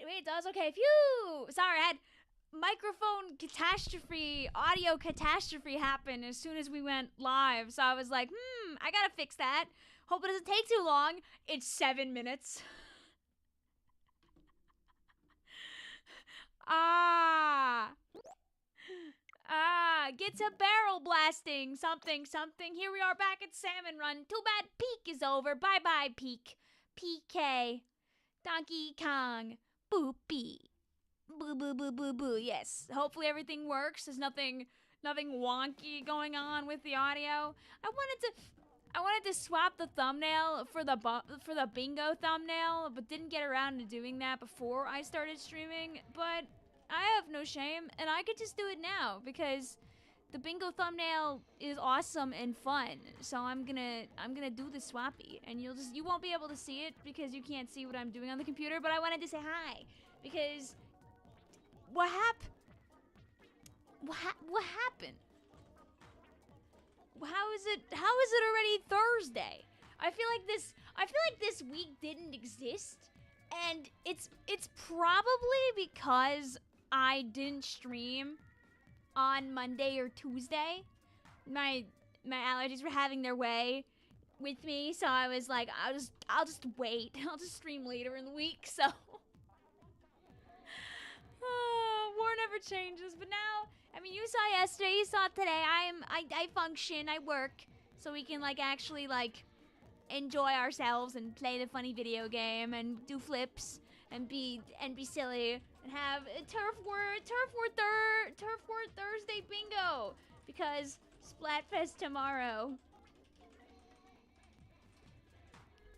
wait, it does? Okay, phew! Sorry, I had microphone catastrophe, audio catastrophe happen as soon as we went live. So I was like, I gotta fix that. Hope it doesn't take too long. It's 7 minutes. Get to barrel blasting. Something. Here we are back at Salmon Run. Too bad Peak is over. Bye-bye, Peak. PK. Donkey Kong. Boopy. Boo, boo, boo, boo, boo. Yes. Hopefully everything works. There's nothing wonky going on with the audio. I wanted to swap the thumbnail for the bingo thumbnail, but didn't get around to doing that before I started streaming. But I have no shame, and I could just do it now because the bingo thumbnail is awesome and fun. So I'm gonna do the swappy, and you won't be able to see it because you can't see what I'm doing on the computer. But I wanted to say hi because what happened? How is it already Thursday? I feel like this week didn't exist, and it's probably because I didn't stream on Monday or Tuesday. My allergies were having their way with me, so I was like, I'll just wait. I'll just stream later in the week. So war never changes, but now, I mean, you saw yesterday, you saw today. I function, I work, so we can actually enjoy ourselves and play the funny video game and do flips and be silly and have a turf war Thursday bingo because Splatfest tomorrow.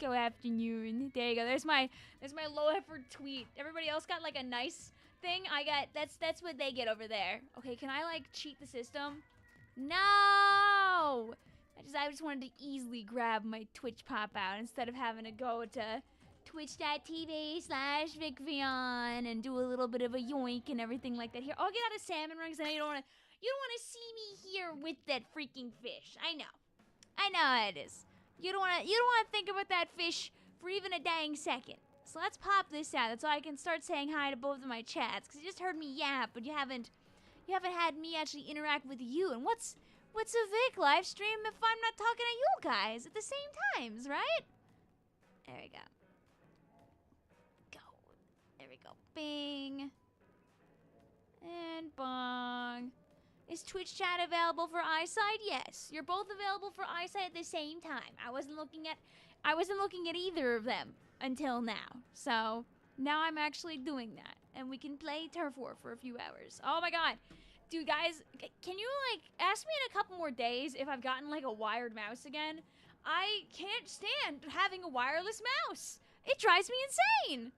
Go afternoon. There you go. There's my low effort tweet. Everybody else got a nice thing. I got that's what they get over there. Okay, can I cheat the system? No. I just wanted to easily grab my Twitch pop out instead of having to go to twitch.tv/Vicvillon and do a little bit of a yoink and everything like that. Here, I'll get out of salmon rings. I know you don't want to see me here with that freaking fish. I know how it is. You don't want to think about that fish for even a dang second. So let's pop this out so I can start saying hi to both of my chats, because you just heard me yap, but you haven't had me actually interact with you. And what's a Vic live stream if I'm not talking to you guys at the same times, right? There we go. There we go. Bing. And bong. Is Twitch chat available for eyesight? Yes. You're both available for eyesight at the same time. I wasn't looking at either of them until now. So now I'm actually doing that. And we can play Turf War for a few hours. Oh my god. Dude, guys, can you ask me in a couple more days if I've gotten a wired mouse again? I can't stand having a wireless mouse. It drives me insane.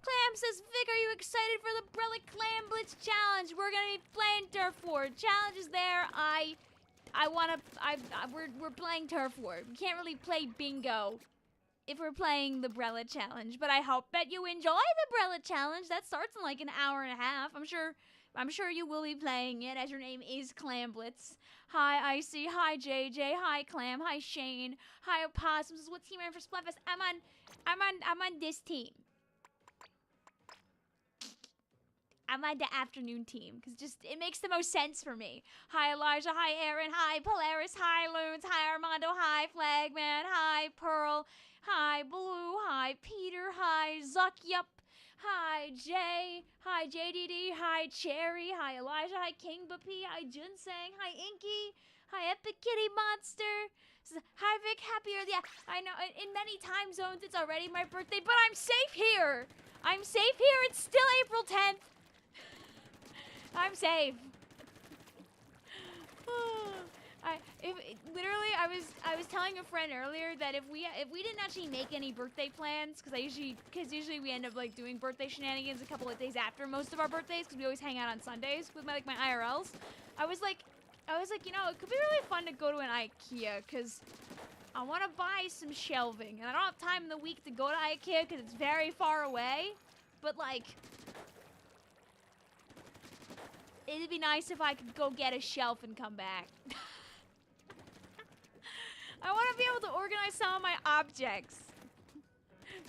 Clam says, Vic, are you excited for the BRELLA Clam Blitz challenge? We're gonna be playing Turf War. Challenge is there. We're playing Turf War. We can't really play bingo if we're playing the BRELLA challenge, but I hope that you enjoy the BRELLA challenge. That starts in an hour and a half. I'm sure you will be playing it, as your name is Clam Blitz. Hi, Icy. Hi, JJ. Hi, Clam. Hi, Shane. Hi, Opossum. Says, what team are you for Splatfest? I'm on this team. I'm on the afternoon team, because it makes the most sense for me. Hi, Elijah. Hi, Aaron. Hi, Polaris. Hi, Loons. Hi, Armando. Hi, Flagman. Hi, Pearl. Hi, Blue. Hi, Peter. Hi, Zuck. Yup. Hi, Jay. Hi, JDD. Hi, Cherry. Hi, Elijah. Hi, King Bapi. Hi, Junsang. Hi, Inky. Hi, Epic Kitty Monster. Hi, Vic. Happier. Yeah, I know. In many time zones, it's already my birthday, but I'm safe here. I'm safe here. It's still April 10th. I'm safe. I was telling a friend earlier that if we didn't actually make any birthday plans, because usually we end up doing birthday shenanigans a couple of days after most of our birthdays, because we always hang out on Sundays with my IRLs. I was like, you know, it could be really fun to go to an IKEA, because I want to buy some shelving, and I don't have time in the week to go to IKEA because it's very far away. But it'd be nice if I could go get a shelf and come back. I want to be able to organize some of my objects.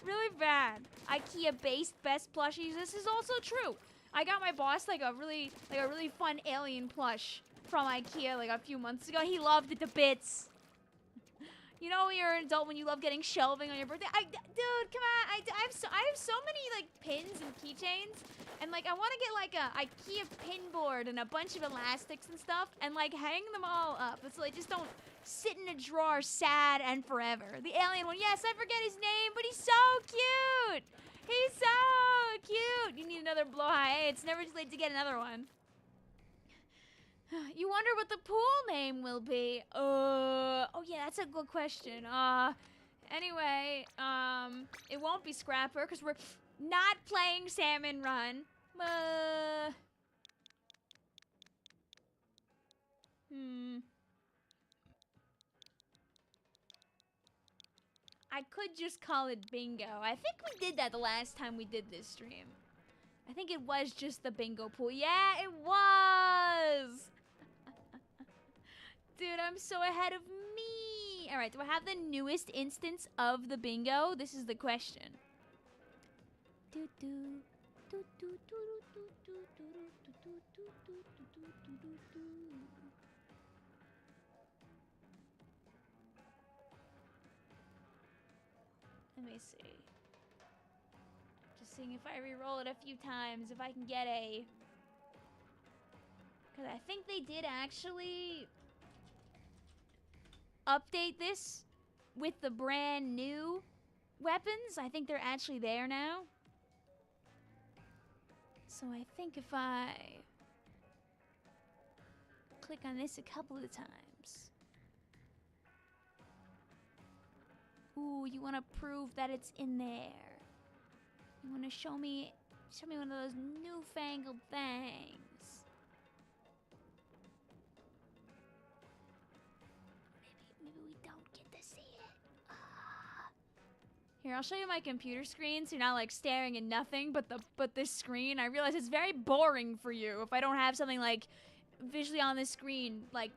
really bad. IKEA-based best plushies. This is also true. I got my boss like a really fun alien plush from IKEA like a few months ago. He loved it to bits. You know when you're an adult when you love getting shelving on your birthday? Dude, come on. I have so many like pins and keychains, and like I want to get like a IKEA pin board and a bunch of elastics and stuff, and like hang them all up so they just don't sit in a drawer sad and forever. The alien one, yes, I forget his name, but he's so cute. He's so cute. You need another blowhigh. Hey, it's never too late to get another one. You wonder what the pool name will be. Oh yeah, that's a good question. Anyway, it won't be Scrapper because we're not playing Salmon Run. I could just call it Bingo. I think we did that the last time we did this stream. I think it was just the bingo pool. Yeah, it was! Dude, I'm so ahead of me. All right, do I have the newest instance of the bingo? This is the question. Let me see. Just seeing if I re-roll it a few times, if I can get a... Because I think they did actually update this with the brand new weapons. I think they're actually there now. So I think if I click on this a couple of times. Ooh, you want to prove that it's in there. You want to show me one of those newfangled things. Maybe we don't get to see it. Here, I'll show you my computer screen so you're not like staring at nothing but this screen. I realize it's very boring for you if I don't have something like visually on the screen like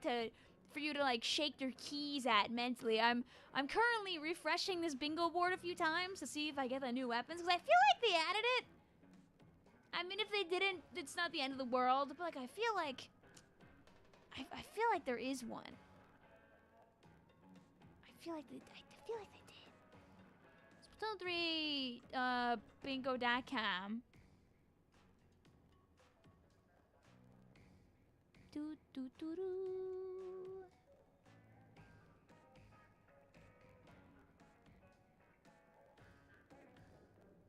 for you to like shake your keys at mentally. I'm currently refreshing this bingo board a few times to see if I get the new weapons because I feel like they added it. I mean, if they didn't, it's not the end of the world. But like, I feel like there is one. I feel like they did. Splatoon 3, bingo.com.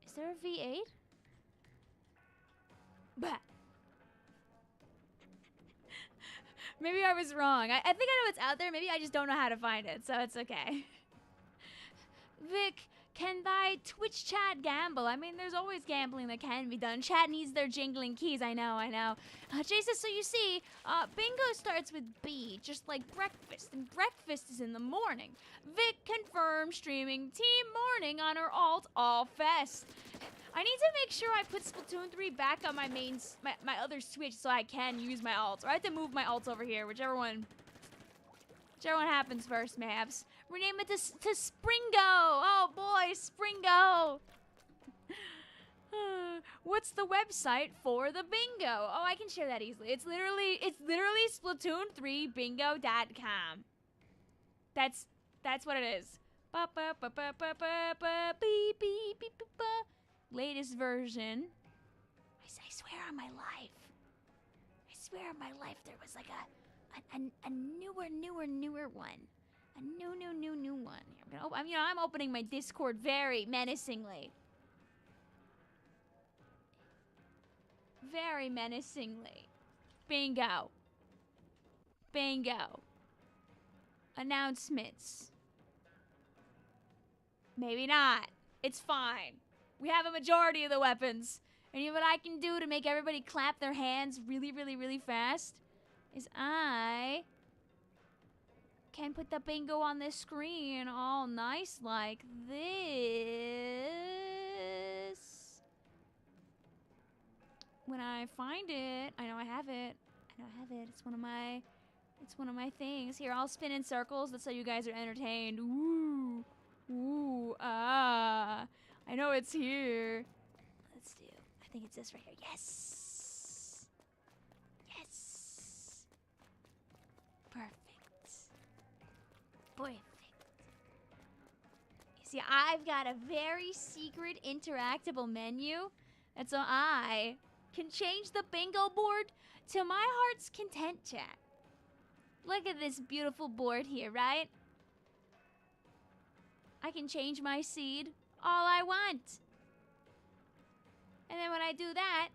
Is there a V8? Bah. Maybe I was wrong. I think I know it's out there. Maybe I just don't know how to find it, so it's okay. Vic, can thy Twitch chat gamble? I mean, there's always gambling that can be done. Chat needs their jingling keys. I know. Jay says, so you see, bingo starts with B, just like breakfast, and breakfast is in the morning. Vic confirmed streaming team morning on her alt all fest. I need to make sure I put Splatoon 3 back on my my other Switch so I can use my alts. Or I have to move my alts over here, whichever one happens first, Mavs. Rename it to Springo. Oh boy, Springo. What's the website for the bingo? Oh, I can share that easily. It's literally Splatoon3bingo.com. That's what it is. Latest version. I swear on my life. There was like a newer one. A new one. Here, I'm opening my Discord very menacingly. Very menacingly. Bingo. Announcements. Maybe not. It's fine. We have a majority of the weapons. And you know what I can do to make everybody clap their hands really fast? Is I can put the bingo on this screen all nice like this. When I find it, I know I have it. It's one of my things. Here, I'll spin in circles. That's how you guys are entertained. Ooh, ah. I know it's here. Let's do, I think it's this right here. Yes. Yes. Perfect. Perfect. You see, I've got a very secret interactable menu. And so I can change the bingo board to my heart's content, chat. Look at this beautiful board here, right? I can change my seed all I want. And then when I do that,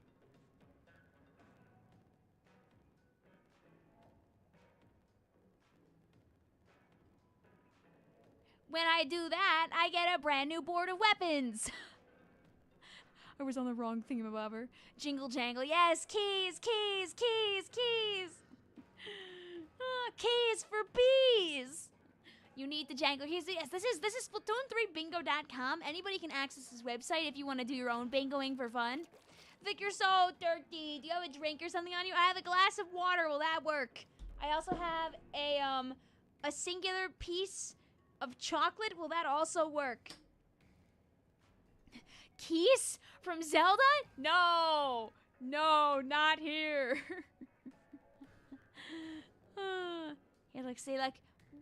I get a brand new board of weapons. I was on the wrong thingamabobber. Jingle jangle, yes, keys, keys, keys, keys. Keys for bees. You need the jangle. Here's the, yes, this is Splatoon3bingo.com. Anybody can access this website if you want to do your own bingoing for fun. Vic, you're so dirty. Do you have a drink or something on you? I have a glass of water. Will that work? I also have a singular piece of chocolate. Will that also work? Keys from Zelda? No. No, not here. Here, like, say, like,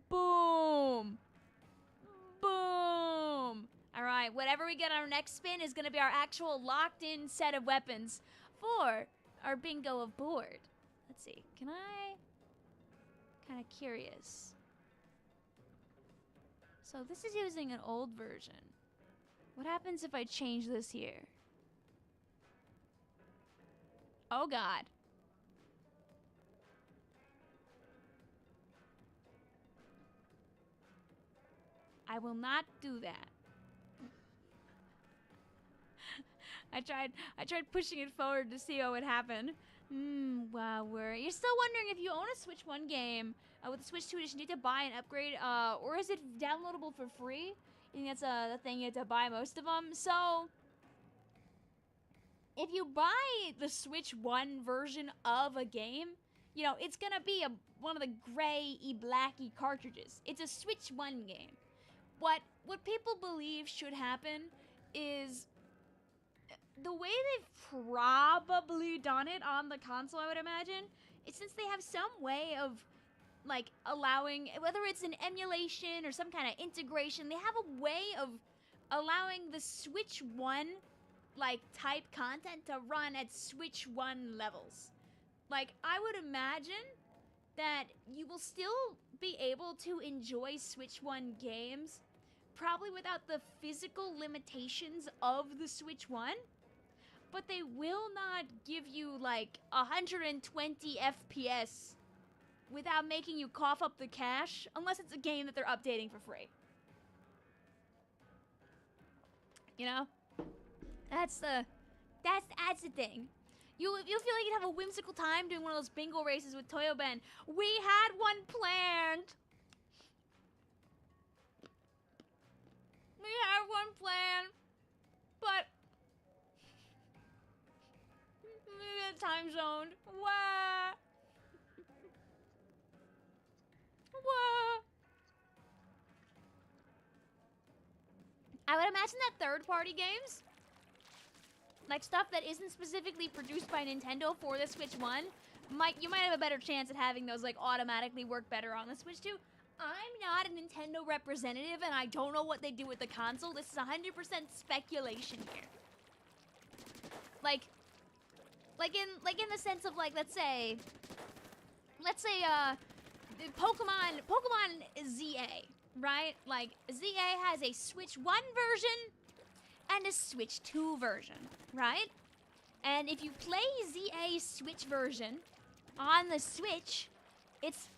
boom. Boom. All right, whatever we get on our next spin is going to be our actual locked-in set of weapons for our bingo of board. Let's see. Can I? Kind of curious. So this is using an old version. What happens if I change this here? Oh, God. I will not do that. I tried pushing it forward to see what would happen. Wow, you're still wondering if you own a Switch 1 game with the Switch 2 edition, you need to buy an upgrade, or is it downloadable for free? I think that's the thing, you have to buy most of them. So, if you buy the Switch 1 version of a game, you know, it's gonna be one of the gray-y, blacky cartridges. It's a Switch 1 game. What people believe should happen is the way they've probably done it on the console, I would imagine, is since they have some way of, like, allowing, whether it's an emulation or some kind of integration, they have a way of allowing the Switch 1, like, type content to run at Switch 1 levels. Like, I would imagine that you will still be able to enjoy Switch 1 games, probably without the physical limitations of the Switch 1, but they will not give you, like, 120 FPS without making you cough up the cash, unless it's a game that they're updating for free. You know? That's the thing. You'll feel like you'd have a whimsical time doing one of those bingo races with Toyo Ben. We had one planned. We had one planned, but we got time zoned. Wah. Wah. I would imagine that third-party games, like stuff that isn't specifically produced by Nintendo for the Switch 1, you might have a better chance at having those, like, automatically work better on the Switch 2. I'm not a Nintendo representative, and I don't know what they do with the console. This is 100% speculation here. Like in the sense of, like, let's say, Pokemon ZA, right? Like, ZA has a Switch 1 version and a Switch 2 version, right? And if you play ZA's Switch version on the Switch, it's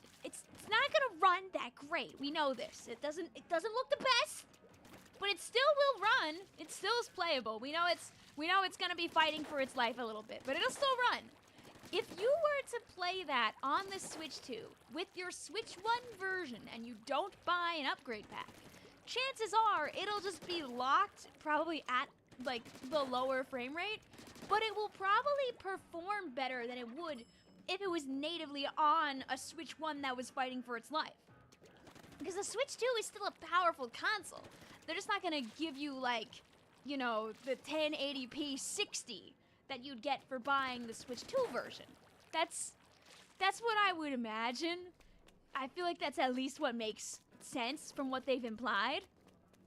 not gonna run that great. We know this. It doesn't look the best, but it still will run. It still is playable. We know it's gonna be fighting for its life a little bit, but it'll still run. If you were to play that on the Switch 2 with your Switch 1 version and you don't buy an upgrade pack, chances are it'll just be locked probably at, like, the lower frame rate, but it will probably perform better than it would if it was natively on a Switch 1 that was fighting for its life. Because the Switch 2 is still a powerful console. They're just not gonna give you, like, you know, the 1080p 60 that you'd get for buying the Switch 2 version. That's what I would imagine. I feel like that's at least what makes sense from what they've implied.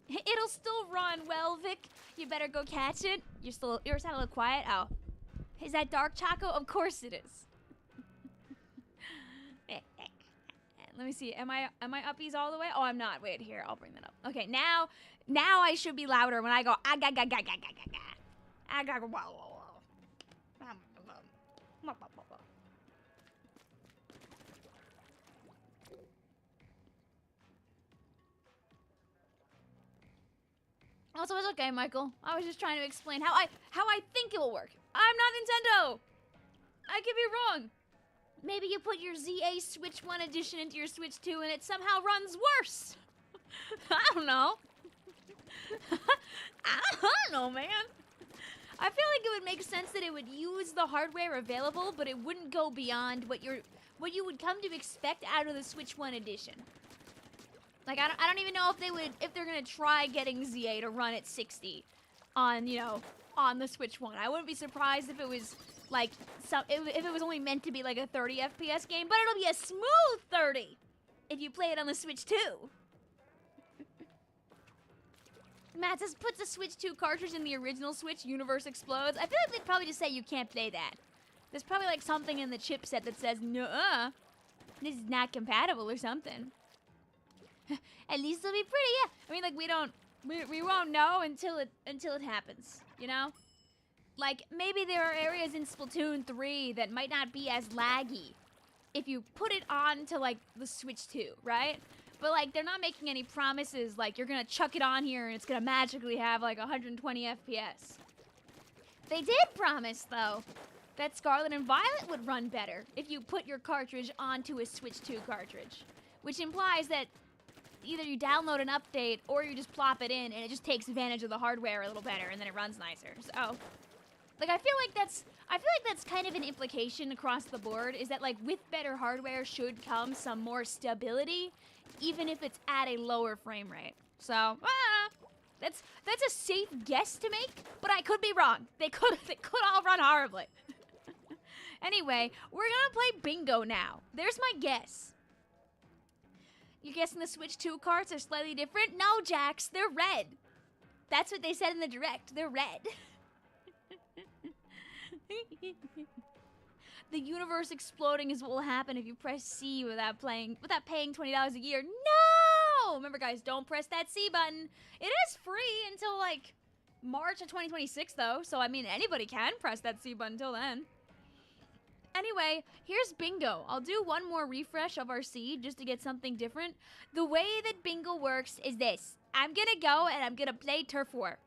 It'll still run well, Vic. You better go catch it. You're a little quiet. Oh. Is that dark choco? Of course it is. Let me see. Am I uppies all the way? Oh, I'm not. Wait, here. I'll bring that up. Okay, now I should be louder when I go Also, it's okay, Michael. I was just trying to explain how I think it will work. I'm not Nintendo. I could be wrong. Maybe you put your ZA Switch 1 edition into your Switch 2 and it somehow runs worse. I don't know. I don't know, man. I feel like it would make sense that it would use the hardware available, but it wouldn't go beyond what you would come to expect out of the Switch 1 edition. Like, I don't even know if they're gonna try getting ZA to run at 60 on, you know, on the Switch 1. I wouldn't be surprised if it was like if it was only meant to be like a 30 FPS game, but it'll be a smooth 30 if you play it on the Switch 2. Matt says, puts a Switch 2 cartridge in the original Switch, universe explodes. I feel like they'd probably just say you can't play that. There's probably like something in the chipset that says, nuh-uh, this is not compatible or something. At least it'll be pretty, yeah. I mean, like, we won't know until it happens, you know? Like, maybe there are areas in Splatoon 3 that might not be as laggy if you put it on to, like, the Switch 2, right? But, like, they're not making any promises, like, you're gonna chuck it on here and it's gonna magically have, like, 120 FPS. They did promise, though, that Scarlet and Violet would run better if you put your cartridge onto a Switch 2 cartridge. Which implies that either you download an update or you just plop it in and it just takes advantage of the hardware a little better and then it runs nicer. So, like, I feel like that's kind of an implication across the board, is that, like, with better hardware should come some more stability, even if it's at a lower frame rate. So, that's a safe guess to make, but I could be wrong. They could all run horribly. Anyway, we're gonna play bingo now. There's my guess. You're guessing the Switch 2 carts are slightly different? No, Jax, they're red. That's what they said in the direct. They're red. The universe exploding is what will happen if you press C without paying $20 a year. No! Remember, guys, don't press that C button. It is free until, like, March of 2026, though. So, I mean, anybody can press that C button until then. Anyway, here's bingo. I'll do one more refresh of our seed just to get something different. The way that bingo works is this. I'm gonna go and I'm gonna play Turf War.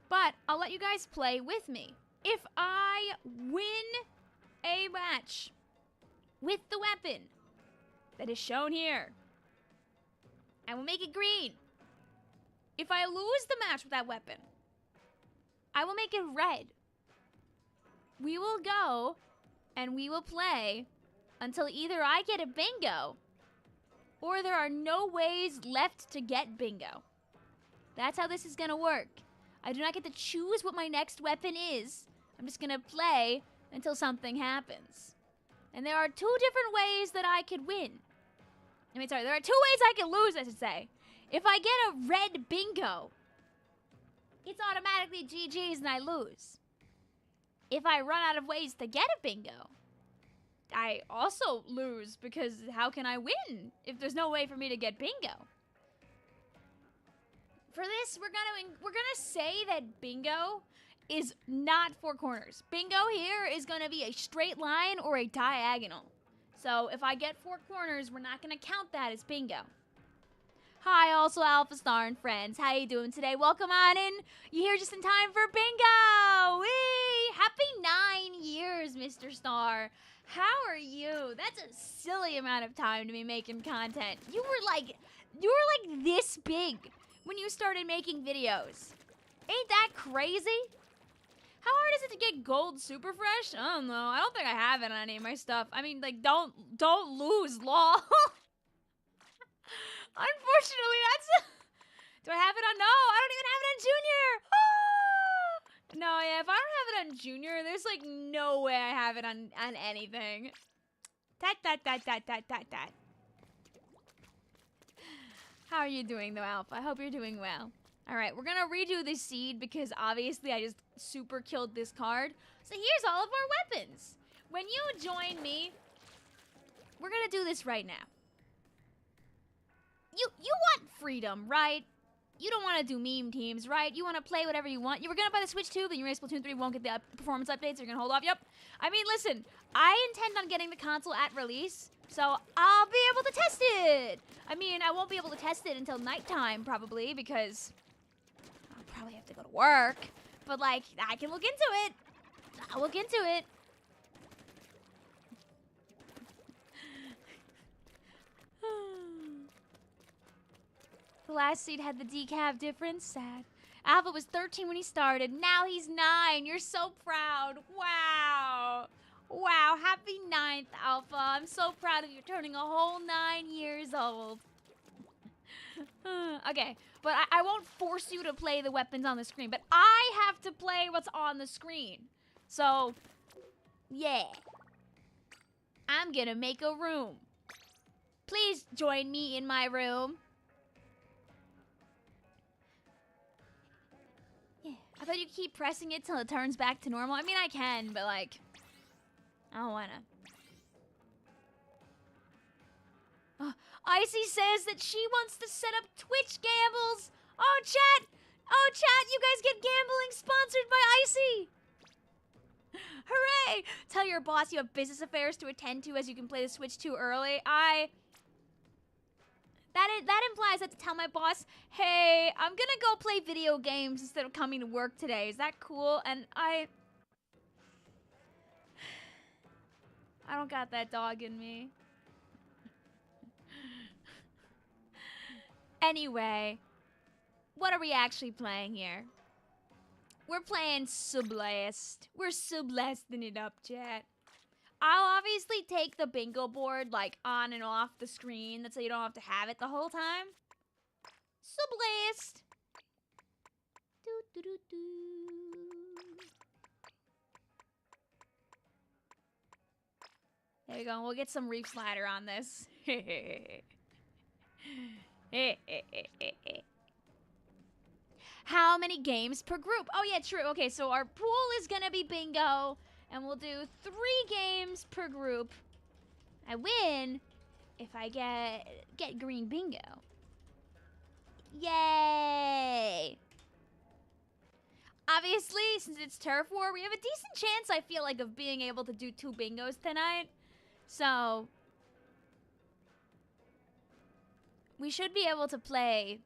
But I'll let you guys play with me. If I win a match with the weapon that is shown here, I will make it green. If I lose the match with that weapon, I will make it red. We will go and we will play until either I get a bingo or there are no ways left to get bingo. That's how this is gonna work. I do not get to choose what my next weapon is. I'm just gonna play until something happens. And there are two different ways that I could win. I mean, sorry, there are two ways I can lose, I should say. If I get a red bingo, it's automatically GG's and I lose. If I run out of ways to get a bingo, I also lose, because how can I win if there's no way for me to get bingo? For this, we're gonna say that bingo is not four corners. Bingo here is gonna be a straight line or a diagonal. So if I get four corners, we're not gonna count that as bingo. Hi, also Alpha Star and friends. How you doing today? Welcome on in. You're here just in time for bingo. Whee! Happy 9 years, Mr. Star. How are you? That's a silly amount of time to be making content. You were like this big when you started making videos. Ain't that crazy? How hard is it to get gold super fresh? I don't know. I don't think I have it on any of my stuff. I mean, like, don't lose, lol. Unfortunately, that's... Do I have it on? No, I don't even have it on Junior. No, yeah, if I don't have it on Junior, there's like no way I have it on anything. Tat. How are you doing though, Alpha? I hope you're doing well. All right, we're gonna redo the seed because obviously I just super killed this card. So here's all of our weapons. When you join me, we're gonna do this right now. You want freedom, right? You don't want to do meme teams, right? You want to play whatever you want. You were going to buy the Switch 2, but you realize Splatoon 3 won't get the performance updates. You're going to hold off. Yep. I mean, listen, I intend on getting the console at release, so I'll be able to test it. I mean, I won't be able to test it until nighttime, probably, because I'll probably have to go to work. But, like, I can look into it. I'll look into it. The last seed had the decaf difference. Sad. Alpha was 13 when he started. Now he's 9. You're so proud. Wow. Wow. Happy 9th, Alpha. I'm so proud of you turning a whole 9 years old. Okay, but I won't force you to play the weapons on the screen, but I have to play what's on the screen. So, yeah. I'm gonna make a room. Please join me in my room. I thought you keep pressing it till it turns back to normal. I mean, I can, but like, I don't wanna. Icy says that she wants to set up Twitch gambles. Oh, chat. Oh, chat, you guys get gambling sponsored by Icy. Hooray. Tell your boss you have business affairs to attend to as you can play the Switch too early. That implies I have to tell my boss, hey, I'm gonna go play video games instead of coming to work today. Is that cool? And I don't got that dog in me. Anyway, what are we actually playing here? We're playing Sublast. We're Sublasting it up, chat. I'll obviously take the bingo board, like, on and off the screen. That's so you don't have to have it the whole time. Sublast. There you go. We'll get some Reef Slider on this. How many games per group? Oh, yeah, true. Okay, so our pool is gonna be bingo. And we'll do 3 games per group. I win if I get green bingo. Yay! Obviously, since it's Turf War, we have a decent chance, I feel like, of being able to do 2 bingos tonight. So, we should be able to play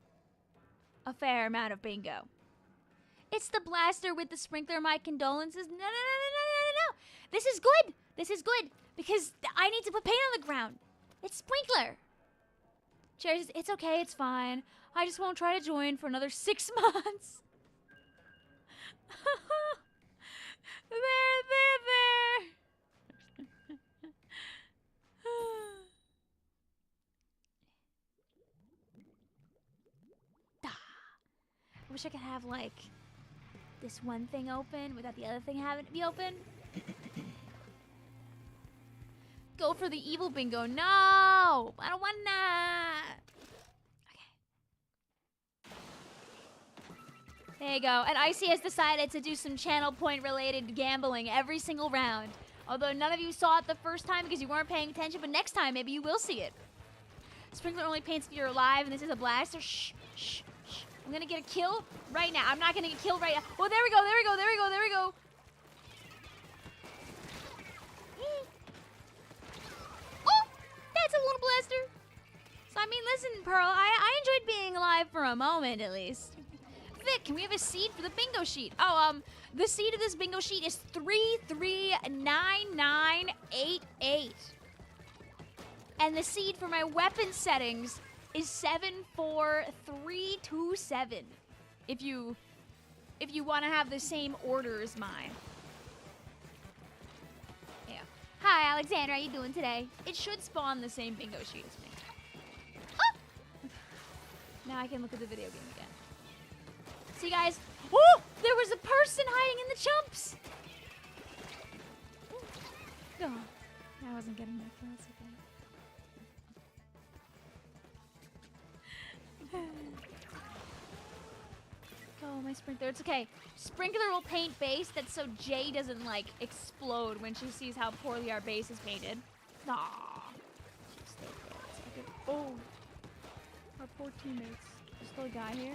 a fair amount of bingo. It's the blaster with the sprinkler. My condolences. No. This is good. This is good because I need to put paint on the ground. It's sprinkler. Cherry says, it's okay. It's fine. I just won't try to join for another 6 months. There. I wish I could have, like, this one thing open without the other thing having to be open. Go for the evil bingo. No! I don't want that. Okay. There you go. And Icy has decided to do some channel point related gambling every single round. Although none of you saw it the first time because you weren't paying attention, but next time maybe you will see it. Sprinkler only paints if you're alive and this is a blaster. Shh. I'm gonna get a kill right now. I'm not gonna get killed right now. Oh, there we go. Oh, that's a little blaster. So, I mean, listen, Pearl, I enjoyed being alive for a moment, at least. Vic, can we have a seed for the bingo sheet? Oh, the seed of this bingo sheet is 339988. And the seed for my weapon settings is 74327. If you want to have the same order as mine. Yeah. Hi, Alexandra. How you doing today? It should spawn the same bingo sheet as me. Oh! Now I can look at the video game again. See, guys? Woo! There was a person hiding in the chumps! Oh, I wasn't getting that kill, it's okay. Go, my sprinkler, it's okay. Sprinkler will paint base that's so Jay doesn't, like, explode when she sees how poorly our base is painted. Aww. Stay there. It's okay. Oh. Our poor teammates. There's still a guy here.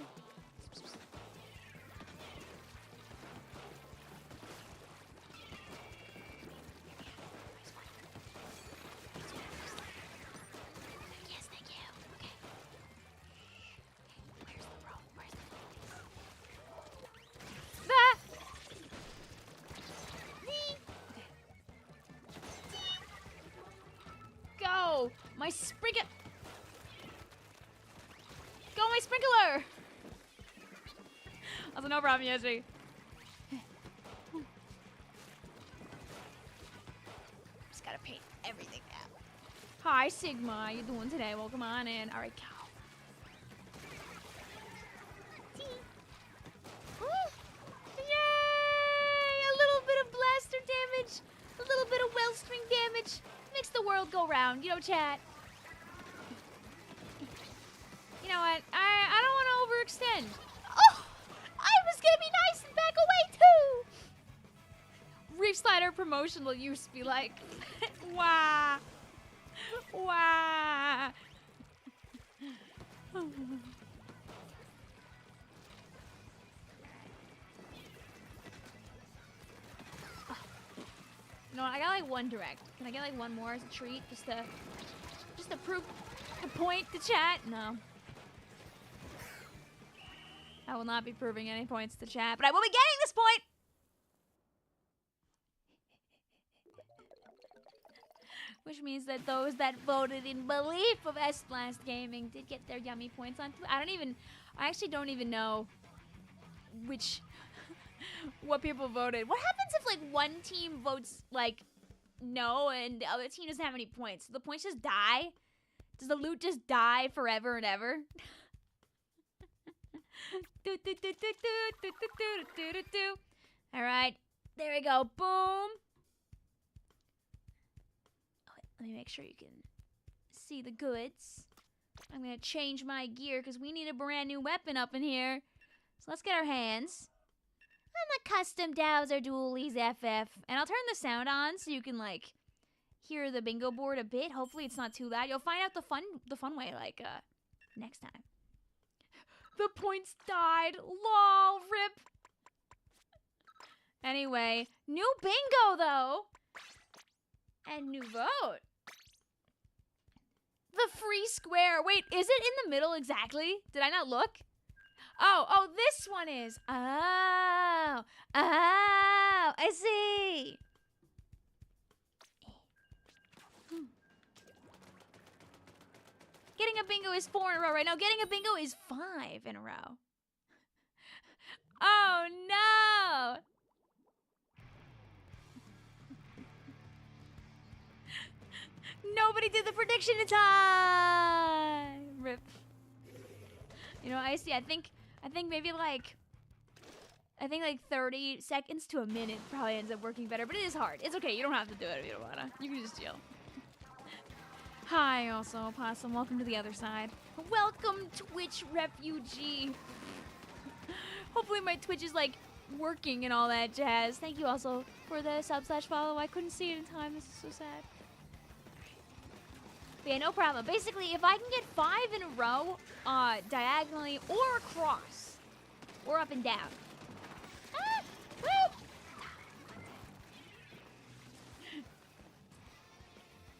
Yes, thank you. Okay. Where's the bro? Where's the Ah! Okay. Go! My sprinkler! Go, my sprinkler! Also, no problem, Yoshi. Just gotta paint everything now. Hi, Sigma. How you doing today? Welcome on in. All right, go. Yay! A little bit of blaster damage. A little bit of wellstring damage. Makes the world go round. You know, chat. You know what? I don't want to overextend. Oh! I was gonna be nice and back away too! Reef Slider promotional used to be like, wah! Wah! You know what? I got like one direct. Can I get like one more as a treat? Just to prove the point to chat? No. I will not be proving any points to chat, but I will be getting this point! Which means that those that voted in belief of S-Blast Gaming did get their yummy points on too. I actually don't even know what people voted. What happens if like one team votes like no and the other team doesn't have any points? Do the points just die? Does the loot just die forever and ever? Alright, there we go. Boom. Okay, let me make sure you can see the goods. I'm gonna change my gear because we need a brand new weapon up in here. So let's get our hands on the custom Dowser Dualies FF. And I'll turn the sound on so you can like hear the bingo board a bit. Hopefully it's not too loud. You'll find out the fun way like next time. The points died. Lol, rip. Anyway, new bingo though. And new vote. The free square. Wait, is it in the middle exactly? Did I not look? Oh, this one is. Oh, I see. Getting a bingo is 4 in a row right now. Getting a bingo is 5 in a row. Oh, no. Nobody did the prediction in time. Rip. You know, I see. I think maybe like 30 seconds to a minute probably ends up working better, but it is hard. It's okay. You don't have to do it if you don't wanna. You can just chill. Hi, also, Possum. Welcome to the other side. Welcome, Twitch refugee. Hopefully my Twitch is, like, working and all that jazz. Thank you also for the sub/follow. I couldn't see it in time. This is so sad. But yeah, no problem. Basically, if I can get 5 in a row, diagonally or across, or up and down. Ah, woo!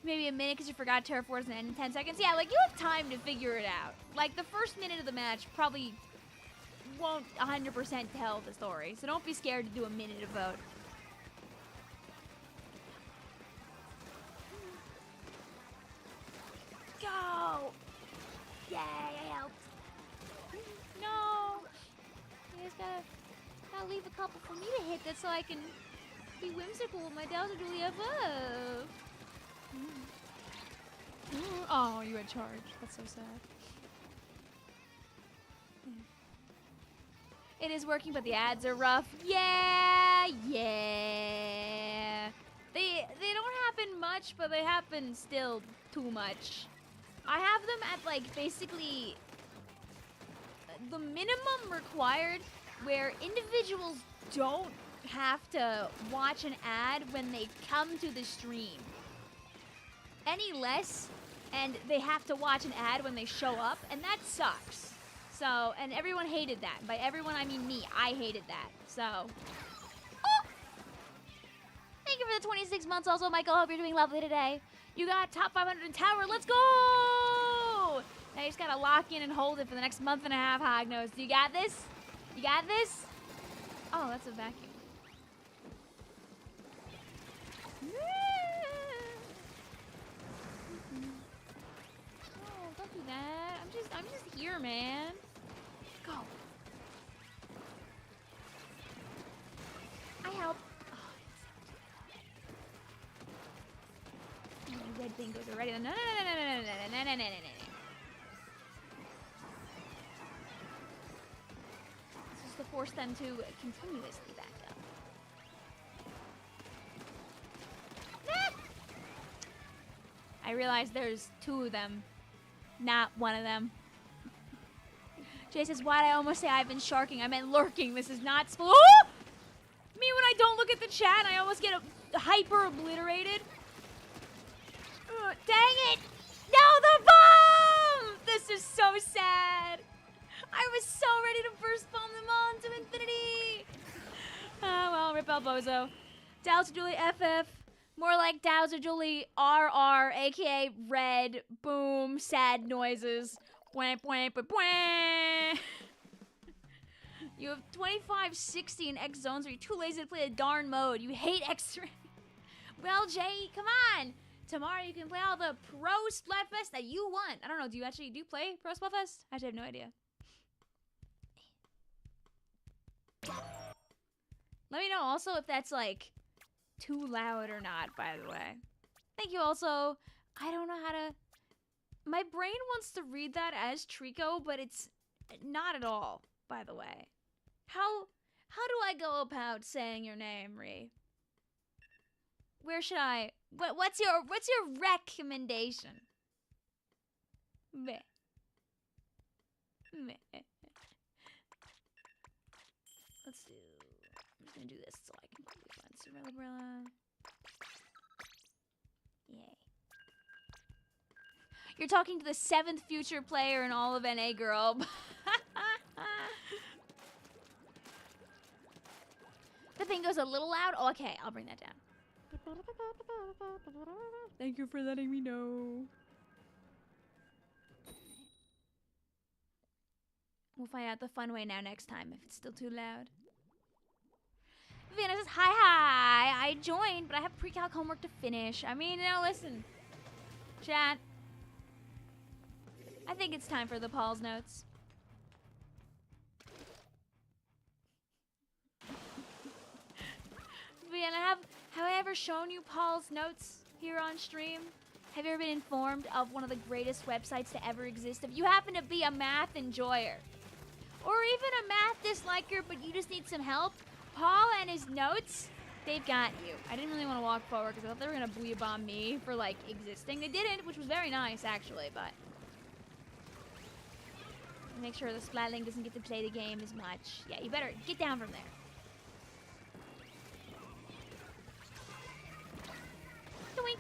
Maybe a minute because you forgot Turf Wars and in 10 seconds. Yeah, like, you have time to figure it out. Like, the first minute of the match probably won't 100% tell the story. So don't be scared to do a minute of vote. Go! Yay, I helped. No! You guys gotta leave a couple for me to hit that so I can be whimsical with my Dowser Dualie above. Oh, you had charge. That's so sad. It is working, but the ads are rough. Yeah, yeah. They don't happen much, but they happen still too much. I have them at like basically the minimum required where individuals don't have to watch an ad when they come to the stream. Any less, and they have to watch an ad when they show up, and that sucks. So, and everyone hated that. By everyone, I mean me. I hated that. So, oh! Thank you for the 26 months also, Michael. Hope you're doing lovely today. You got top 500 in Tower. Let's go! Now you just gotta lock in and hold it for the next month and a half, Hognose. You got this? You got this? Oh, that's a vacuum. Oh, don't do that. I'm just here, man. Go. I help. Oh, red thing goes already. No, no, no, no, no, no, no, no, no, no, no, no. This is to force them to continuously back up. I realize there's two of them, not one of them. Jay says, why'd I almost say I've been sharking? I meant lurking. This is not Me when I don't look at the chat and I almost get hyper obliterated. Dang it! No, the bomb! This is so sad. I was so ready to burst bomb them all into infinity. Oh, well, rip out Bozo. Dowser Julie FF. More like Dowser Julie RR, aka red, boom, sad noises. Bwah, bwah, bwah, bwah. You have 2560 in X zones. Are you too lazy to play a darn mode? You hate X-ray. Well, Jay, come on. Tomorrow you can play all the pro Splatfest that you want. I don't know. Do you play pro Splatfest? I actually have no idea. Let me know also if that's like too loud or not, by the way. Thank you also. I don't know how to... My brain wants to read that as Trico, but it's not at all, by the way. How do I go about saying your name, Ree? Where should I... What's your recommendation? Meh. Meh. Let's do... I'm just gonna do this so I can quickly find BRELLA. Yay. You're talking to the 7th future player in all of NA, girl. The thing goes a little loud. Oh, okay, I'll bring that down. Thank you for letting me know. We'll find out the fun way now next time if it's still too loud. Vienna says, hi. I joined, but I have pre-calc homework to finish. I mean, listen. Chat. I think it's time for the Paul's notes. Vienna, have I ever shown you Paul's notes here on stream? Have you ever been informed of one of the greatest websites to ever exist? If you happen to be a math enjoyer, or even a math disliker, but you just need some help, Paul and his notes, they've got you. I didn't really want to walk forward because I thought they were going to booyah bomb me for, like, existing. They didn't, which was very nice, actually, but... Make sure the Splatling doesn't get to play the game as much. Yeah, you better get down from there. Doink.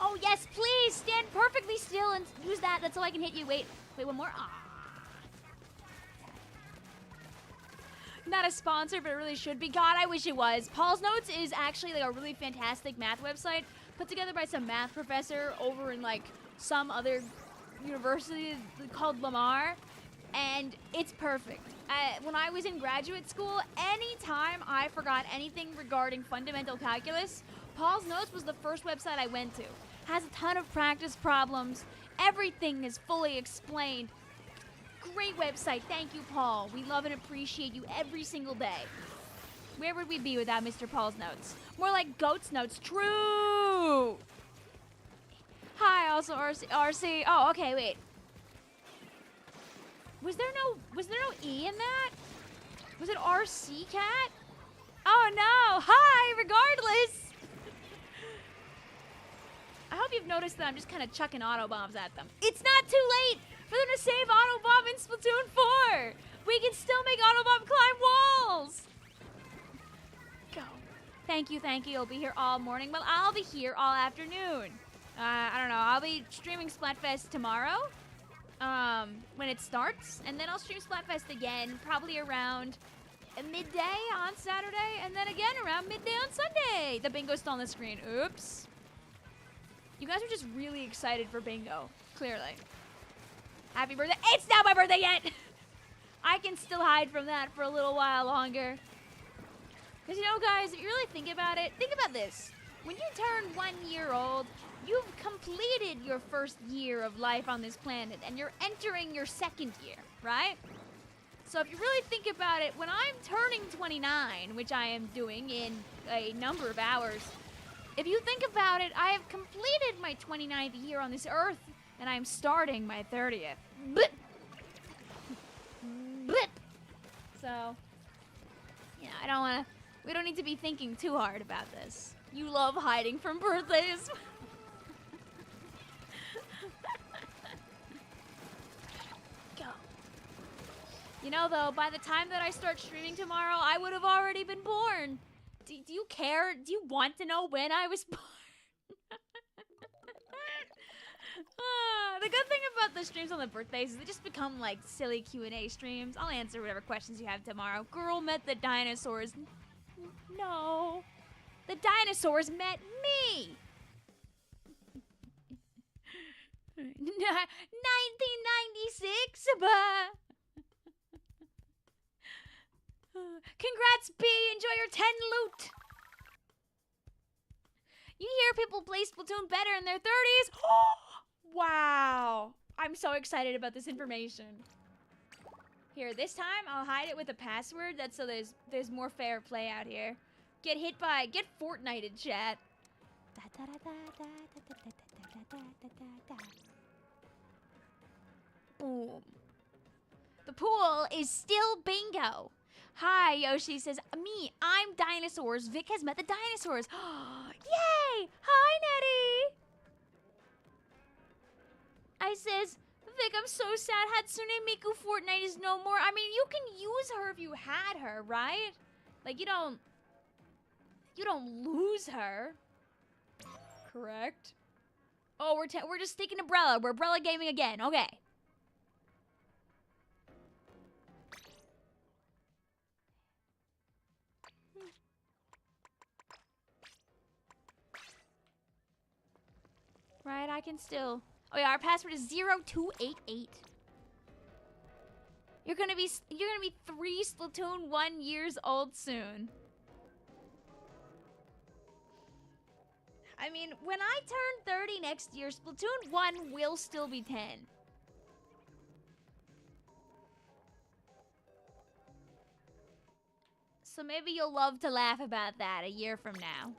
Oh, yes, please! Stand perfectly still and use that. That's so I can hit you. Wait, one more. Ah. Not a sponsor, but it really should be. God, I wish it was. Paul's Notes is actually like a really fantastic math website put together by some math professor over in like some other university called Lamar, and it's perfect. When I was in graduate school, anytime I forgot anything regarding fundamental calculus, Paul's Notes was the first website I went to. Has a ton of practice problems. Everything is fully explained. Great website. Thank you, Paul. We love and appreciate you every single day. Where would we be without Mr. Paul's Notes? More like Goat's Notes. True! Hi, also RC. Oh, okay, wait. Was there no E in that? Was it RC Cat? Oh no! Hi, regardless! I hope you've noticed that I'm just kind of chucking auto bombs at them. It's not too late for them to save auto bomb in Splatoon 4! We can still make auto bomb climb walls! Go. Thank you, thank you. You'll be here all morning. Well, I'll be here all afternoon. I don't know. I'll be streaming Splatfest tomorrow. When it starts. And then I'll stream Splatfest again, probably around midday on Saturday. And then again around midday on Sunday. The bingo's still on the screen. Oops. You guys are just really excited for bingo. Clearly. Happy birthday. It's not my birthday yet! I can still hide from that for a little while longer. Because, you know, guys, if you really think about it, think about this. When you turn 1 year old, you've completed your first year of life on this planet, and you're entering your second year, right? So if you really think about it, when I'm turning 29, which I am doing in a number of hours, if you think about it, I have completed my 29th year on this earth, and I'm starting my 30th. Blip. Blip. So, yeah, we don't need to be thinking too hard about this. You love hiding from birthdays. Go. You know, though, by the time that I start streaming tomorrow, I would have already been born. Do you care? Do you want to know when I was born? The good thing about the streams on the birthdays is they just become like silly Q&A streams. I'll answer whatever questions you have tomorrow. Girl met the dinosaurs. No. The dinosaurs met me. 1996, but... Congrats, B! Enjoy your 10 loot! You hear people play Splatoon better in their 30s? Wow! I'm so excited about this information. Here, this time I'll hide it with a password. That's so there's more fair play out here. Get Fortnited, chat. Boom. The pool is still bingo. Hi, Yoshi says, I'm dinosaurs. Vic has met the dinosaurs. Yay! Hi, Nettie! I says, Vic, I'm so sad Hatsune Miku Fortnite is no more. I mean, you can use her if you had her, right? Like, you don't lose her. Correct. Oh, we're just sticking to BRELLA. We're BRELLA gaming again. Okay. Right, I can still... Oh yeah, our password is 0288. You're gonna be 3 Splatoon 1 years old soon. I mean, when I turn 30 next year, Splatoon 1 will still be 10. So maybe you'll love to laugh about that a year from now.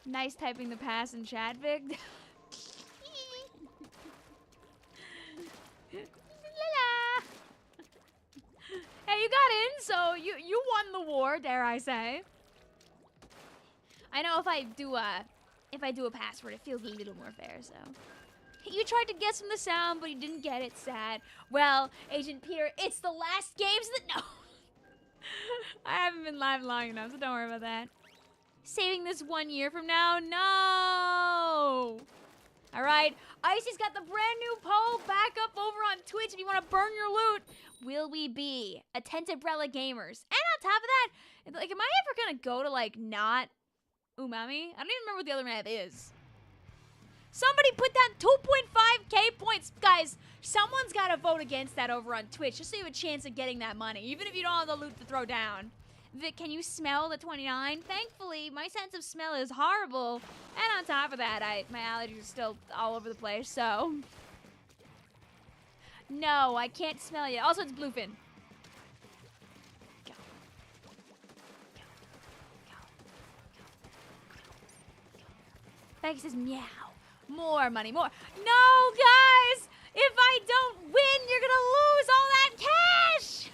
Nice typing the pass in chat, Vic. La-la. Hey, you got in, so you won the war, dare I say. I know if I do a password, it feels a little more fair, so. You tried to guess from the sound, but you didn't get it, sad. Well, Agent Peter, it's the last games that no. I haven't been live long enough, so don't worry about that. Saving this 1 year from now? No! Alright, Icy's got the brand new poll back up over on Twitch if you want to burn your loot. Will we be attentive BRELLA gamers? And on top of that, like, am I ever gonna go to, like, not Umami? I don't even remember what the other map is. Somebody put down 2.5k points. Guys, someone's got to vote against that over on Twitch just so you have a chance of getting that money, even if you don't have the loot to throw down. Vic, can you smell the 29? Thankfully, my sense of smell is horrible. And on top of that, my allergies are still all over the place, so... No, I can't smell it. Also, it's bluefin. Go. Go. Go. Go. Go. Becky says, meow. More money, more. No, guys! If I don't win, you're gonna lose all that cash!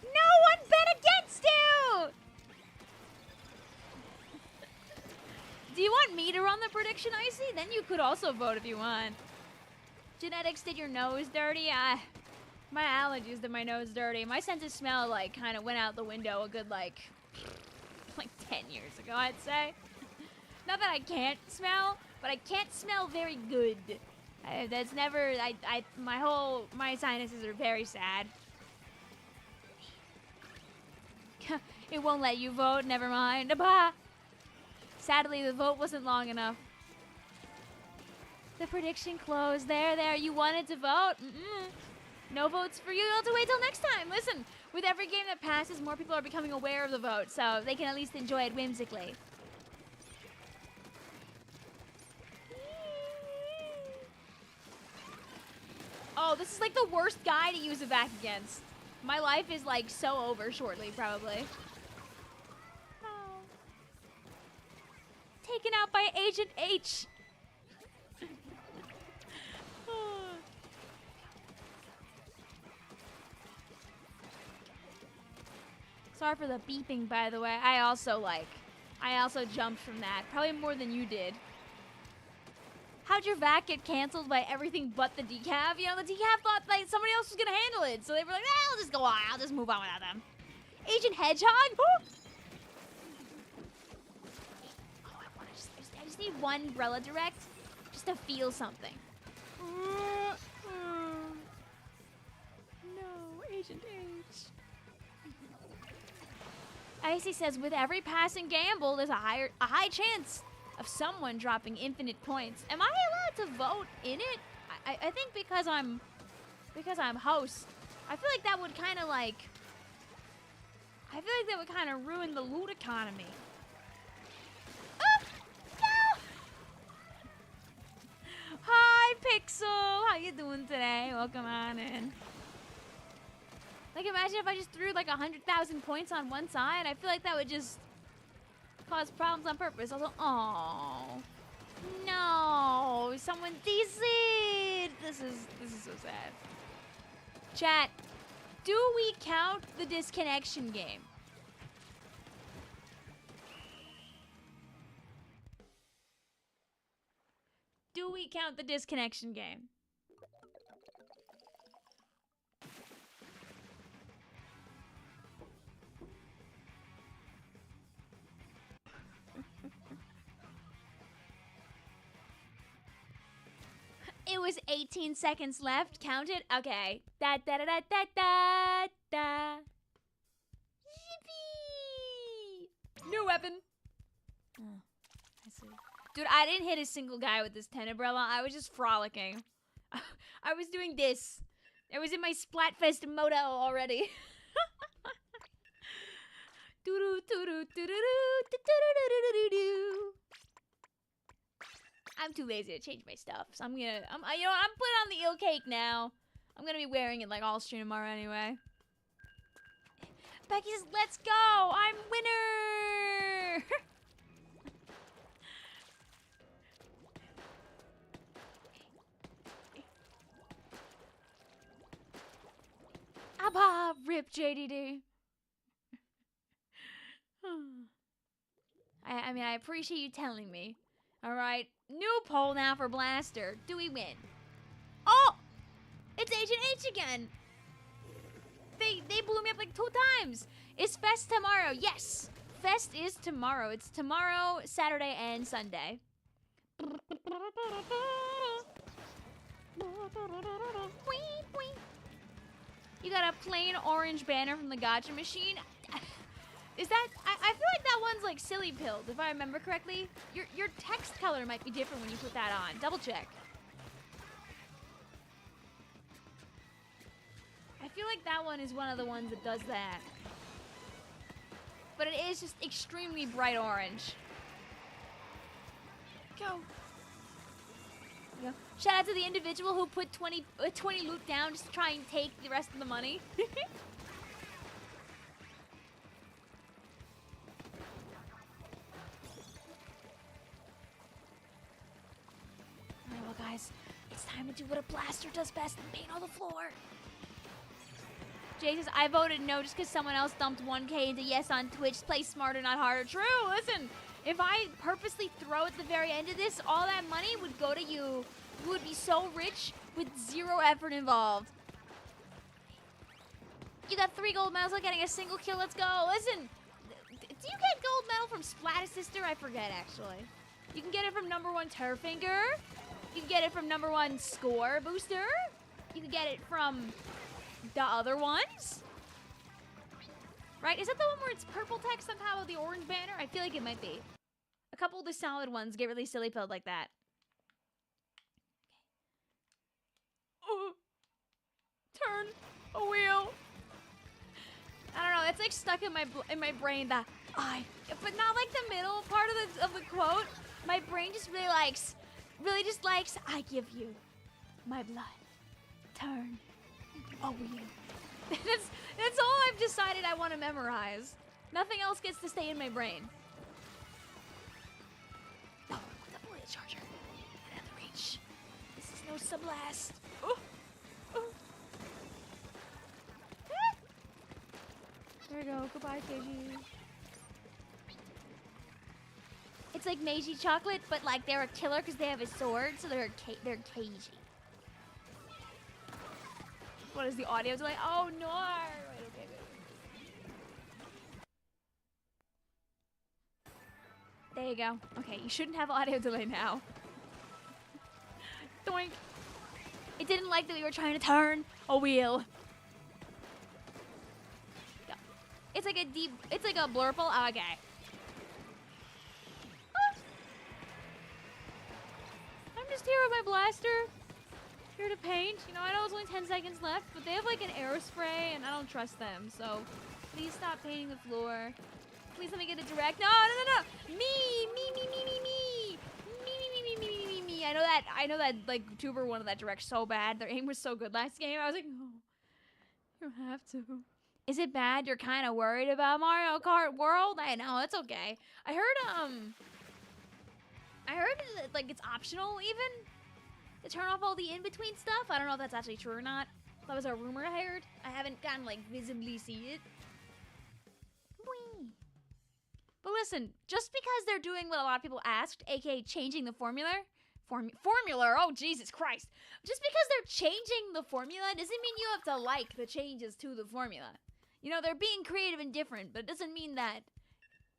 No one bet against you! Do you want me to run the prediction, Icy? Then you could also vote if you want. Genetics did your nose dirty? My allergies did my nose dirty. My sense of smell, like, kind of went out the window a good, like 10 years ago, I'd say. Not that I can't smell, but I can't smell very good. That's never, my sinuses are very sad. It won't let you vote, never mind. Bah! Sadly, the vote wasn't long enough. The prediction closed. There, you wanted to vote? No votes for you. You'll have to wait till next time. Listen, with every game that passes, more people are becoming aware of the vote, so they can at least enjoy it whimsically. Oh, this is like the worst guy to use it back against. My life is like so over shortly, probably. Oh. Taken out by Agent H. Sorry for the beeping, by the way. I also jumped from that. Probably more than you did. How'd your vac get canceled by everything but the decaf? You know, the decaf thought like somebody else was gonna handle it, so they were like, I'll just go on. I'll just move on without them. Agent Hedgehog? Oh, I just need one BRELLA direct just to feel something. No, Agent H. Icy says, with every passing gamble, there's a high chance of someone dropping infinite points. Am I allowed to vote in it? I think because I'm host, I feel like that would kind of like, ruin the loot economy. Oh, no! Hi, Pixel. How you doing today? Welcome on in. Like, imagine if I just threw like 100,000 points on one side. I feel like that would just cause problems on purpose. Also, oh no, someone DC'd. This is so sad. Chat, do we count the disconnection game? Do we count the disconnection game? It was 18 seconds left. Count it. Okay. Da da da da da da da. Yippee! New weapon. Oh, I see. Dude, I didn't hit a single guy with this Tenebrella. I was just frolicking. I was doing this. I was in my Splatfest moto already. I'm too lazy to change my stuff, so I'm putting on the ill cake now. I'm gonna be wearing it like all stream tomorrow anyway. Becky says, let's go! I'm winner! Abba, rip JDD. I mean, I appreciate you telling me. All right, new poll now for Blaster. Do we win? Oh, it's Agent H again. They blew me up like 2 times. Is Fest tomorrow? Yes, Fest is tomorrow. It's tomorrow, Saturday, and Sunday. You got a plain orange banner from the Gacha machine. Is that, I feel like that one's like silly pilled, if I remember correctly. Your text color might be different when you put that on. Double check. I feel like that one is one of the ones that does that. But it is just extremely bright orange. Go. Go. Shout out to the individual who put 20 loot down just to try and take the rest of the money. gonna do what a blaster does best and paint all the floor. Jay says, I voted no just because someone else dumped 1K into yes on Twitch. Play smarter, not harder. True, listen. If I purposely throw at the very end of this, all that money would go to you. You would be so rich with 0 effort involved. You got 3 gold medals for getting a single kill. Let's go. Listen, do you get gold medal from Splatfest? I forget, actually. You can get it from #1 Turfinger. You can get it from #1 Score Booster. You can get it from the other ones. Right? Is that the one where it's purple text on top of the orange banner? I feel like it might be. A couple of the solid ones get really silly pilled like that. Turn a wheel. I don't know. It's like stuck in my brain that but not like the middle part of the quote. My brain just really just likes. I give you my blood. Turn a wheel. That's all I've decided I want to memorize. Nothing else gets to stay in my brain. Oh, the bullet charger. Out of reach. This is no sublast. There we go. Goodbye, KG. It's like Meiji chocolate, but like they're a killer because they have a sword, so they're cagey. What is the audio delay? Oh no! Right, okay, good. There you go. Okay, you shouldn't have audio delay now. Doink! It didn't like that we were trying to turn a wheel. Yeah. It's like a blurple. Okay. I'm just here with my blaster. Here to paint. You know, I know it's only 10 seconds left, but they have like an aerospray and I don't trust them. So please stop painting the floor. Please let me get a direct. No. Me. I know that like tuber wanted that direct so bad. Their aim was so good last game. I was like, no, you don't have to. Is it bad? You're kind of worried about Mario Kart World? I know, it's okay. I heard that, like it's optional even. To turn off all the in-between stuff. I don't know if that's actually true or not. That was a rumor I heard. I haven't gotten like visibly see it. Whee. But listen, just because they're doing what a lot of people asked, aka changing the formula, oh Jesus Christ. Just because they're changing the formula doesn't mean you have to like the changes to the formula. You know, they're being creative and different, but it doesn't mean that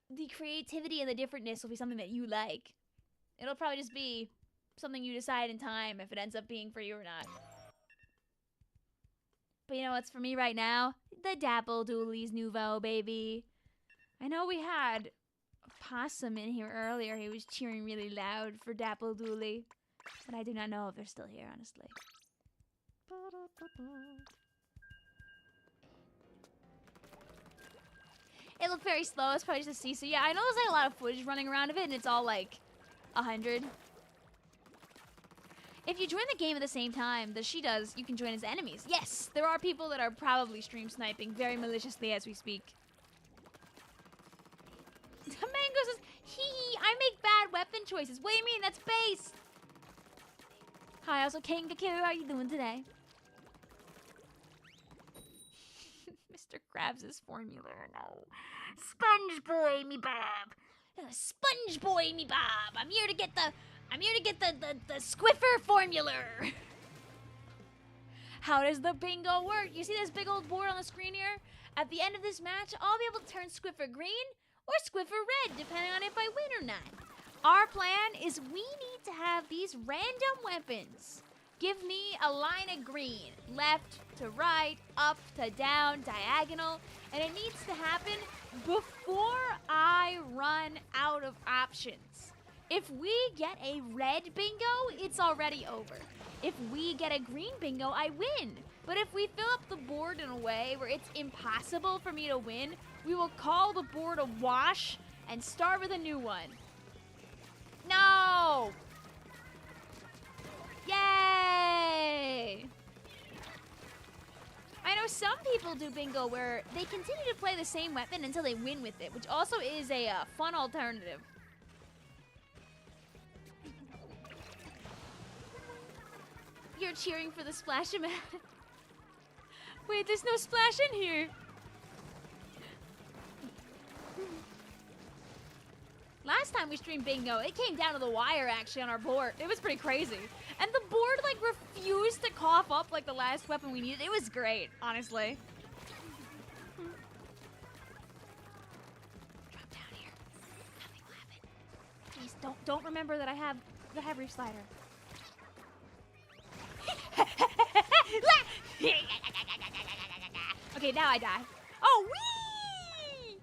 the creativity and the differentness will be something that you like. It'll probably just be something you decide in time if it ends up being for you or not. But you know what's for me right now? The Dapple Dooley's Nouveau, baby. I know we had a possum in here earlier. He was cheering really loud for Dapple Dooley. But I do not know if they're still here, honestly. It looked very slow. It's probably just a CC. Yeah, I know there's like a lot of footage running around of it and it's all like 100. If you join the game at the same time that she does, you can join as enemies. Yes, there are people that are probably stream sniping very maliciously as we speak. Mango says, hee, I make bad weapon choices. What do you mean? That's base. Hi, also King Kaku. How you doing today? Mr. Krabs' formula. No. Sponge boy, me bob. Sponge boy, me bob. I'm here to get the Squiffer formula. How does the bingo work? You see this big old board on the screen here? At the end of this match, I'll be able to turn Squiffer green or Squiffer red, depending on if I win or not. Our plan is we need to have these random weapons. Give me a line of green, left to right, up to down, diagonal, and it needs to happen before I run out of options. If we get a red bingo, it's already over. If we get a green bingo, I win. But if we fill up the board in a way where it's impossible for me to win, we will call the board a wash and start with a new one. No! Yay! I know some people do bingo where they continue to play the same weapon until they win with it, which also is a fun alternative. You're cheering for the Splash-O-Man. Wait, there's no splash in here. Last time we streamed bingo, it came down to the wire actually on our board. It was pretty crazy. And the board like refused to cough up like the last weapon we needed. It was great, honestly. Drop down here. Nothing will happen. Please don't remember that I have Reef Slider. Okay, now I die. Oh, wee!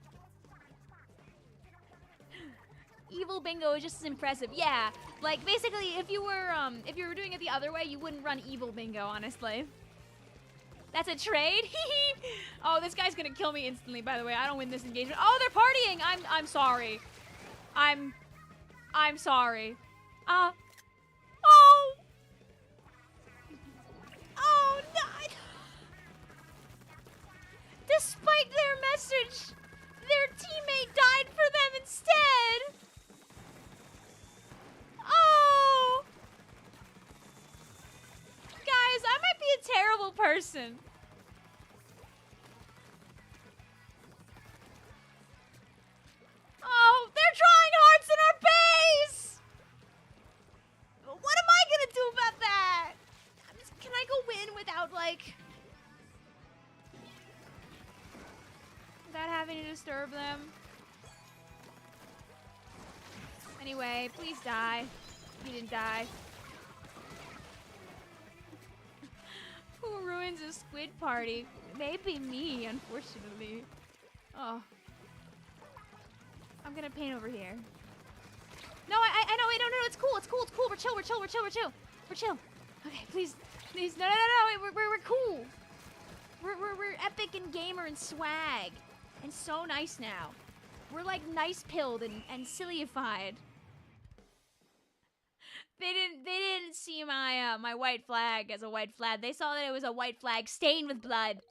Evil bingo is just as impressive. Yeah, like basically, if you were doing it the other way, you wouldn't run evil bingo, honestly. That's a trade. Oh, this guy's gonna kill me instantly. By the way, I don't win this engagement. Oh, they're partying. I'm sorry. I'm sorry. Oh. Oh no. Despite their message, their teammate died for them instead. Oh! Guys, I might be a terrible person. Oh, they're drawing hearts in our base! What am I gonna do about that? Can I go in without, like... without having to disturb them? Anyway, please die. He didn't die. Who ruins a squid party? Maybe me, unfortunately. Oh. I'm gonna paint over here. No, I know, wait, no, it's cool, We're chill. Okay, please, no, we're cool. We're epic and gamer and swag. And so nice now. We're like nice pilled and sillyified. They didn't see my my white flag as a white flag. They saw that it was a white flag stained with blood.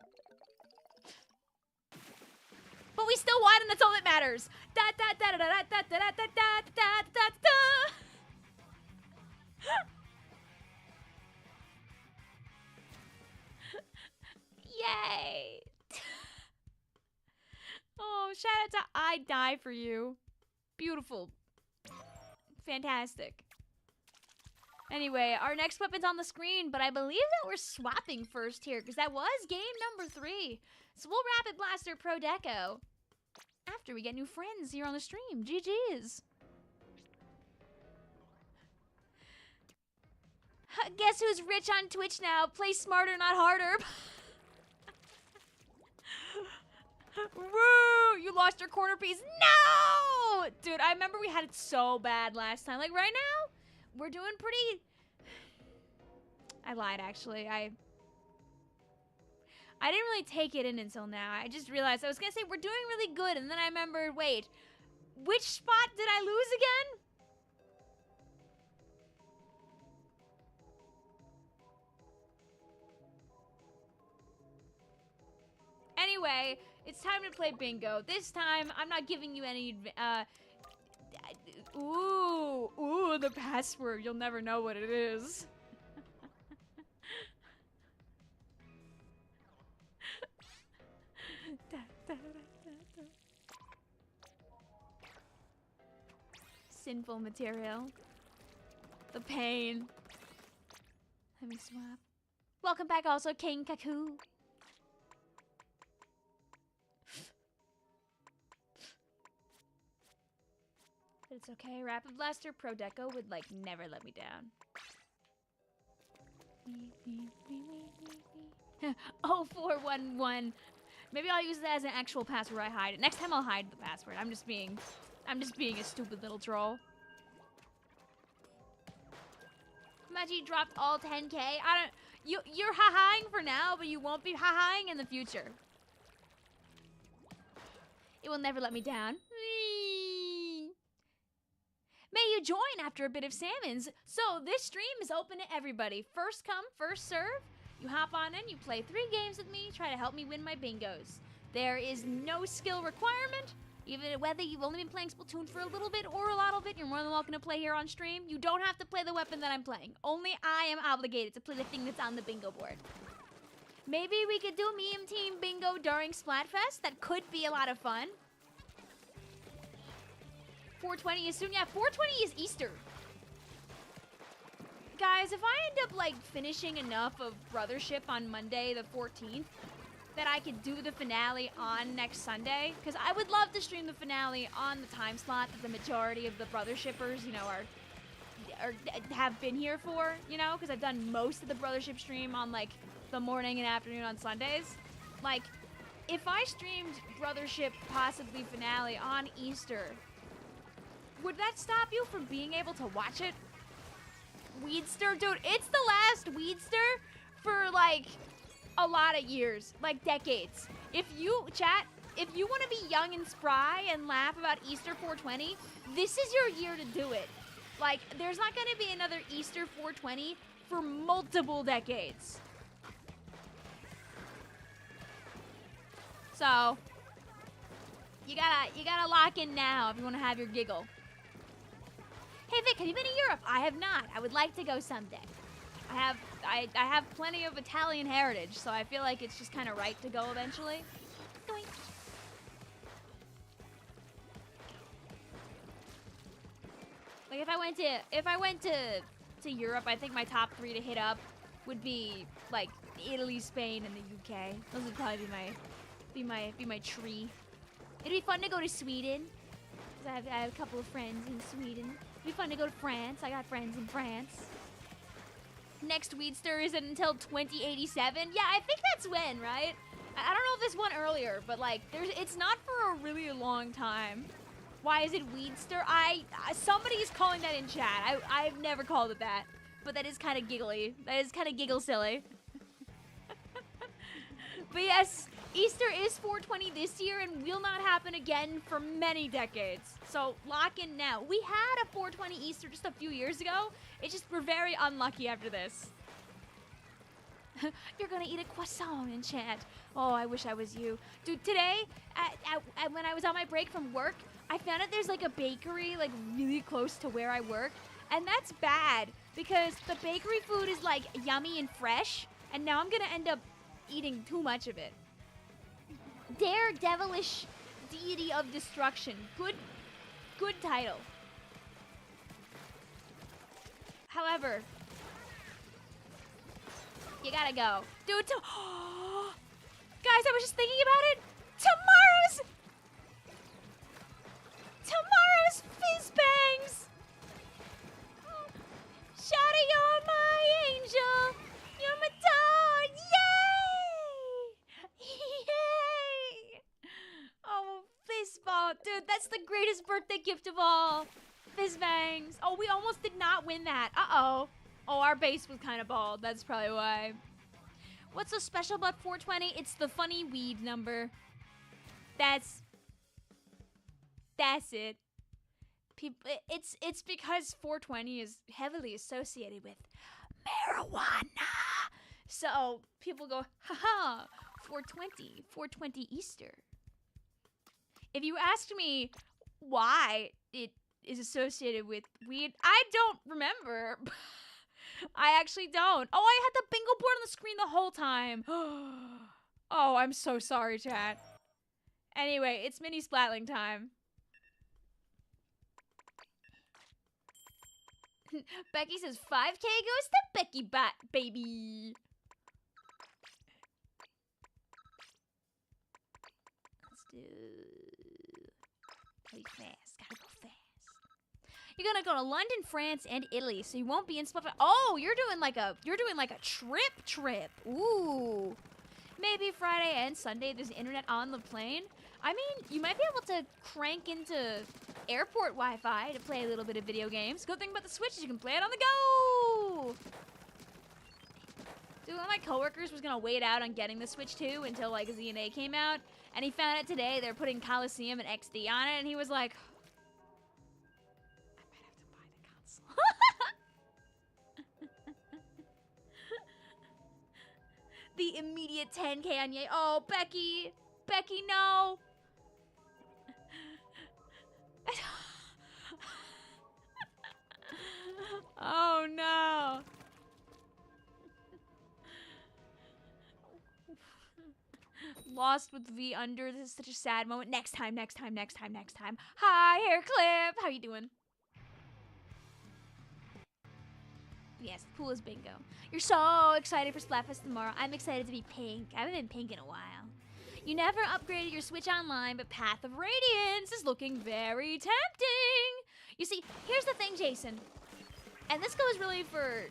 But we still won, and that's all that matters. Da da da da da da da da da da da da. Yay! Oh, shout out to I Die For You. Beautiful. Fantastic. Anyway, our next weapon's on the screen, but I believe that we're swapping first here, because that was game number 3. So we'll Rapid Blaster Pro Deco after we get new friends here on the stream. GG's. Guess who's rich on Twitch now? Play smarter, not harder. Woo! You lost your corner piece. No! Dude, I remember we had it so bad last time. Like, right now, we're doing pretty... I lied, actually. I didn't really take it in until now. I just realized I was going to say we're doing really good, and then I remembered, wait, which spot did I lose again? Anyway, it's time to play bingo. This time, I'm not giving you any, ooh, the password. You'll never know what it is. Sinful material. The pain. Let me swap. Welcome back also, King Kaku. It's okay. Rapid Blaster Pro Deco would like never let me down. 0411. Maybe I'll use that as an actual password. I hide it. Next time I'll hide the password. I'm just being a stupid little troll. Imagine you dropped all 10K. You're ha-haing for now, but you won't be ha-haing in the future. It will never let me down. May you join after a bit of salmons. So this stream is open to everybody. First come, first serve. You hop on in, you play 3 games with me, try to help me win my bingos. There is no skill requirement, Even whether you've only been playing Splatoon for a little bit or a lot of it, you're more than welcome to play here on stream. You don't have to play the weapon that I'm playing. Only I am obligated to play the thing that's on the bingo board. Maybe we could do meme team bingo during Splatfest. That could be a lot of fun. 420 is soon. Yeah, 420 is Easter. Guys, if I end up, like, finishing enough of Brothership on Monday the 14th, that I could do the finale on next Sunday, because I would love to stream the finale on the time slot that the majority of the Brothershippers, you know, have been here for, you know, because I've done most of the Brothership stream on, like, the morning and afternoon on Sundays. Like, if I streamed Brothership possibly finale on Easter, would that stop you from being able to watch it? Weedster, dude, it's the last Weedster for, like, a lot of years, like decades. If you, chat, if you want to be young and spry and laugh about Easter 420, this is your year to do it. Like, there's not going to be another Easter 420 for multiple decades. So, you gotta lock in now if you want to have your giggle. Hey Vic, have you been to Europe? I have not. I would like to go someday. I have plenty of Italian heritage, so I feel like it's just kind of right to go eventually. Doink. Like if I went to Europe, I think my top 3 to hit up would be like Italy, Spain, and the UK. Those would probably be my tree. It'd be fun to go to Sweden, 'cause I have a couple of friends in Sweden. It'd be fun to go to France. I got friends in France. Next Weedster isn't until 2087. Yeah, I think that's when, right? I don't know if this one earlier, but like, it's not for a really long time. Why is it Weedster? Somebody's calling that in chat. I've never called it that, but that is kind of giggly. That is kind of giggle silly. But yes, Easter is 420 this year and will not happen again for many decades. So lock in now. We had a 420 Easter just a few years ago. It's just we're very unlucky after this. You're gonna eat a croissant in chat. Oh, I wish I was you. Dude, today, when I was on my break from work, I found out there's like a bakery like really close to where I work. And that's bad because the bakery food is like yummy and fresh. And now I'm gonna end up eating too much of it. Dare Devilish Deity of Destruction. Good title. However, you gotta go. Dude, guys, I was just thinking about it. Tomorrow's Fizz Bangs. Shawty, you're my angel. You're my dog. Yay! Yay! Oh, Fizz Ball. Dude, that's the greatest birthday gift of all. Fizz Bangs. Oh, we almost did not win that. Uh-oh. Oh, our base was kind of bald. That's probably why. What's so special about 420? It's the funny weed number. That's it. It's because 420 is heavily associated with marijuana. So people go, haha, 420 Easter. If you asked me why it is associated with weed, I don't remember. I actually don't. Oh, I had the bingo board on the screen the whole time. Oh, I'm so sorry, chat. Anyway, it's mini splatling time. Becky says 5K goes to Becky baby. Let's do... Play fast. Gotta go fast. You're gonna go to London, France, and Italy, so you won't be in Splatfest. Oh, you're doing like a trip. Ooh. Maybe Friday and Sunday there's internet on the plane. I mean, you might be able to crank into airport Wi-Fi to play a little bit of video games. Good thing about the Switch is you can play it on the go. Dude, one of my coworkers was gonna wait out on getting the Switch 2 until like ZNA came out, and he found out today they're putting Coliseum and XD on it, and he was like, the immediate 10K on Yay. Oh, Becky, no. lost with V under. This is such a sad moment. Next time, next time, next time, next time. Hi, Hair Clip. How you doing? Yes, pool is bingo. You're so excited for Splatfest tomorrow. I'm excited to be pink. I haven't been pink in a while. You never upgraded your Switch Online, but Path of Radiance is looking very tempting. You see, here's the thing, Jason. And this goes really for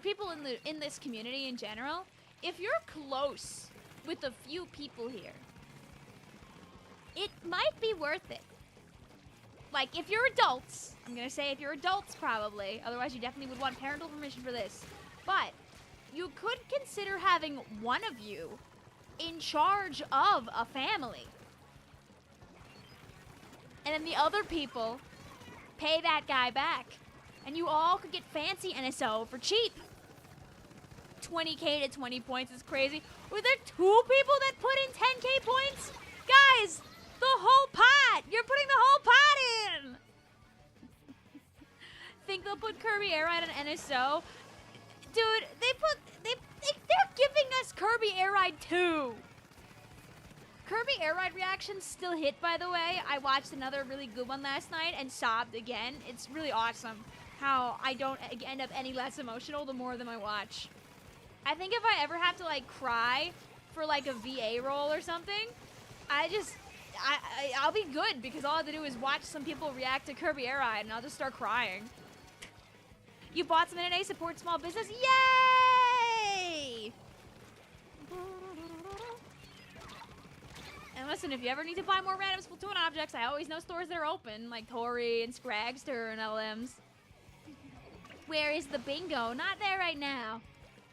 people in this community in general. If you're close with a few people here, it might be worth it. Like, if you're adults, I'm gonna say if you're adults probably, otherwise you definitely would want parental permission for this. But you could consider having one of you in charge of a family. And then the other people pay that guy back. And you all could get fancy NSO for cheap. 20k to 20 points is crazy. Were there 2 people that put in 10k points? Guys, the whole pot! You're putting the whole pot in! Think they'll put Kirby Air Ride on NSO? Dude, they're giving us Kirby Air Ride 2. Kirby Air Ride reactions still hit, by the way. I watched another really good one last night and sobbed again. It's really awesome how I don't end up any less emotional the more of them I watch. I think if I ever have to, like, cry for, like, a VA role or something, I'll be good because all I have to do is watch some people react to Kirby Air Ride and I'll just start crying. You bought some NNA, support small business? Yay! And listen, if you ever need to buy more random Splatoon objects, I always know stores that are open, like Tori and Scragster and LMs. Where is the bingo? Not there right now.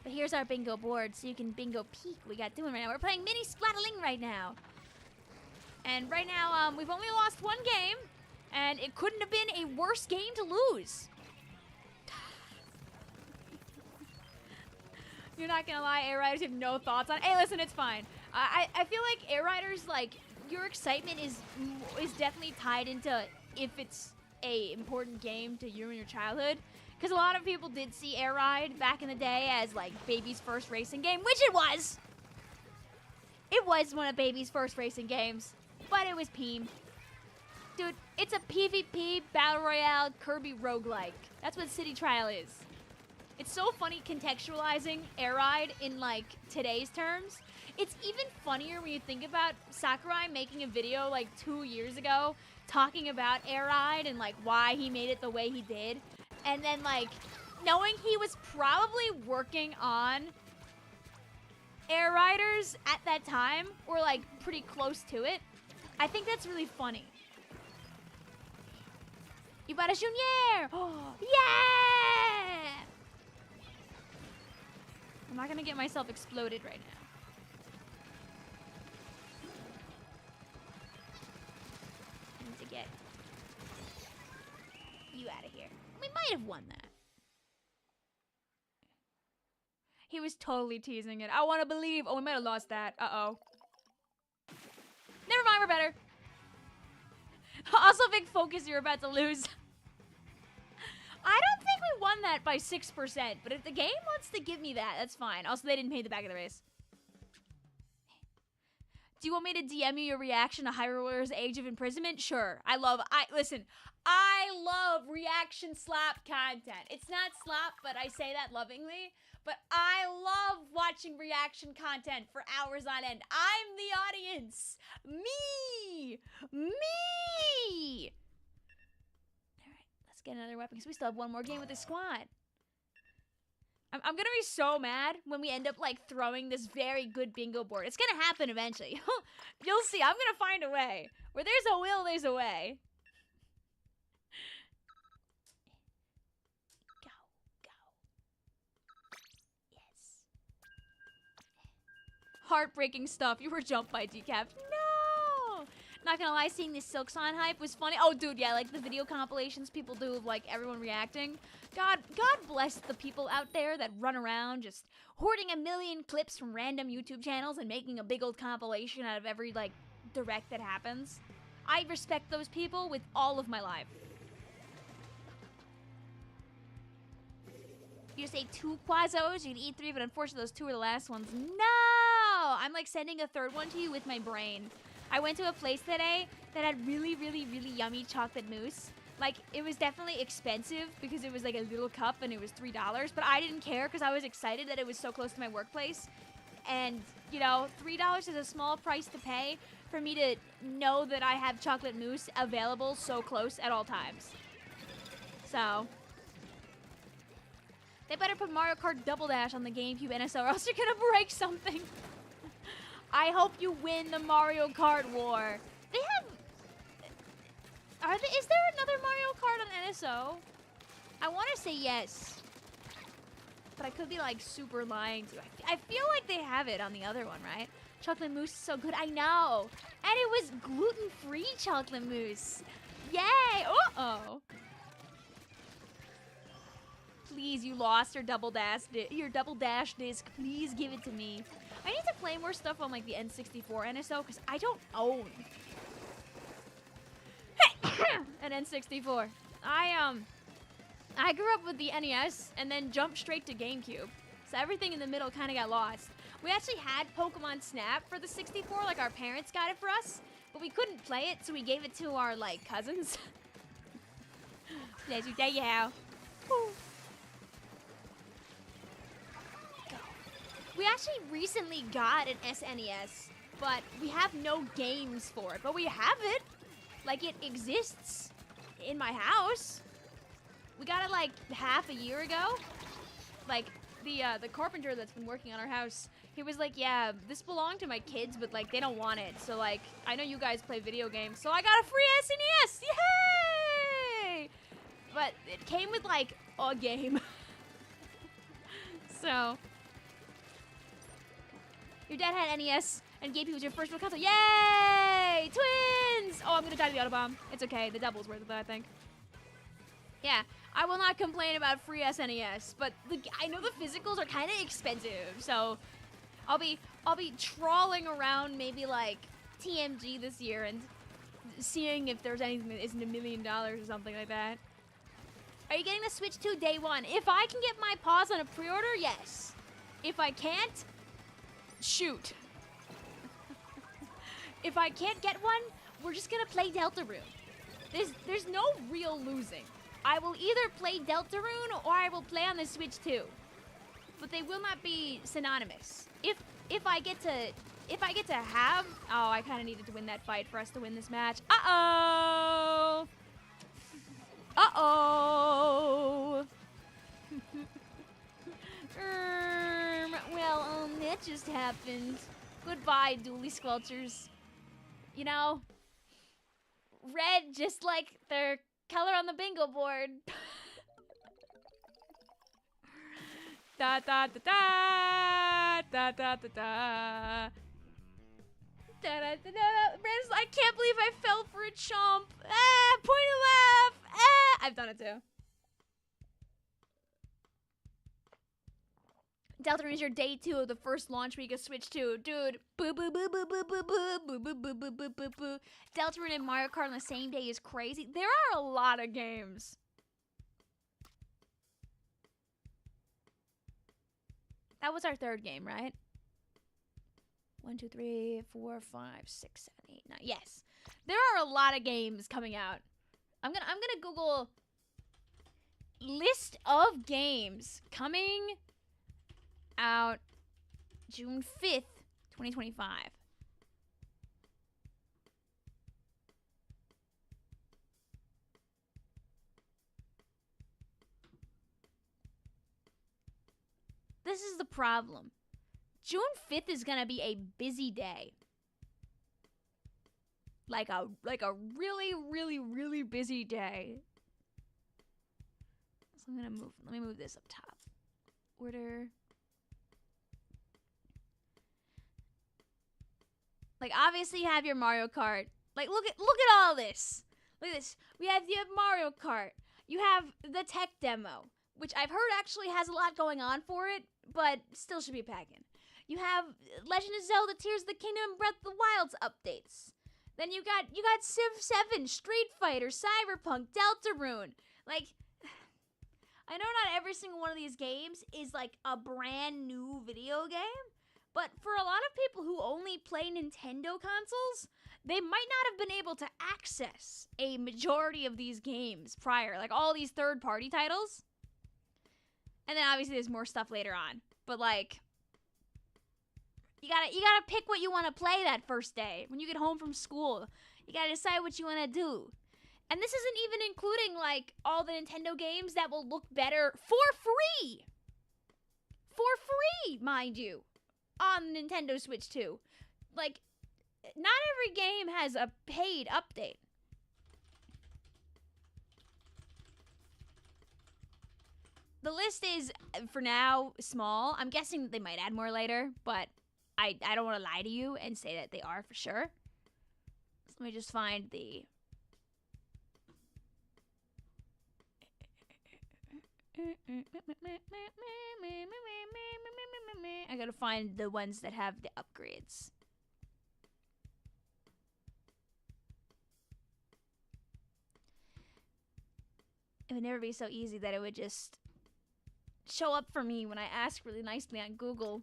But here's our bingo board, so you can bingo peek what we got doing right now. We're playing mini Splatoon right now. And right now, we've only lost 1 game, and it couldn't have been a worse game to lose. You're not gonna lie, Air Riders have no thoughts on it. Hey, listen, it's fine. I feel like Air Riders, like, your excitement is definitely tied into if it's a important game to you and your childhood. Because a lot of people did see Air Ride back in the day as, like, baby's first racing game, which it was. It was one of baby's first racing games, but it was Peem. Dude, it's a PvP Battle Royale Kirby roguelike. That's what City Trial is. It's so funny contextualizing Air Ride in, like, today's terms. It's even funnier when you think about Sakurai making a video, like, 2 years ago talking about Air Ride and, like, why he made it the way he did. And then, like, knowing he was probably working on Air Riders at that time, or, like, pretty close to it, I think that's really funny. You bought a Junior! Oh, yeah! I'm not gonna get myself exploded right now. I need to get you out of here. We might have won that. He was totally teasing it. I want to believe. Oh, we might have lost that. Uh-oh. Never mind, we're better. Also, big focus, you're about to lose. I don't think we won that by 6%, but if the game wants to give me that, that's fine. Also, they didn't pay the back of the race. Do you want me to DM you your reaction to Hyrule Warriors Age of Imprisonment? Sure. Listen, I love reaction slap content. It's not slap, but I say that lovingly. But I love watching reaction content for hours on end. I'm the audience. Me! Me! Alright, let's get another weapon, because we still have 1 more game with this squad. I'm gonna be so mad when we end up, like, throwing this very good bingo board. It's gonna happen eventually. You'll see. I'm gonna find a way. Where there's a will, there's a way. Go, go. Yes. Heartbreaking stuff. You were jumped by Decaf. No! Not gonna lie, seeing this Silk Song hype was funny. Oh, dude, yeah, like the video compilations people do of, like, everyone reacting. God bless the people out there that run around just hoarding a million clips from random YouTube channels and making a big old compilation out of every, like, direct that happens. I respect those people with all of my life. You say 2 Quazos, you can eat 3, but unfortunately those 2 are the last ones. No! I'm like sending a third one to you with my brain. I went to a place today that had really, really, really yummy chocolate mousse. Like, it was definitely expensive because it was like a little cup and it was $3, but I didn't care because I was excited that it was so close to my workplace. And, you know, $3 is a small price to pay for me to know that I have chocolate mousse available so close at all times. So, they better put Mario Kart Double Dash on the GameCube NSO or else you're gonna break something. I hope you win the Mario Kart war. They have... Is there another Mario Kart on NSO? I want to say yes. But I could be like super lying to you. I feel like they have it on the other one, right? Chocolate mousse is so good. I know. And it was gluten-free chocolate mousse. Yay! Uh-oh. Please, you lost your double dash disc. Please give it to me. I need to play more stuff on like the N64 NSO because I don't own an N64. I grew up with the NES and then jumped straight to GameCube. So everything in the middle kind of got lost. We actually had Pokemon Snap for the 64, like our parents got it for us, but we couldn't play it, so we gave it to our like cousins. There you go. We actually recently got an SNES, but we have no games for it. But we have it. Like, it exists in my house. We got it, like, half a year ago. Like, the carpenter that's been working on our house, he was like, yeah, this belonged to my kids, but, like, they don't want it. So, like, I know you guys play video games, so I got a free SNES. Yay! But it came with, like, a game. So... Your dad had NES, and GameCube was your first real console. Yay! Twins! Oh, I'm gonna die to the Autobomb. It's okay. The double's worth it, though, I think. Yeah, I will not complain about free SNES, but I know the physicals are kind of expensive, so I'll be trawling around maybe like TMG this year and seeing if there's anything that isn't $1 million or something like that. Are you getting the Switch 2 day one? If I can get my paws on a pre-order, yes. If I can't, shoot. If I can't get one, we're just gonna play Deltarune. There's no real losing. I will either play Deltarune or I will play on the Switch 2. But they will not be synonymous. If I get to have... Oh, I kind of needed to win that fight for us to win this match. Uh-oh! Uh-oh! Well, that just happened. Goodbye, Dually Squelchers. You know, red just like their color on the bingo board. Da da da da da da da da. Da da da da. I can't believe I fell for a chomp. Ah, point of laugh. Ah, I've done it too. Deltarune is your day 2 of the first launch week of Switch 2. Dude, boo boo boo boo boo boo boo boo boo boo boo boo boo boo. Deltarune and Mario Kart on the same day is crazy. There are a lot of games. That was our third game, right? 1, 2, 3, 4, 5, 6, 7, 8, 9. Yes. There are a lot of games coming out. I'm gonna Google list of games coming out June 5th, 2025. This is the problem. June 5th is gonna be a busy day. Like a really, really, really busy day. So I'm gonna let me move this up top. Order. Like, obviously you have your Mario Kart. Like, look at all this. Look at this. You have Mario Kart. You have the tech demo, which I've heard actually has a lot going on for it, but still should be packing. You have Legend of Zelda Tears of the Kingdom and Breath of the Wild's updates. Then you got Civ 7, Street Fighter, Cyberpunk, Deltarune. Like, I know not every single one of these games is like a brand new video game, But for a lot of people who only play Nintendo consoles, they might not have been able to access a majority of these games prior, like all these third-party titles. And then obviously there's more stuff later on. But like, you gotta pick what you want to play that first day. When you get home from school, you gotta decide what you want to do. And this isn't even including like all the Nintendo games that will look better for free. For free, mind you, on Nintendo Switch 2. Like, not every game has a paid update. The list is, for now, small. I'm guessing that they might add more later, but I don't want to lie to you and say that they are for sure. So let me just find the... I gotta find the ones that have the upgrades. It would never be so easy that it would just show up for me when I ask really nicely on Google.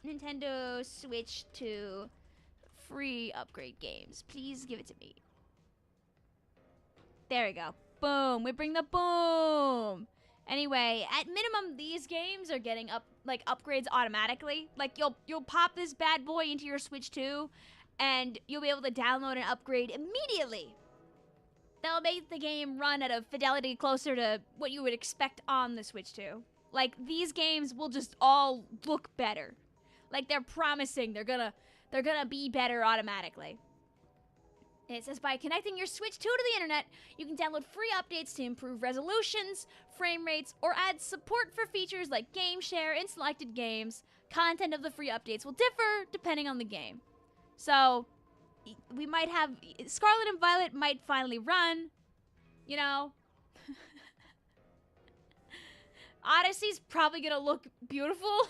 Nintendo Switch 2 free upgrade games. Please give it to me. There we go. Boom. We bring the boom. Anyway, at minimum, these games are getting upgrades automatically. Like you'll pop this bad boy into your Switch 2, and you'll be able to download an upgrade immediately. That'll make the game run at a fidelity closer to what you would expect on the Switch 2. Like, these games will just all look better. Like, they're promising they're gonna be better automatically. And it says, by connecting your Switch 2 to the internet, you can download free updates to improve resolutions, frame rates, or add support for features like game share in selected games. Content of the free updates will differ depending on the game. So, we might have... Scarlet and Violet might finally run, you know? Odyssey's probably gonna look beautiful.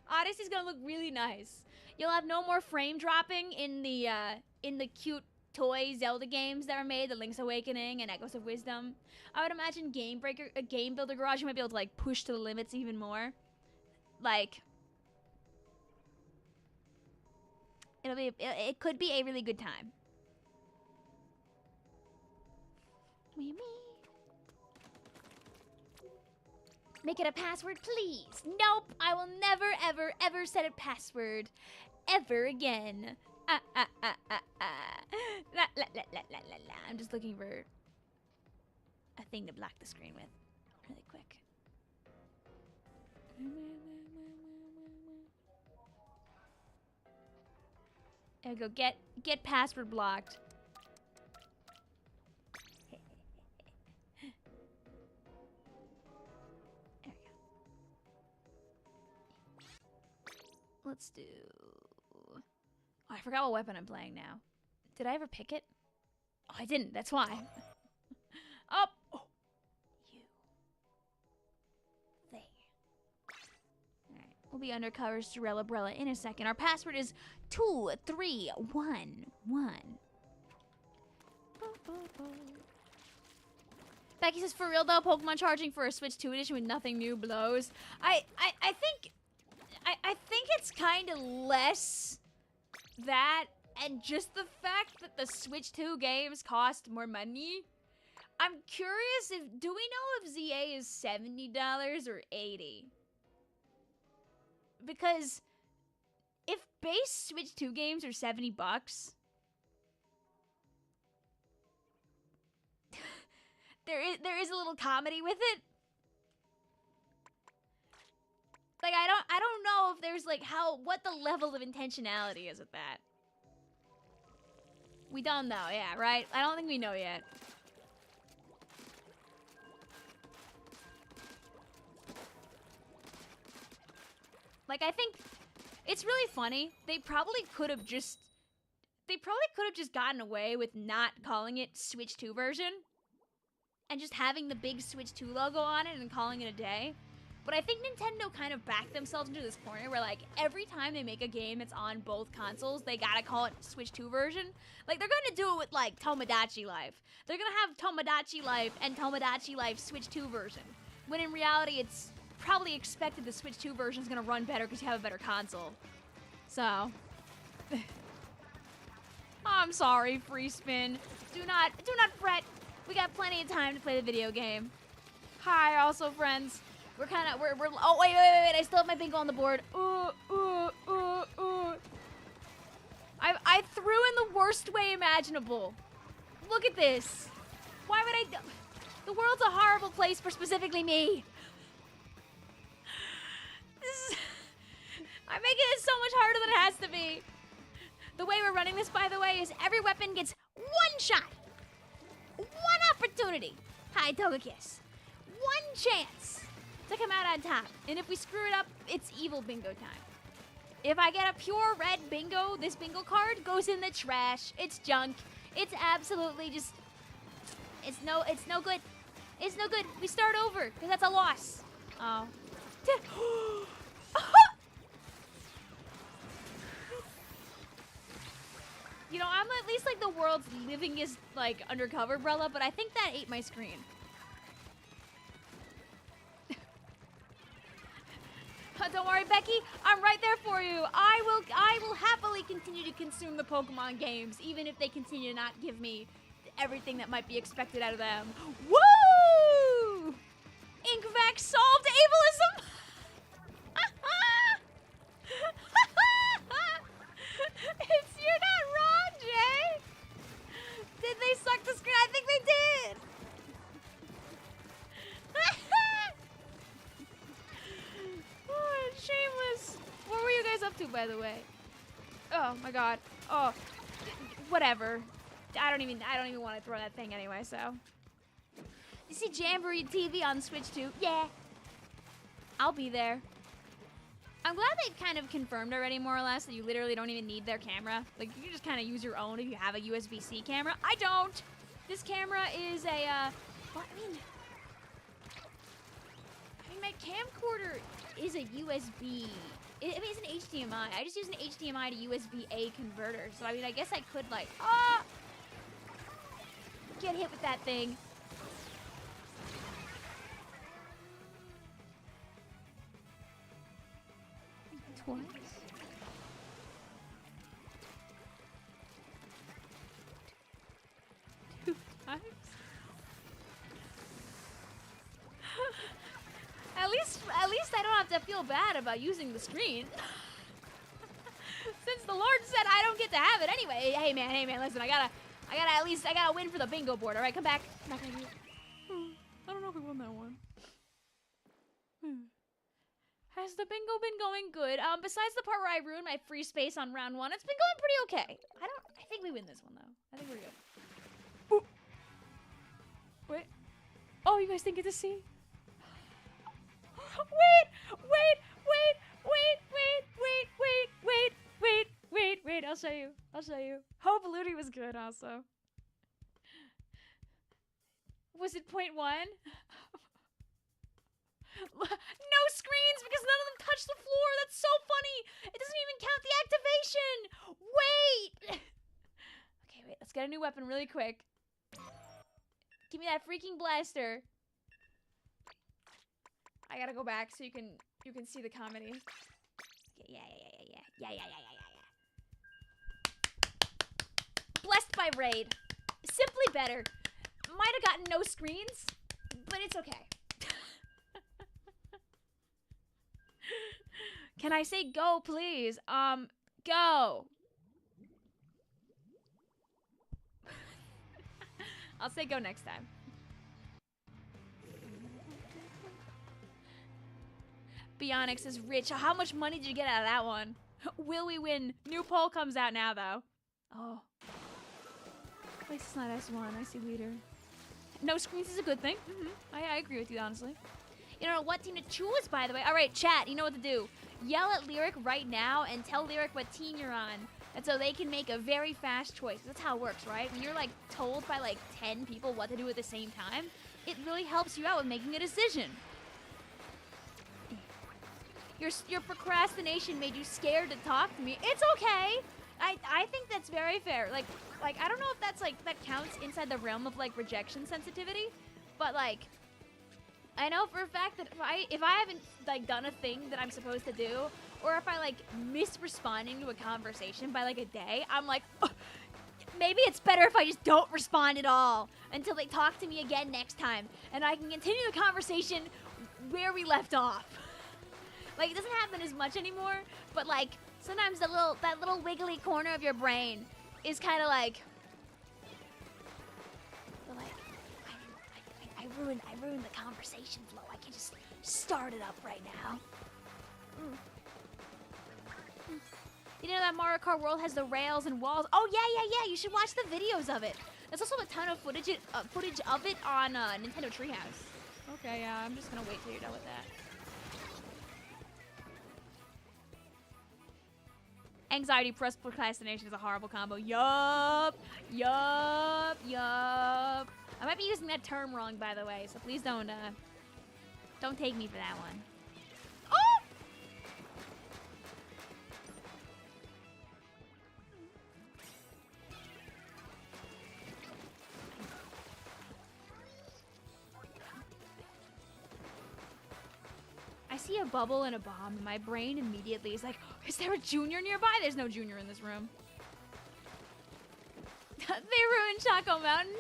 Odyssey's gonna look really nice. You'll have no more frame dropping in the cute toy Zelda games that were made, the Link's Awakening and Echoes of Wisdom. I would imagine Game Builder Garage, you might be able to like push to the limits even more. Like, it could be a really good time. Make it a password, please. Nope, I will never, ever, ever set a password ever again. La, la, la, la, la, la. I'm just looking for a thing to block the screen with really quick. There we go. Get password blocked. Let's do... Oh, I forgot what weapon I'm playing now. Did I ever pick it? Oh, I didn't. That's why. Up. Oh. You. Thing. Alright. We'll be undercover BRELLA in a second. Our password is 2311. Becky says, for real though, Pokemon charging for a Switch 2 edition with nothing new blows. I think it's kind of less that, and just the fact that the Switch 2 games cost more money. I'm curious do we know if ZA is $70 or $80? Because if base Switch 2 games are $70, there is a little comedy with it. Like, I don't know if there's like what the level of intentionality is with that. We don't know, yeah, right? I don't think we know yet. Like, I think it's really funny. They probably could have just gotten away with not calling it Switch 2 version and just having the big Switch 2 logo on it and calling it a day. But I think Nintendo kind of backed themselves into this corner where, like, every time they make a game that's on both consoles, they gotta call it Switch 2 version. Like, they're gonna do it with, like, Tomodachi Life. They're gonna have Tomodachi Life and Tomodachi Life Switch 2 version. When in reality, it's probably expected the Switch 2 version is gonna run better because you have a better console. So, I'm sorry, free spin. Do not fret. We got plenty of time to play the video game. Hi, also friends. We're oh wait, I still have my bingo on the board. I threw in the worst way imaginable. Look at this. Why would I? The world's a horrible place for specifically me. I'm making it so much harder than it has to be. The way we're running this, by the way, is every weapon gets one shot. One opportunity. Hi, Togekiss. One chance to come out on top. And if we screw it up, it's evil bingo time. If I get a pure red bingo, this bingo card goes in the trash. It's junk. It's absolutely just... It's no good. It's no good. We start over, because that's a loss. Oh. You know, I'm at least like the world's livingest like undercover BRELLA, but I think that ate my screen. Don't worry, Becky. I'm right there for you. I will happily continue to consume the Pokemon games, even if they continue to not give me everything that might be expected out of them. Woo! Inkvac solved ableism. You're not wrong, Jay. Did they suck the screen? I think they did. Oh, shameless. What were you guys up to, by the way? Oh my god. Oh, whatever. I don't even want to throw that thing anyway. So, you see Jamboree TV on Switch 2? Yeah, I'll be there. I'm glad they kind of confirmed already, more or less, that you literally don't even need their camera. Like, you can just kind of use your own if you have a USB-C camera. I don't! This camera is a, well, I mean, my camcorder is a USB. I mean, it's an HDMI. I just use an HDMI to USB-A converter. So, I mean, I guess I could, like, get hit with that thing. Twice. Two times? At least I don't have to feel bad about using the screen. Since the Lord said I don't get to have it anyway. Hey man, listen, I gotta win for the bingo board, alright? Come back. I don't know if we won that one. Has the bingo been going good? Besides the part where I ruined my free space on round 1, it's been going pretty okay. I think we win this one, though. I think we're good. Ooh. Wait. Oh, you guys didn't get to see? Wait. I'll show you. Hope Ludi was good, also. Was it .1? No screens because none of them touch the floor. That's so funny. It doesn't even count the activation. Wait. Okay, wait. Let's get a new weapon really quick. Give me that freaking blaster. I gotta go back so you can see the comedy. Okay, yeah. Blessed by Raid. Simply better. Might have gotten no screens, but it's okay. Can I say go, please? Go. I'll say go next time. Bionix is rich. How much money did you get out of that one? Will we win? New poll comes out now, though. Oh. At least it's not S1. I see leader. No screens is a good thing. I agree with you, honestly. You don't know what team to choose, by the way. All right, chat, you know what to do. Yell at Lyric right now and tell Lyric what team you're on. And so they can make a very fast choice. That's how it works, right? When you're, like, told by, like, 10 people what to do at the same time, it really helps you out with making a decision. Your procrastination made you scared to talk to me. It's okay. I think that's very fair. Like I don't know if that's, like, that counts inside the realm of, like, rejection sensitivity. But, like, I know for a fact that if I haven't like done a thing that I'm supposed to do, or if I like miss responding to a conversation by like a day, I'm like, oh, maybe it's better if I just don't respond at all until they talk to me again next time, and I can continue the conversation where we left off. Like, it doesn't happen as much anymore, but like sometimes that little wiggly corner of your brain is kind of like, I ruined the conversation flow. I can just start it up right now. You know that Mario Kart World has the rails and walls? Oh yeah. You should watch the videos of it. There's also a ton of footage of it on Nintendo Treehouse. Okay, yeah, I'm just gonna wait till you're done with that. Anxiety plus procrastination is a horrible combo. Yup. I might be using that term wrong, by the way, so please don't take me for that one. Oh! I see a bubble and a bomb, and my brain immediately is like, is there a junior nearby? There's no junior in this room. They ruined Choco Mountain. No!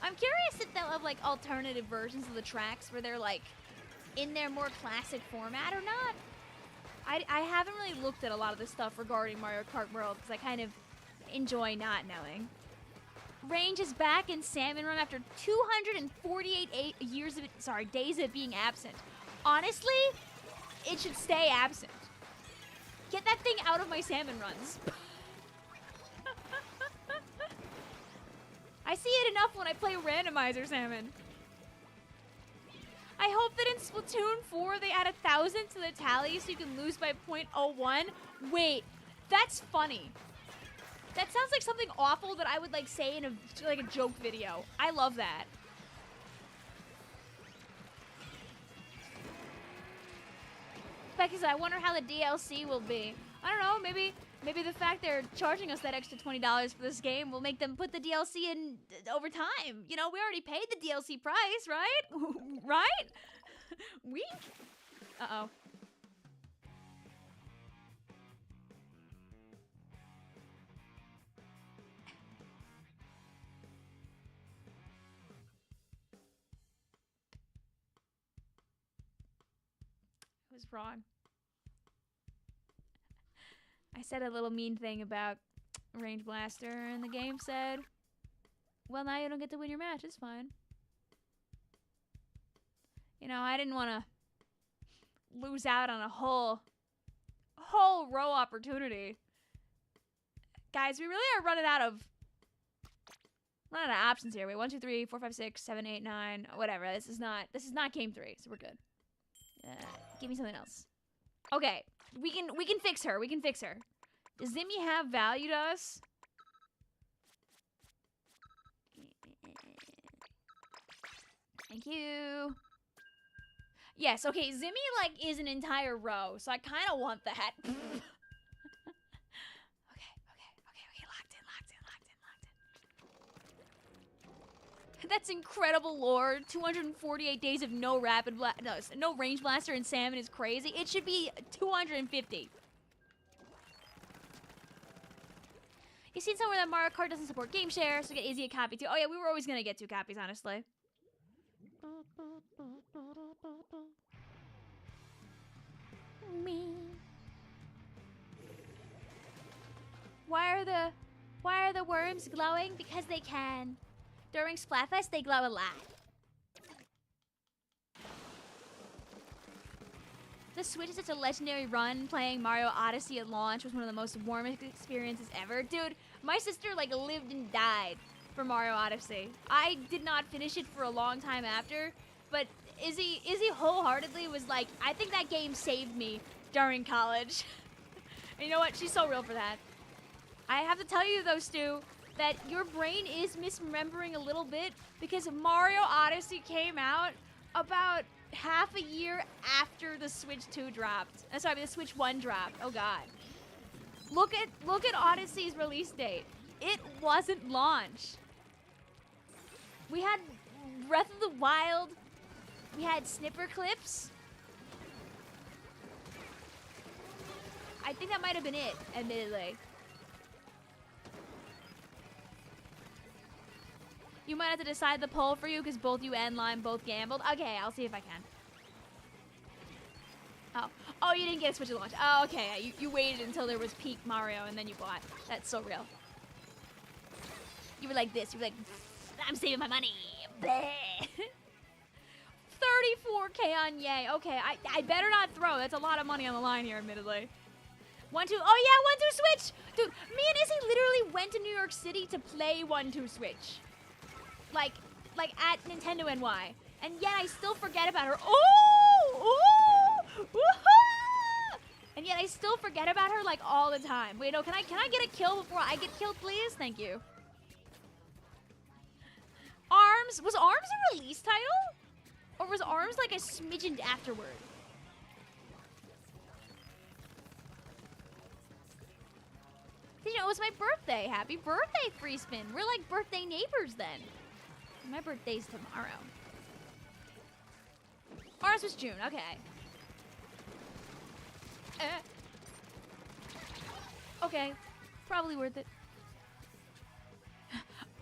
I'm curious if they'll have like alternative versions of the tracks where they're like in their more classic format or not. I haven't really looked at a lot of this stuff regarding Mario Kart World because I kind of enjoy not knowing. Range is back in Salmon Run after 248 days of being absent. Honestly, it should stay absent. Get that thing out of my Salmon Runs. I see it enough when I play Randomizer Salmon. I hope that in Splatoon 4 they add 1,000 to the tally so you can lose by 0.01. Wait, that's funny. That sounds like something awful that I would like say in a joke video. I love that. Becky said, I wonder how the DLC will be. I don't know, maybe the fact they're charging us that extra $20 for this game will make them put the DLC in over time. You know, we already paid the DLC price, right? Right? Weak? Uh-oh. I was wrong. I said a little mean thing about Range Blaster, and the game said, well, now you don't get to win your match. It's fine. You know, I didn't want to lose out on a whole row opportunity. Guys, we really are running out of options here. Wait, 1, 2, 3, 4, 5, 6, 7, 8, 9, whatever. This is not game 3, so we're good. Give me something else. Okay, we can fix her. We can fix her. Does Zimmy have value to us? Thank you. Yes, okay, Zimmy, like, is an entire row, so I kind of want that. Okay, locked in. That's incredible lore. 248 days of no range blaster and salmon is crazy. It should be 250. You seen somewhere that Mario Kart doesn't support game share, so get easy a copy too. Oh yeah, we were always gonna get 2 copies, honestly. Me. Why are the worms glowing? Because they can. During Splatfest, they glow a lot. The Switch is such a legendary run. Playing Mario Odyssey at launch was one of the most warmest experiences ever. Dude, my sister like lived and died for Mario Odyssey. I did not finish it for a long time after, but Izzy wholeheartedly was like, I think that game saved me during college. And you know what? She's so real for that. I have to tell you though, Stu, that your brain is misremembering a little bit because Mario Odyssey came out about half a year after the Switch 2 dropped. Sorry, the Switch 1 dropped. Oh god. Look at Odyssey's release date. It wasn't launch. We had Breath of the Wild. We had snipper clips. I think that might have been it, admittedly. You might have to decide the poll for you because both you and Lime both gambled. Okay, I'll see if I can. Oh, you didn't get a Switch at launch. Oh, okay. You waited until there was peak Mario and then you bought. That's so real. You were like this. You were like, I'm saving my money. 34K on Yay. Okay, I better not throw. That's a lot of money on the line here, admittedly. 1-2. Oh, yeah, 1-2 Switch. Dude, me and Izzy literally went to New York City to play 1-2 Switch. Like at Nintendo NY. And yet I still forget about her. And yet I still forget about her like all the time. Wait, no, can I get a kill before I get killed, please? Thank you. ARMS. Was ARMS a release title? Or was ARMS like a smidgen afterward? Did you know it was my birthday? Happy birthday, Free Spin. We're like birthday neighbors then. My birthday's tomorrow. Ours was June, okay. Okay, probably worth it.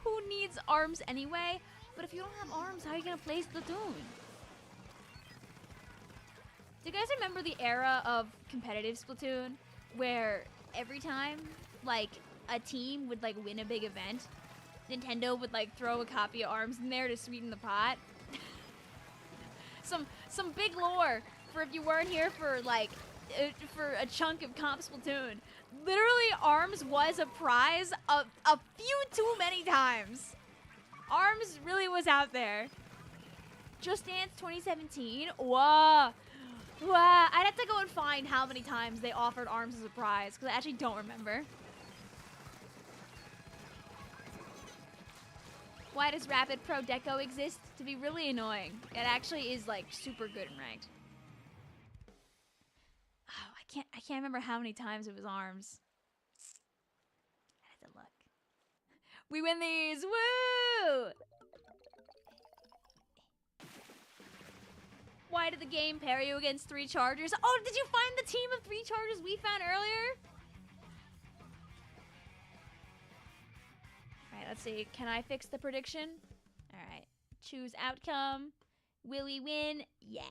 Who needs arms anyway? But if you don't have arms, how are you gonna play Splatoon? Do you guys remember the era of competitive Splatoon where every time like a team would like win a big event, Nintendo would like throw a copy of ARMS in there to sweeten the pot? Some big lore for if you weren't here for like for a chunk of comp Splatoon. Literally, ARMS was a prize a few too many times. ARMS really was out there. Just Dance 2017. Whoa. Wow. I'd have to go and find how many times they offered ARMS as a prize because I actually don't remember. Why does Rapid Pro Deco exist? To be really annoying. It actually is like super good in ranked. Oh, I can't remember how many times it was ARMS. I have to look. We win these! Woo! Why did the game pair you against 3 chargers? Oh, did you find the team of 3 chargers we found earlier? Alright, let's see. Can I fix the prediction? Alright. Choose outcome. Will we win? Yeah.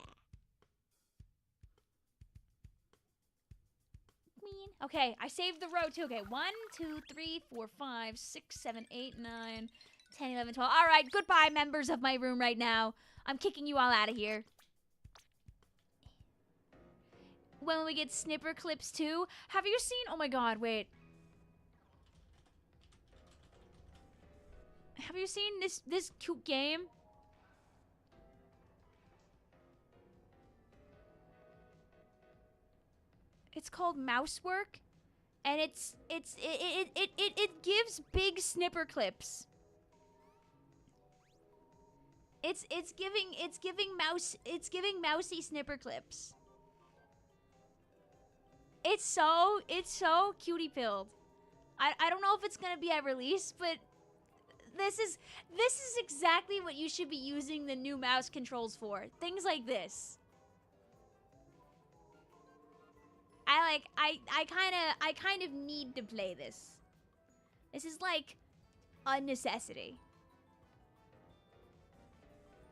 Queen. Okay, I saved the row too. Okay, 1, 2, 3, 4, 5, 6, 7, 8, 9, 10, 11, 12. Alright, goodbye, members of my room right now. I'm kicking you all out of here. When we get snipper clips too. Have you seen? Oh my god, wait. Have you seen this cute game? It's called Mousework, and it gives big snipper clips. It's giving mousy snipper clips. It's so cutie pilled. I don't know if it's gonna be at release, but this is exactly what you should be using the new mouse controls for. Things like this. I kind of need to play this. This is like a necessity.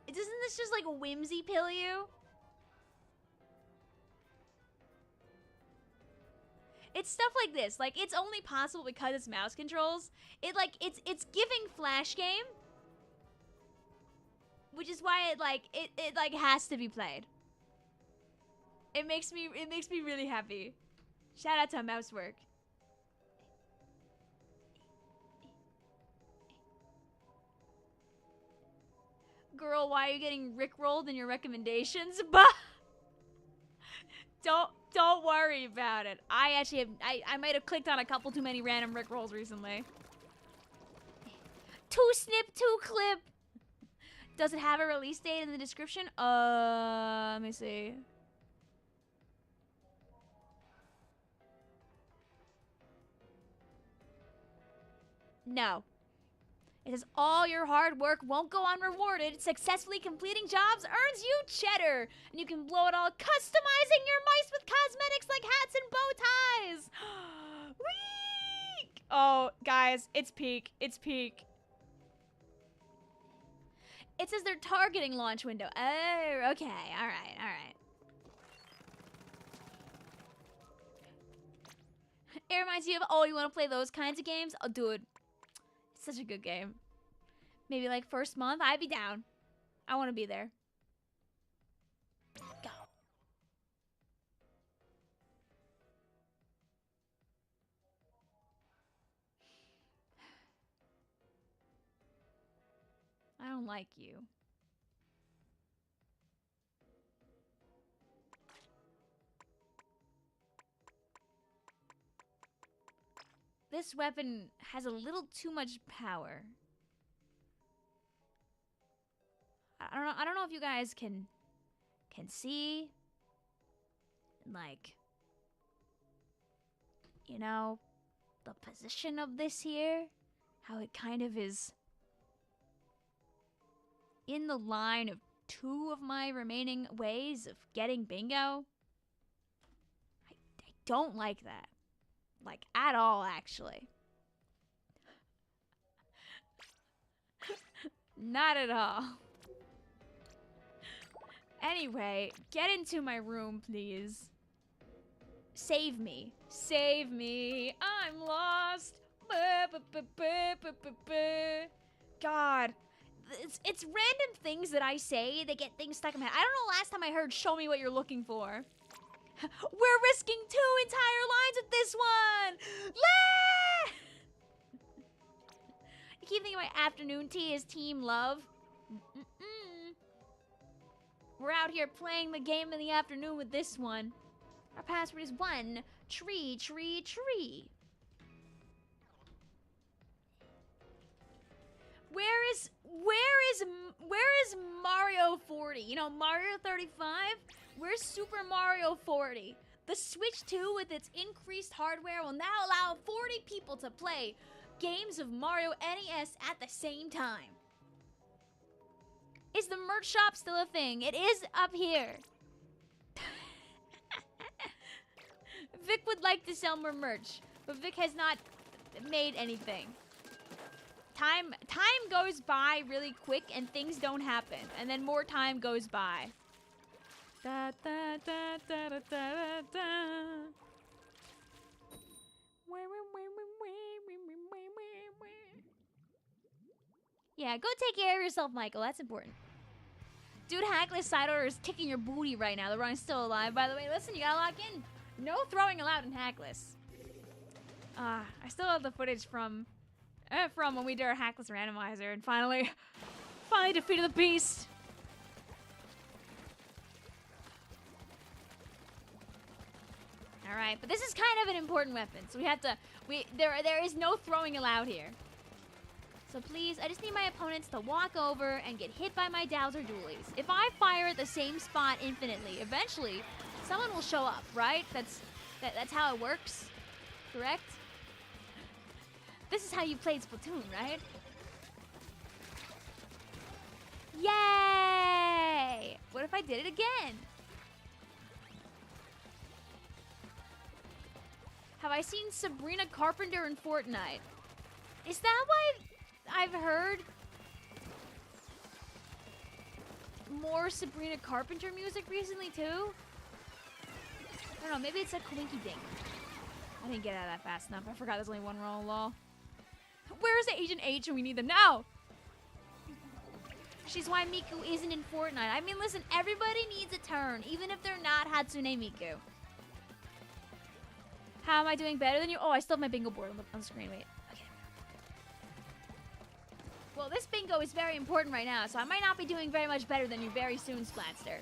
Doesn't this just like whimsy pill you? It's stuff like this. Like, it's only possible because it's mouse controls. It's giving Flash game, which is why it has to be played. It makes me really happy. Shout out to Mousework. Girl, why are you getting rickrolled in your recommendations? Bah! Don't worry about it. I actually have, I might have clicked on a couple too many random rickrolls recently. 2 snip, 2 clip. Does it have a release date in the description? Let me see. No. It says all your hard work won't go unrewarded. Successfully completing jobs earns you cheddar. And you can blow it all customizing your mice with cosmetics like hats and bow ties. Whee! Oh, guys, it's peak. It's peak. It says they're targeting launch window. Oh, okay. All right, all right. It reminds you of, oh, you want to play those kinds of games? Oh, dude. It's such a good game. Maybe like first month, I'd be down. I want to be there. Go. I don't like you. This weapon has a little too much power. I don't know if you guys can see, like, you know, the position of this here, how it kind of is in the line of two of my remaining ways of getting bingo. I don't like that. Like, at all, actually. Not at all. Anyway, get into my room, please. Save me. Save me. I'm lost. God. It's random things that I say that get things stuck in my head. I don't know last time I heard show me what you're looking for. We're risking 2 entire lines with this one! I keep thinking my afternoon tea is team love. We're out here playing the game in the afternoon with this one. Our password is 1 tree, tree, tree. Where is Mario 40? You know, Mario 35? Where's Super Mario 40? The Switch 2 with its increased hardware will now allow 40 people to play games of Mario NES at the same time. Is the merch shop still a thing? It is up here. Vic would like to sell more merch, but Vic has not made anything. Time goes by really quick and things don't happen, and then more time goes by. Da, da, da, da, da, da, da. Yeah, go take care of yourself, Michael. That's important. Dude, Hackless side order is kicking your booty right now. The run's still alive, by the way. Listen, you gotta lock in. No throwing allowed in Hackless. I still have the footage from when we did our Hackless randomizer and finally defeated the beast. All right, but this is kind of an important weapon, so there is no throwing allowed here. So please, I just need my opponents to walk over and get hit by my Dowser dualies. If I fire at the same spot infinitely, eventually someone will show up, right? That's how it works, correct? This is how you played Splatoon, right? Yay! What if I did it again? Have I seen Sabrina Carpenter in Fortnite? Is that why I've heard more Sabrina Carpenter music recently too? I don't know, maybe it's a Coinky Dink. I didn't get out of that fast enough. I forgot there's only one roll, lol. Where is Agent H when we need them now? She's why Miku isn't in Fortnite. I mean, listen, everybody needs a turn, even if they're not Hatsune Miku. How am I doing better than you? Oh, I still have my bingo board on the screen. Wait. Okay. Well, this bingo is very important right now, so I might not be doing very much better than you very soon, Splatster.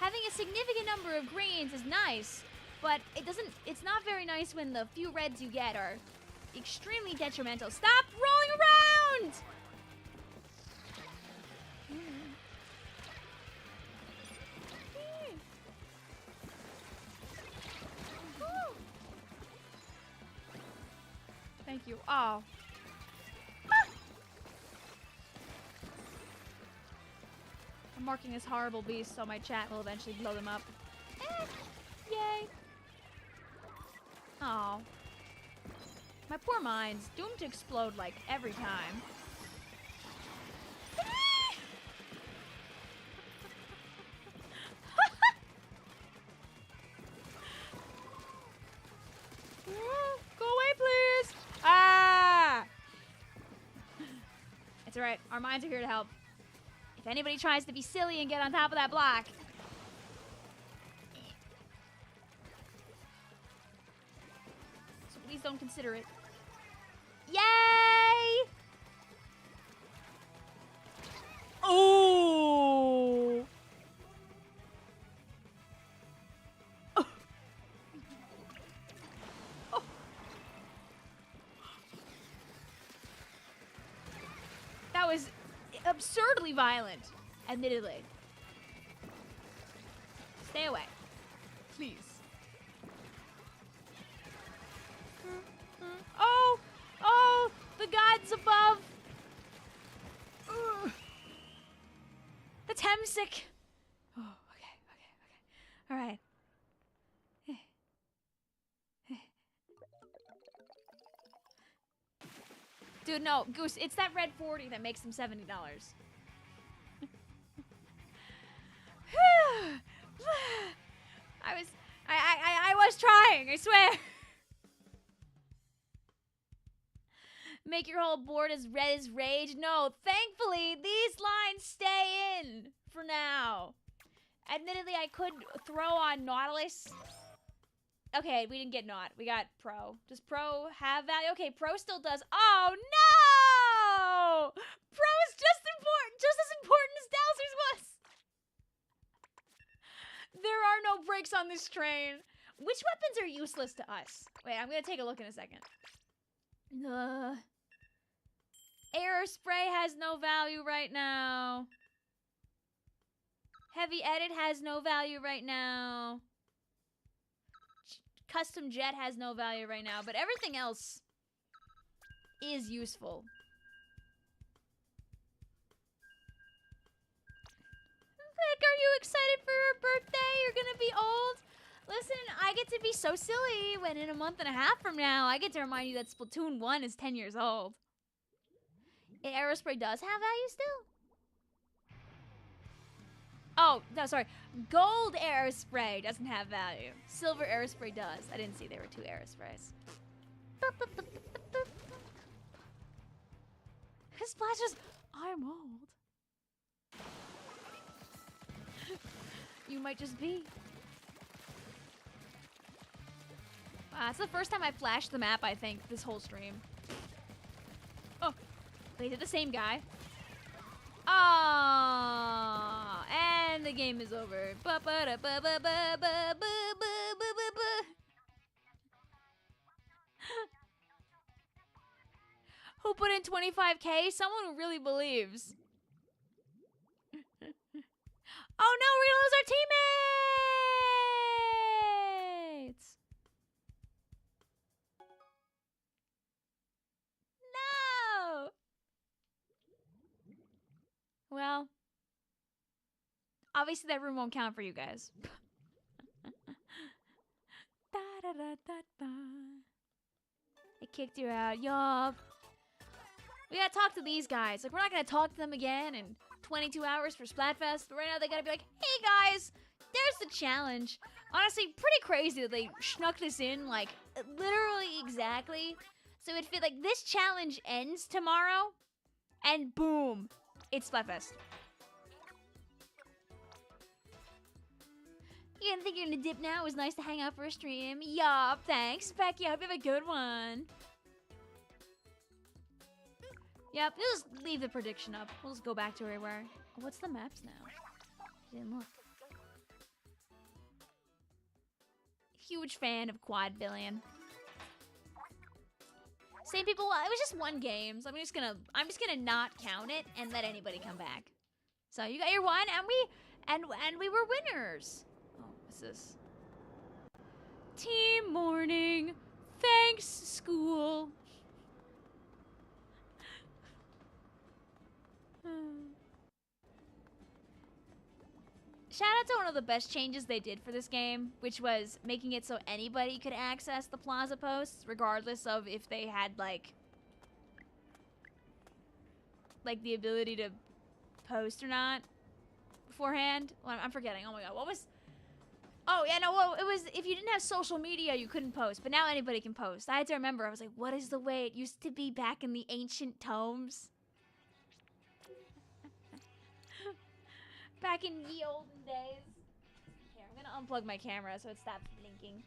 Having a significant number of greens is nice, but it's not very nice when the few reds you get are extremely detrimental. Stop rolling around! Thank you. Oh. I'm marking this horrible beast so my chat will eventually blow them up. Yay. Oh. My poor mind's doomed to explode like every time. Go away, please. Ah! It's alright. Our minds are here to help. If anybody tries to be silly and get on top of that block. So please don't consider it. Yay! Oh! That was absurdly violent, admittedly. Stay away. Please. Oh! Oh! The gods above! The Temsic! Oh, okay. Alright. Dude, no, Goose, it's that red 40 that makes them $70. I was trying, I swear. Make your whole board as red as rage. No, thankfully, these lines stay in for now. Admittedly, I could throw on Nautilus. Okay, we didn't get Naut. We got Pro. Does Pro have value? Okay, Pro still does. Oh, no! Pro is just as important as Dowser's was. There are no brakes on this train. Which weapons are useless to us? Wait, I'm gonna take a look in a second. Air spray has no value right now. Heavy edit has no value right now. Custom jet has no value right now, but everything else is useful. Vic, are you excited for your birthday? You're gonna be old? Listen, I get to be so silly when in a month and a half from now, I get to remind you that Splatoon 1 is 10 years old. Aerospray does have value still? Oh, no, sorry. Gold Aerospray doesn't have value. Silver Aerospray does. I didn't see there were two Aerosprays. Splash is... I'm old. You might just be. Wow, it's the first time I flashed the map, I think, this whole stream. Oh, they did the same guy. Ah, and the game is over. Who put in 25K? Someone who really believes. Oh no, we're gonna lose our teammates! No! Well, obviously that room won't count for you guys. It kicked you out, yup. We gotta talk to these guys. Like, we're not gonna talk to them again in 22 hours for Splatfest, but right now they gotta be like, hey guys, there's the challenge. Honestly, pretty crazy that they snuck this in, like, literally exactly. So it'd feel like this challenge ends tomorrow, and boom, it's Splatfest. You gonna think you're gonna dip now? It was nice to hang out for a stream. Yup, thanks. Becky, I hope you have a good one. Yep, we'll just leave the prediction up. We'll just go back to where we were. Oh, what's the maps now? Didn't look. Huge fan of Quad Billion. Same people. It was just one game, so I'm just gonna not count it and let anybody come back. So you got your one, and we were winners. Oh, what's this? Team morning. Thanks, school. Shout out to one of the best changes they did for this game, which was making it so anybody could access the plaza posts, regardless of if they had, like the ability to post or not beforehand. Well, I'm forgetting. Oh my god, what was... Oh, yeah, no, well, it was... If you didn't have social media, you couldn't post, but now anybody can post. I had to remember. I was like, what is the way it used to be back in the ancient tomes? Back in ye olden days. Here, I'm gonna unplug my camera so it stops blinking.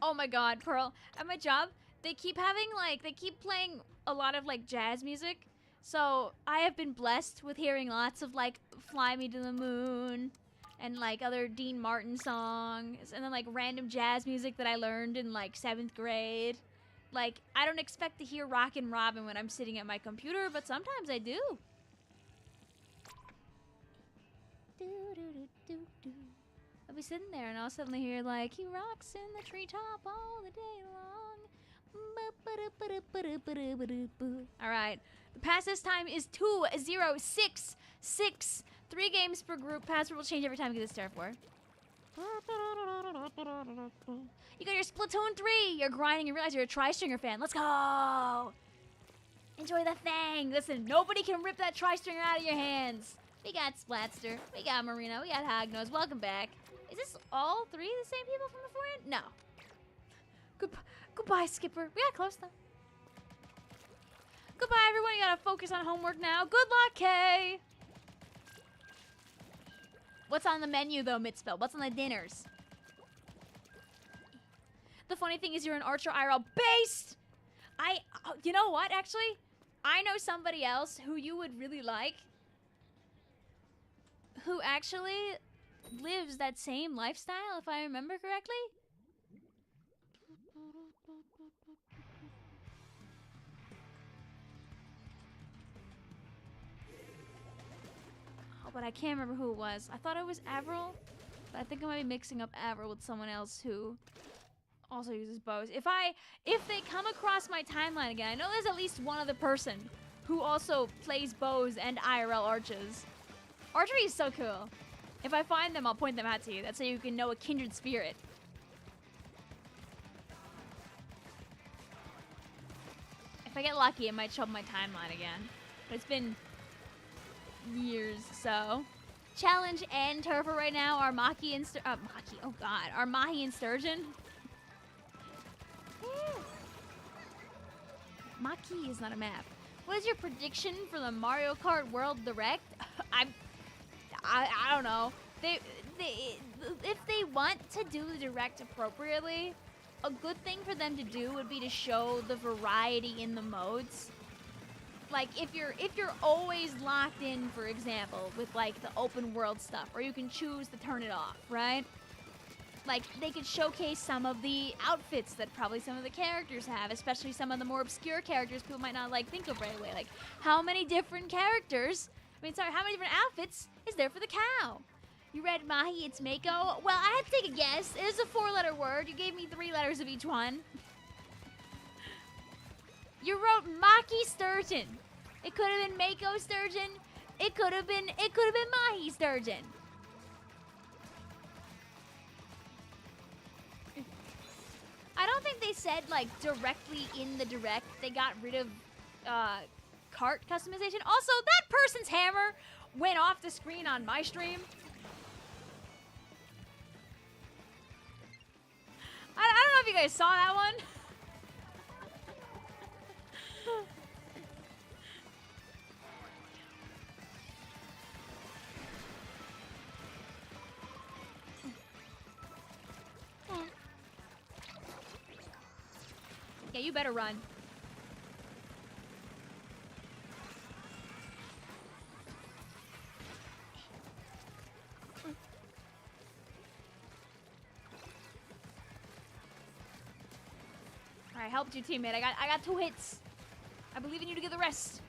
Oh my god, Pearl. At my job, they keep having, like, they keep playing a lot of, like, jazz music. So, I have been blessed with hearing lots of, like, Fly Me to the Moon and, like, other Dean Martin songs. And then, like, random jazz music that I learned in, like, 7th grade. Like, I don't expect to hear Rockin' Robin when I'm sitting at my computer, but sometimes I do. I'll be sitting there and I'll suddenly hear, like, he rocks in the treetop all the day long. Alright. The pass this time is 2066. 3 games per group. Password will change every time you get this turf war. You got your Splatoon 3. You're grinding and realize you're a tri-stringer fan. Let's go. Enjoy the thing. Listen, nobody can rip that tri-stringer out of your hands. We got Splatster. We got Marina. We got Hognose. Welcome back. Is this all 3 the same people from beforehand? No. Goodbye, Skipper. We got close, though. Goodbye, everyone. You gotta focus on homework now. Good luck, Kay. What's on the menu, though, Mitspell? What's on the dinners? The funny thing is you're an Archer IRL based! You know what, actually? I know somebody else who you would really like, who actually lives that same lifestyle, if I remember correctly. Oh, but I can't remember who it was. I thought it was Avril, but I think I might be mixing up Avril with someone else who also uses bows. If they come across my timeline again, I know there's at least one other person who also plays bows and IRL arches. Archery is so cool. If I find them, I'll point them out to you. That's so you can know a kindred spirit. If I get lucky, it might show up my timeline again. But it's been years, so. Challenge and Turfer right now are Maki and are Mahi and Sturgeon. Maki is not a map. What is your prediction for the Mario Kart World Direct? I don't know. If they want to do the Direct appropriately, a good thing for them to do would be to show the variety in the modes. Like, if you're always locked in, for example, with, like, the open world stuff, or you can choose to turn it off, right? Like, they could showcase some of the outfits that probably some of the characters have, especially some of the more obscure characters people might not, like, think of right away. Like, how many different characters, how many different outfits is there for the cow? You read Mahi, it's Mako? Well, I had to take a guess. It is a 4-letter word. You gave me 3 letters of each one. You wrote Maki Sturgeon. It could have been Mako Sturgeon. It could have been Mahi Sturgeon. I don't think they said, like, directly in the Direct they got rid of cart customization. Also, that person's hammer went off the screen on my stream. I don't know if you guys saw that one. Yeah, you better run. I helped you, teammate. I got 2 hits. I believe in you to get the rest.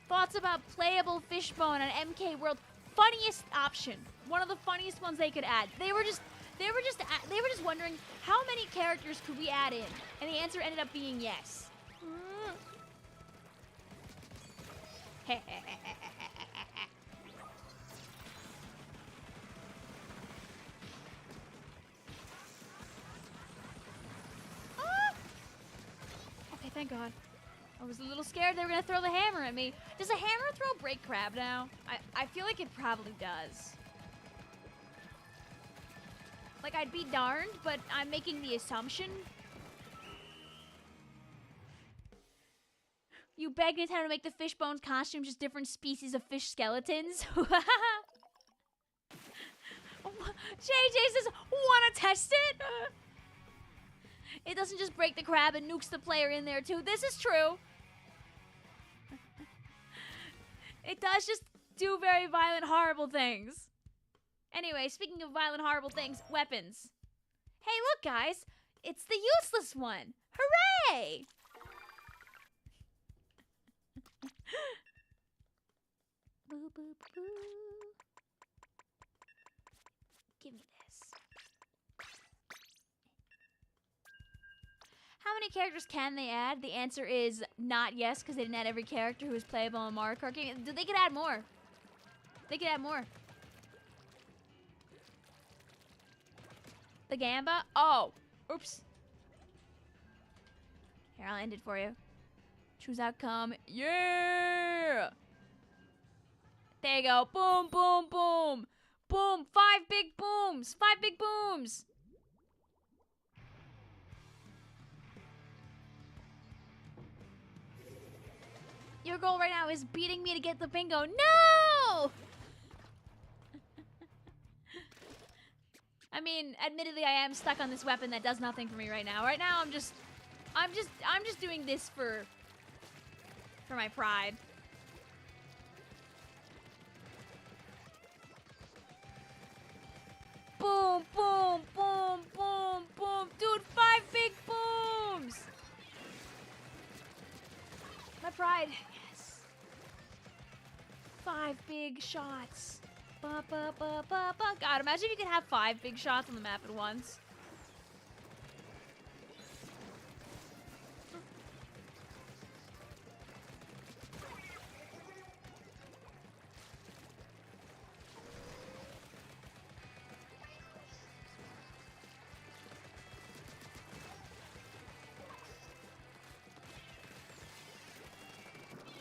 Thoughts about playable Fishbone on MK World? Funniest option. One of the funniest ones they could add. They were just wondering how many characters could we add in, and the answer ended up being yes. Okay, thank God. I was a little scared they were gonna throw the hammer at me. Does a hammer throw break crab now? I feel like it probably does. Like, I'd be darned, but I'm making the assumption. You begged Nintendo to make the Fishbones costumes just different species of fish skeletons. JJ says, wanna test it? It doesn't just break the crab and nukes the player in there too. This is true. It does just do very violent, horrible things. Anyway, speaking of violent, horrible things, weapons. Hey, look, guys. It's the useless one. Hooray! Boo, boo, boo. Give me this. How many characters can they add? The answer is not yes, because they didn't add every character who was playable in Mario Kart game. They could add more. They could add more. The Gamba? Oh. Oops. Here, I'll end it for you. Choose outcome. Yeah! There you go. Boom, boom, boom. Boom. 5 big booms. 5 big booms. Your goal right now is beating me to get the bingo. No! I mean, admittedly, I am stuck on this weapon that does nothing for me right now. Right now, I'm just doing this for my pride. Boom, boom, boom, boom, boom. Dude, 5 big booms. My pride, yes. 5 big shots. Ba, ba, ba, ba, ba. God, imagine if you could have 5 big shots on the map at once.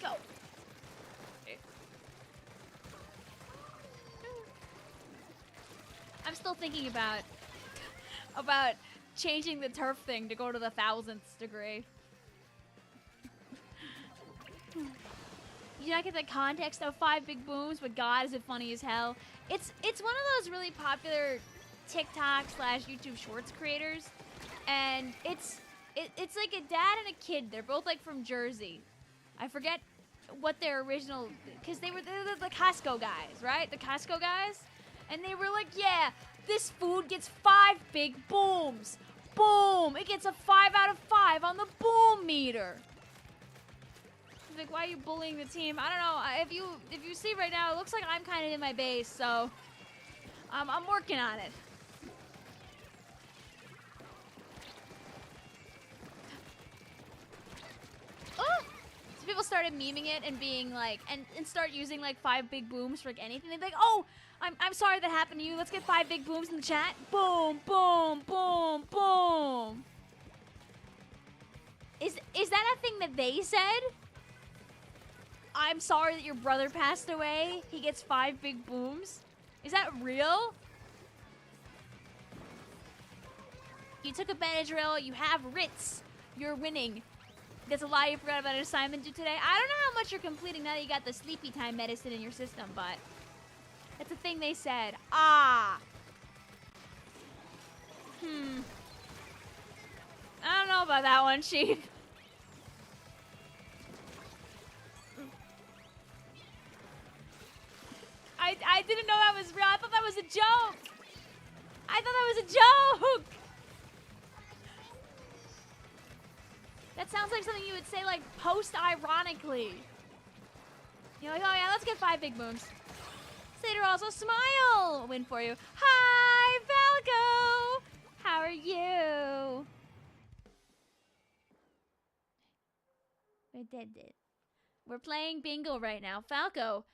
Go. I'm still thinking about changing the turf thing to go to the 1000th degree. You not get the context of 5 big booms, but God, is it funny as hell. It's one of those really popular TikTok / YouTube Shorts creators, and it's like a dad and a kid. They're both like from Jersey. I forget what their original, because they're the Costco guys, right? The Costco guys. And they were like, yeah, this food gets 5 big booms. Boom! It gets a 5 out of 5 on the boom meter. Like, why are you bullying the team? I don't know. If you see right now, it looks like I'm kind of in my base, so I'm working on it. Oh! So people started memeing it and being like, and start using like 5 big booms for like anything. They'd be like, oh, I'm sorry that happened to you. Let's get 5 big booms in the chat. Boom, boom, boom, boom. Is that a thing that they said? I'm sorry that your brother passed away. He gets 5 big booms. Is that real? You took a Benadryl. You have Ritz. You're winning. That's a lie. You forgot about an assignment due today. I don't know how much you're completing now that you got the sleepy time medicine in your system, but that's a thing they said. Ah. I don't know about that one, Chief. I didn't know that was real. I thought that was a joke. I thought that was a joke. That sounds like something you would say, like, post-ironically. You're like, oh yeah, let's get 5 big booms. Satyr also, smile! Win for you. Hi, Valgo! How are you? We did it. We're playing bingo right now. Falco,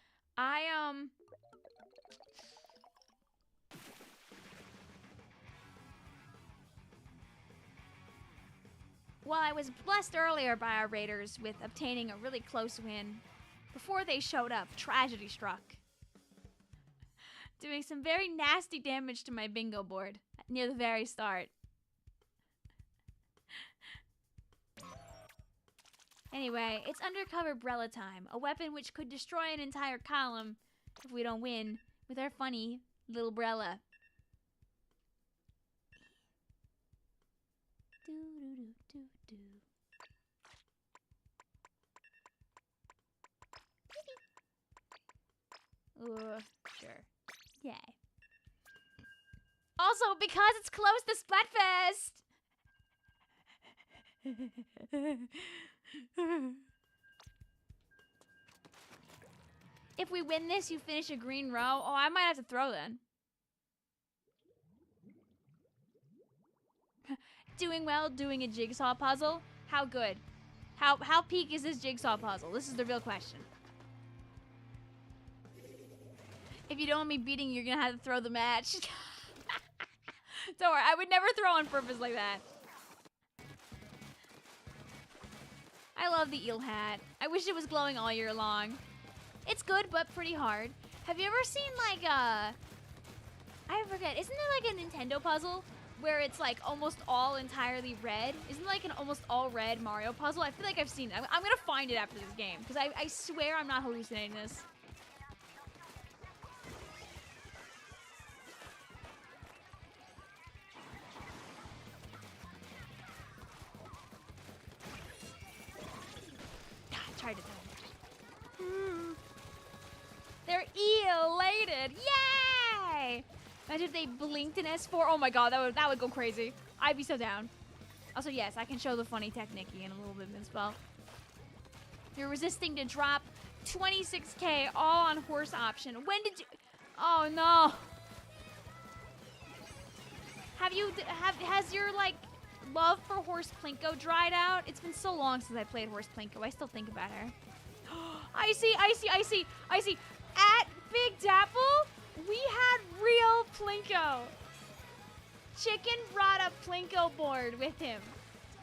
well, I was blessed earlier by our raiders with obtaining a really close win. Before they showed up, tragedy struck, doing some very nasty damage to my bingo board near the very start. Anyway, it's undercover BRELLA time, a weapon which could destroy an entire column if we don't win with our funny little BRELLA. Sure. Yay. Also, because it's close to Splatfest! If we win this, you finish a green row. Oh, I might have to throw then. Doing well, doing a jigsaw puzzle. How good? How peak is this jigsaw puzzle? This is the real question. If you don't want me beating, you're gonna have to throw the match. Don't worry, I would never throw on purpose like that. I love the eel hat. I wish it was glowing all year long. It's good, but pretty hard. Have you ever seen, like, I forget, isn't there, like, a Nintendo puzzle where it's, like, almost all entirely red? Isn't there, like, an almost all red Mario puzzle? I feel like I've seen it. I'm gonna find it after this game, because I swear I'm not hallucinating this. Tried to tell them. They're elated. Yay! Imagine if they blinked in S4. Oh my god, that would go crazy. I'd be so down. Also, yes, I can show the funny technique in a little bit as well. You're resisting to drop 26k all on horse option. When did you... Oh no. Has your, like, love for Horse Plinko dried out? It's been so long since I played Horse Plinko. I still think about her. I see. At Big Dapple, we had real Plinko. Chicken brought a Plinko board with him.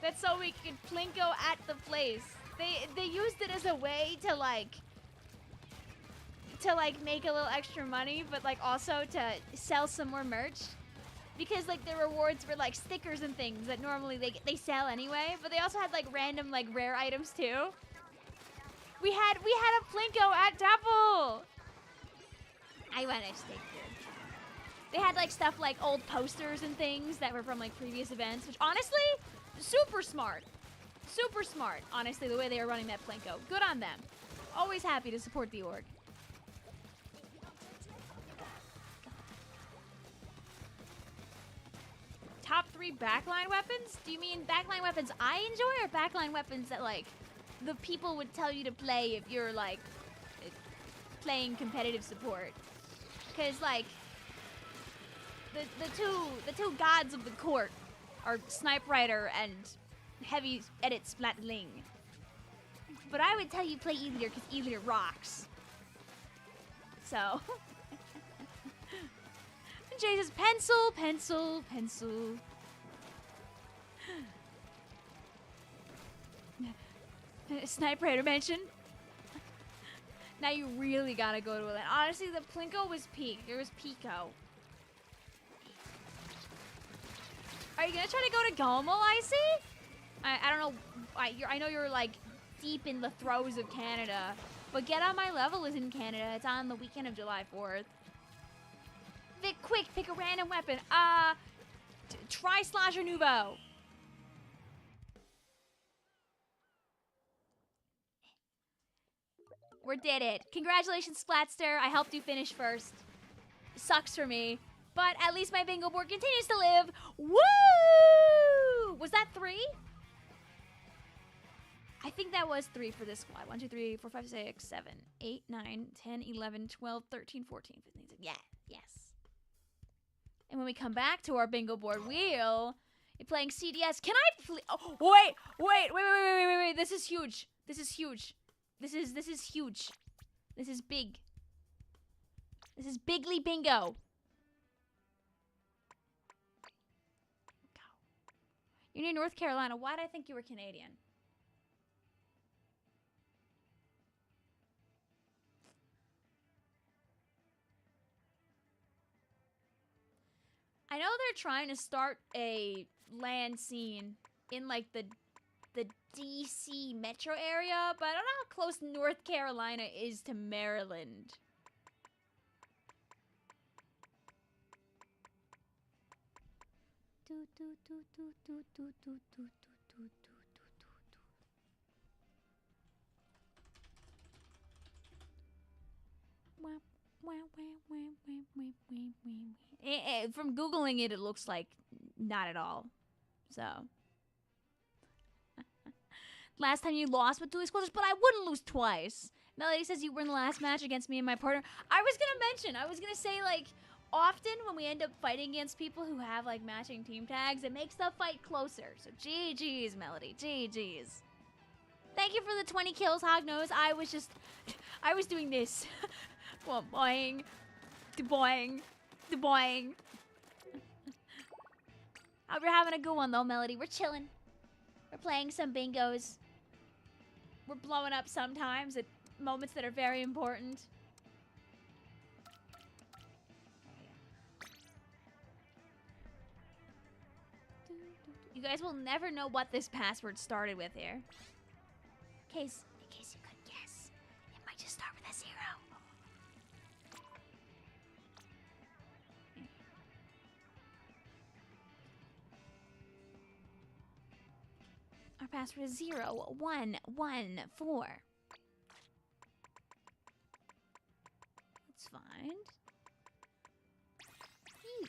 That's so we could Plinko at the place. They used it as a way to like make a little extra money, but like also to sell some more merch. Because, like, the rewards were, like, stickers and things that normally they sell anyway. But they also had, like, random, like, rare items, too. We had a Plinko at Dapple! I want to stay good. They had, like, stuff like old posters and things that were from, like, previous events. Which, honestly, super smart. Super smart, honestly, the way they were running that Plinko. Good on them. Always happy to support the org. Top 3 backline weapons? Do you mean backline weapons I enjoy or backline weapons that, like, the people would tell you to play if you're, like, playing competitive support? Because, like, the two gods of the court are Snipe Rider and Heavy Edit Splatling. But I would tell you play Elier because Elier rocks. So... Jay says, pencil. Sniper Raider mention. Now you really gotta go to it. Honestly, the Plinko was peak. There was Pico. Are you gonna try to go to Gomo, Icy? I don't know. I know you're like deep in the throes of Canada, but Get On My Level is in Canada. It's on the weekend of July 4th. Vic, quick, pick a random weapon. Try Slasher Nouveau. We did it. Congratulations, Splatster. I helped you finish first. Sucks for me, but at least my bingo board continues to live. Woo! Was that 3? I think that was 3 for this squad. 1, 2, 3, 4, 5, 6, 7, 8, 9, 10, 11, 12, 13, 14, 15. Yeah, yes. And when we come back to our bingo board wheel, you're playing CDS. Can I please? Oh, wait. This is huge. This is huge. This is big. This is bigly bingo. Go. You're near North Carolina. Why did I think you were Canadian? I know they're trying to start a land scene in like the DC metro area, but I don't know how close North Carolina is to Maryland. From Googling it, it looks like not at all. So. Last time you lost with duelist squatters, but I wouldn't lose twice. Melody says you were in the last match against me and my partner. I was gonna say, like, often when we end up fighting against people who have, like, matching team tags, it makes the fight closer. So GG's, Melody, GG's. Thank you for the 20 kills, Hognose. I was doing this. Well, boing, boing, boing. Hope you're having a good one, though, Melody. We're chilling. We're playing some bingos. We're blowing up sometimes at moments that are very important. You guys will never know what this password started with here. In case you couldn't guess, it might just start with a 0. Our password is 0114. Let's find you.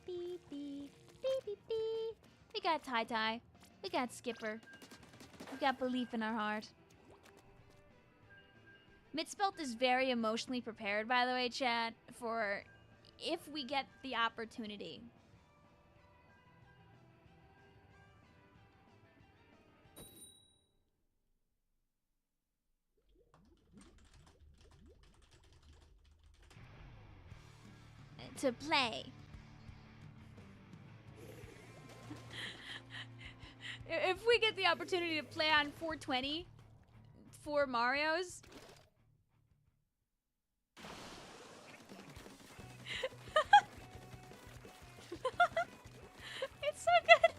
Beep beep beep beep beep. We got Tie. We got Skipper. We got belief in our heart. Mitspelt is very emotionally prepared, by the way, chat, for if we get the opportunity. To play. If we get the opportunity to play on 420 for Mario's. It's so good.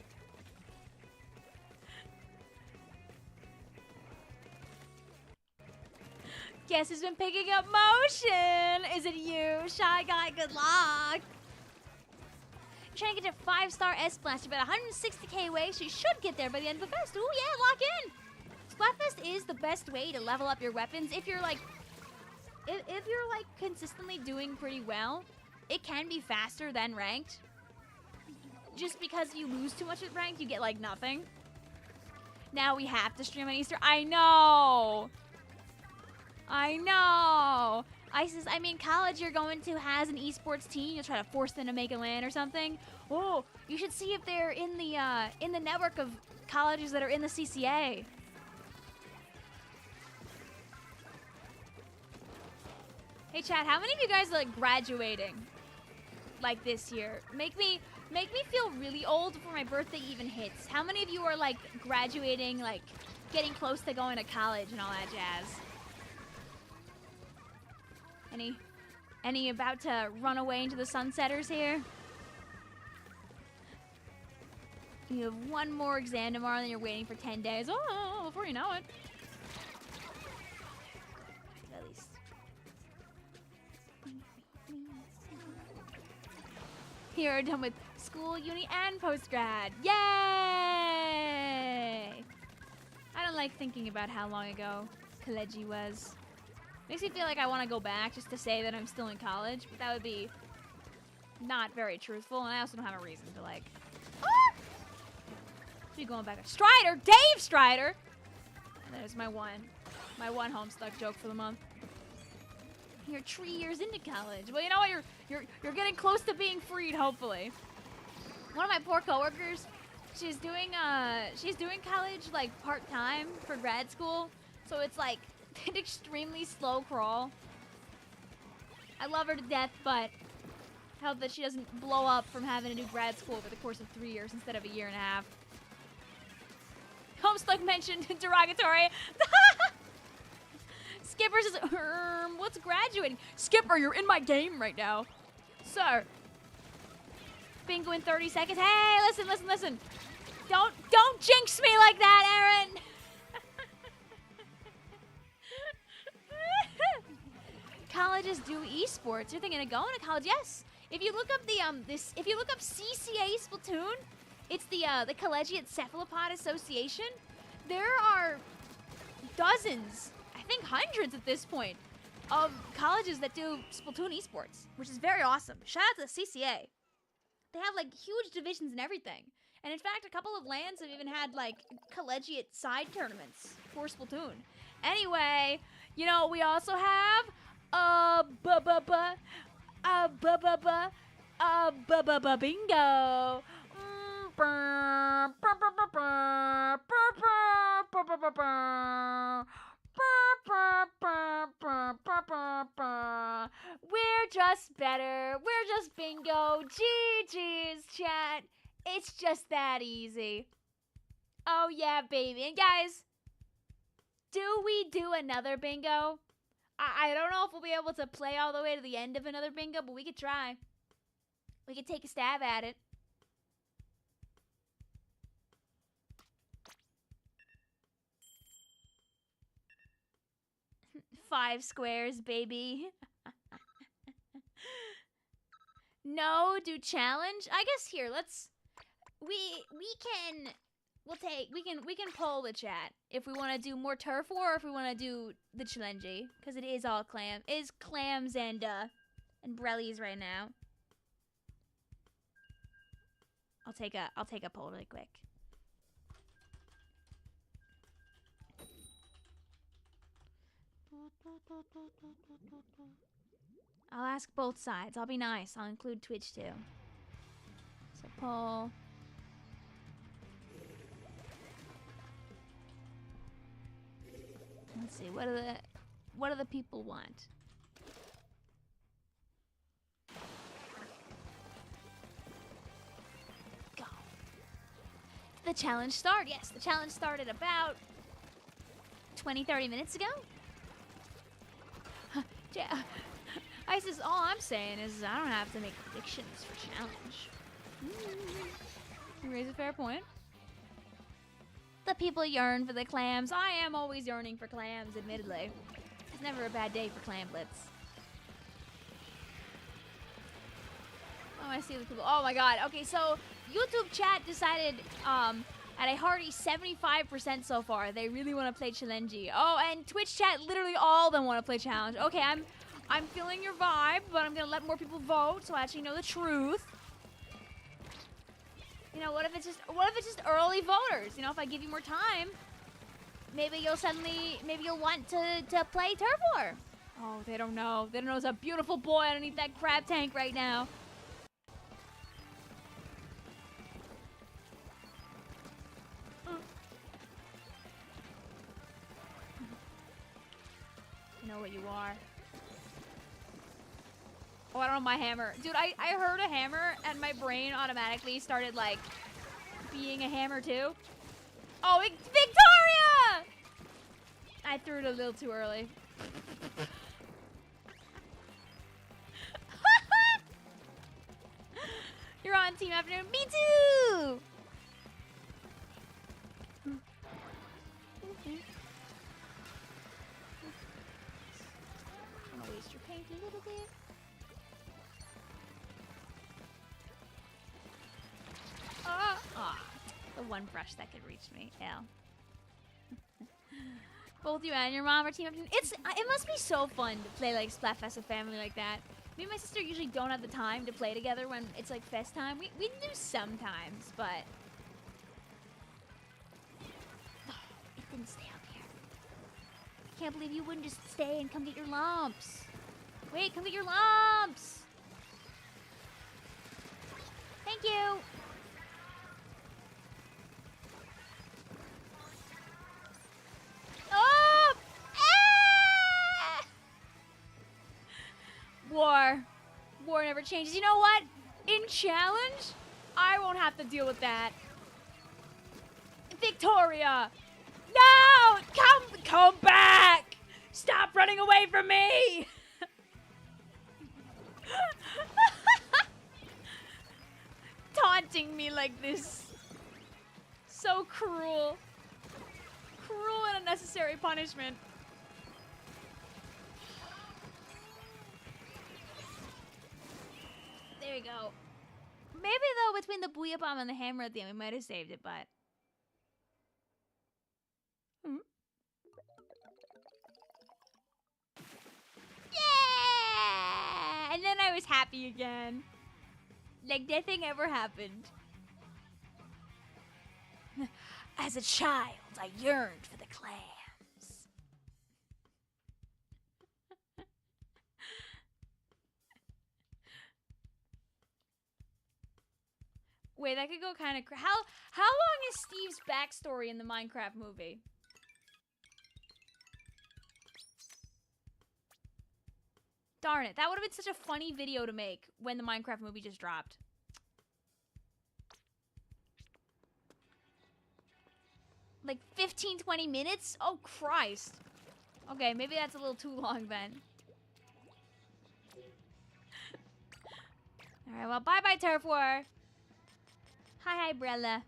Guess who's been picking up motion? Is it you, Shy Guy? Good luck. You're trying to get to 5-star S-Blast. You're about 160k away, so you should get there by the end of the fest. Ooh, yeah, lock in. Splatfest is the best way to level up your weapons. If you're like, consistently doing pretty well, it can be faster than ranked. Just because if you lose too much at ranked, you get like nothing. Now we have to stream on Easter. I know. ISIS, I mean, college you're going to has an esports team. You'll try to force them to make a LAN or something. Oh, you should see if they're in the network of colleges that are in the CCA. Hey, chat, how many of you guys are like graduating like this year? Make me feel really old before my birthday even hits. How many of you are like graduating, like getting close to going to college and all that jazz? Any about to run away into the sunsetters here? You have one more exam tomorrow, and then you're waiting for 10 days. Oh, before you know it. At least. Here are done with school, uni, and post-grad. Yay! I don't like thinking about how long ago college was. Makes me feel like I want to go back just to say that I'm still in college, but that would be not very truthful, and I also don't have a reason to, like, be going back. Strider! Dave Strider! There's my one Homestuck joke for the month. You're 3 years into college. Well, you know what? You're getting close to being freed, hopefully. One of my poor coworkers, She's doing college like part-time for grad school, so it's like an extremely slow crawl. I love her to death, but I hope that she doesn't blow up from having to do grad school over the course of 3 years instead of a year and a half. Homestuck mentioned derogatory. Skipper says, what's graduating? Skipper, you're in my game right now. Sir. Bingo in 30 seconds. Hey, listen. Don't jinx me like that, Aaron. Colleges do esports. You're thinking of going to college? Yes. If you look up the if you look up CCA Splatoon, it's the Collegiate Cephalopod Association. There are dozens, I think hundreds at this point, of colleges that do Splatoon esports, which is very awesome. Shout out to the CCA. They have like huge divisions and everything. And in fact, a couple of lands have even had like collegiate side tournaments for Splatoon. Anyway, you know, we also have bingo. We're just better. We're just bingo. GG's, chat. It's just that easy. Oh, yeah, baby. And guys, do we do another bingo? I don't know if we'll be able to play all the way to the end of another bingo, but we could try. We could take a stab at it. Five squares, baby. No, do challenge. I guess here, let's we can poll the chat if we want to do more turf war or if we want to do the challenge, because it is all clams and brellies right now. I'll take a poll really quick. I'll ask both sides. I'll be nice. I'll include Twitch too. So poll. Let's see. What do the people want? Go. Did the challenge start? Yes, the challenge started about 20-30 minutes ago. Yeah. Isis, all I'm saying is I don't have to make predictions for challenge. You raise a fair point. The people yearn for the clams. I am always yearning for clams, admittedly. It's never a bad day for Clam Blitz. Oh, I see the people. Oh my god. Okay, so YouTube chat decided at a hearty 75% so far they really want to play challenge. Oh, and Twitch chat, literally all of them want to play challenge. Okay, I'm feeling your vibe, but I'm gonna let more people vote so I actually know the truth. You know, what if it's just early voters? You know, if I give you more time, maybe you'll want to play turf war. Oh, they don't know. They don't know there's a beautiful boy underneath that crab tank right now. You know what you are. Oh, I don't know my hammer. Dude, I heard a hammer and my brain automatically started like being a hammer too. Oh, Victoria! I threw it a little too early. You're on Team Afternoon. Me too! I'm gonna waste your paint a little bit. The one brush that could reach me. Ew. Both you and your mom are Team Afternoon. It must be so fun to play like Splatfest with family like that. Me and my sister usually don't have the time to play together when it's like fest time. We do sometimes, but it didn't stay up here. I can't believe you wouldn't just stay and come get your lumps. Wait, come get your lumps. Thank you. of changes. You know what? In challenge, I won't have to deal with that. Victoria! No! Come back! Stop running away from me! Taunting me like this. So cruel. Cruel and unnecessary punishment. There we go. Maybe though, between the booyah bomb and the hammer at the end, we might have saved it, but... Yeah! And then I was happy again. Like nothing ever happened. As a child, I yearned for the clams. Wait, that could go kind of... How long is Steve's backstory in the Minecraft movie? Darn it, that would have been such a funny video to make when the Minecraft movie just dropped. Like 15, 20 minutes? Oh, Christ. Okay, maybe that's a little too long then. Alright, well, bye-bye, Turf War. Hi, BRELLA.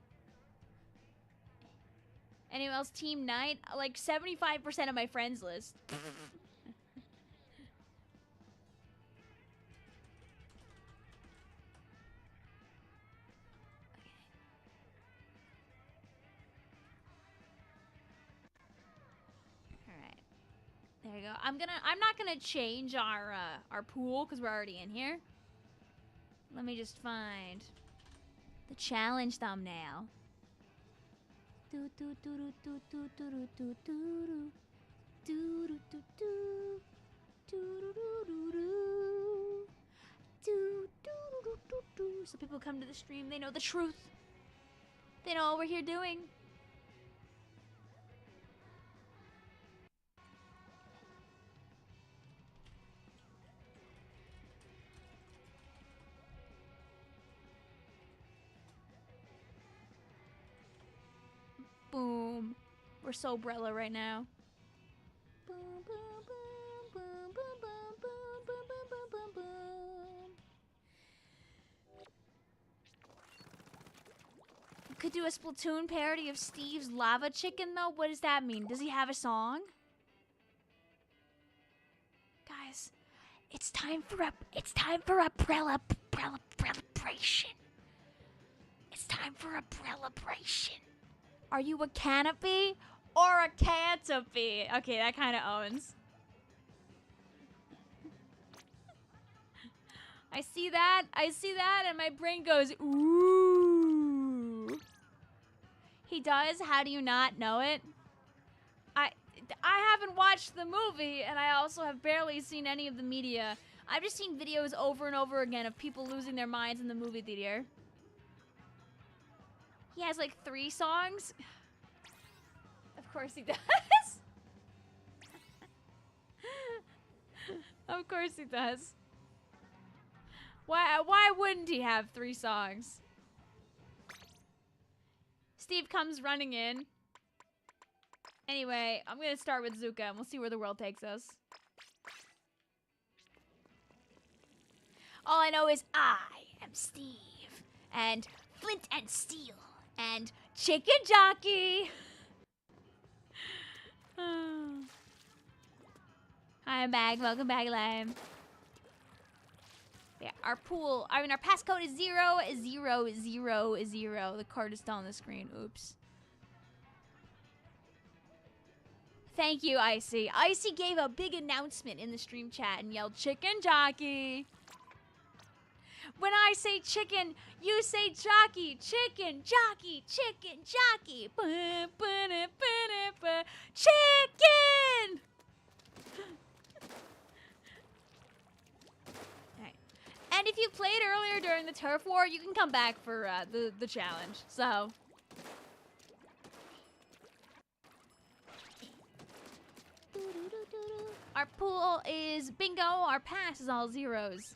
Anyone else Team Night? Like 75% of my friends list. Alright. There you go. I'm not gonna change our pool because we're already in here. Let me just find the challenge thumbnail. So people come to the stream, they know the truth. They know what we're here doing. Boom. We're so BRELLA right now. Boom, boom, boom, boom, boom, boom, boom, boom, boom, boom, boom. Could do a Splatoon parody of Steve's Lava Chicken though. What does that mean? Does he have a song? Guys, it's time for a BRELLA celebration. It's time for a BRELLA-bration. Are you a canopy or a canopy? Okay, that kind of owns. I see that, and my brain goes, ooh. He does? How do you not know it? I haven't watched the movie, and I also have barely seen any of the media. I've just seen videos over and over again of people losing their minds in the movie theater. He has like 3 songs. Of course he does. Of course he does. Why wouldn't he have 3 songs? Steve comes running in. Anyway, I'm gonna start with Zuka and we'll see where the world takes us. All I know is I am Steve. And Flint and Steel. And Chicken Jockey. Hi, I'm back. Welcome back, Lime. Yeah, our pool. I mean, our passcode is 00000. The card is still on the screen. Oops. Thank you, Icy. Icy gave a big announcement in the stream chat and yelled, Chicken Jockey. When I say chicken, you say jockey. Chicken, jockey, chicken, jockey. Chicken! Alright. And if you played earlier during the turf war, you can come back for the challenge. So... Our pool is bingo. Our pass is all zeros.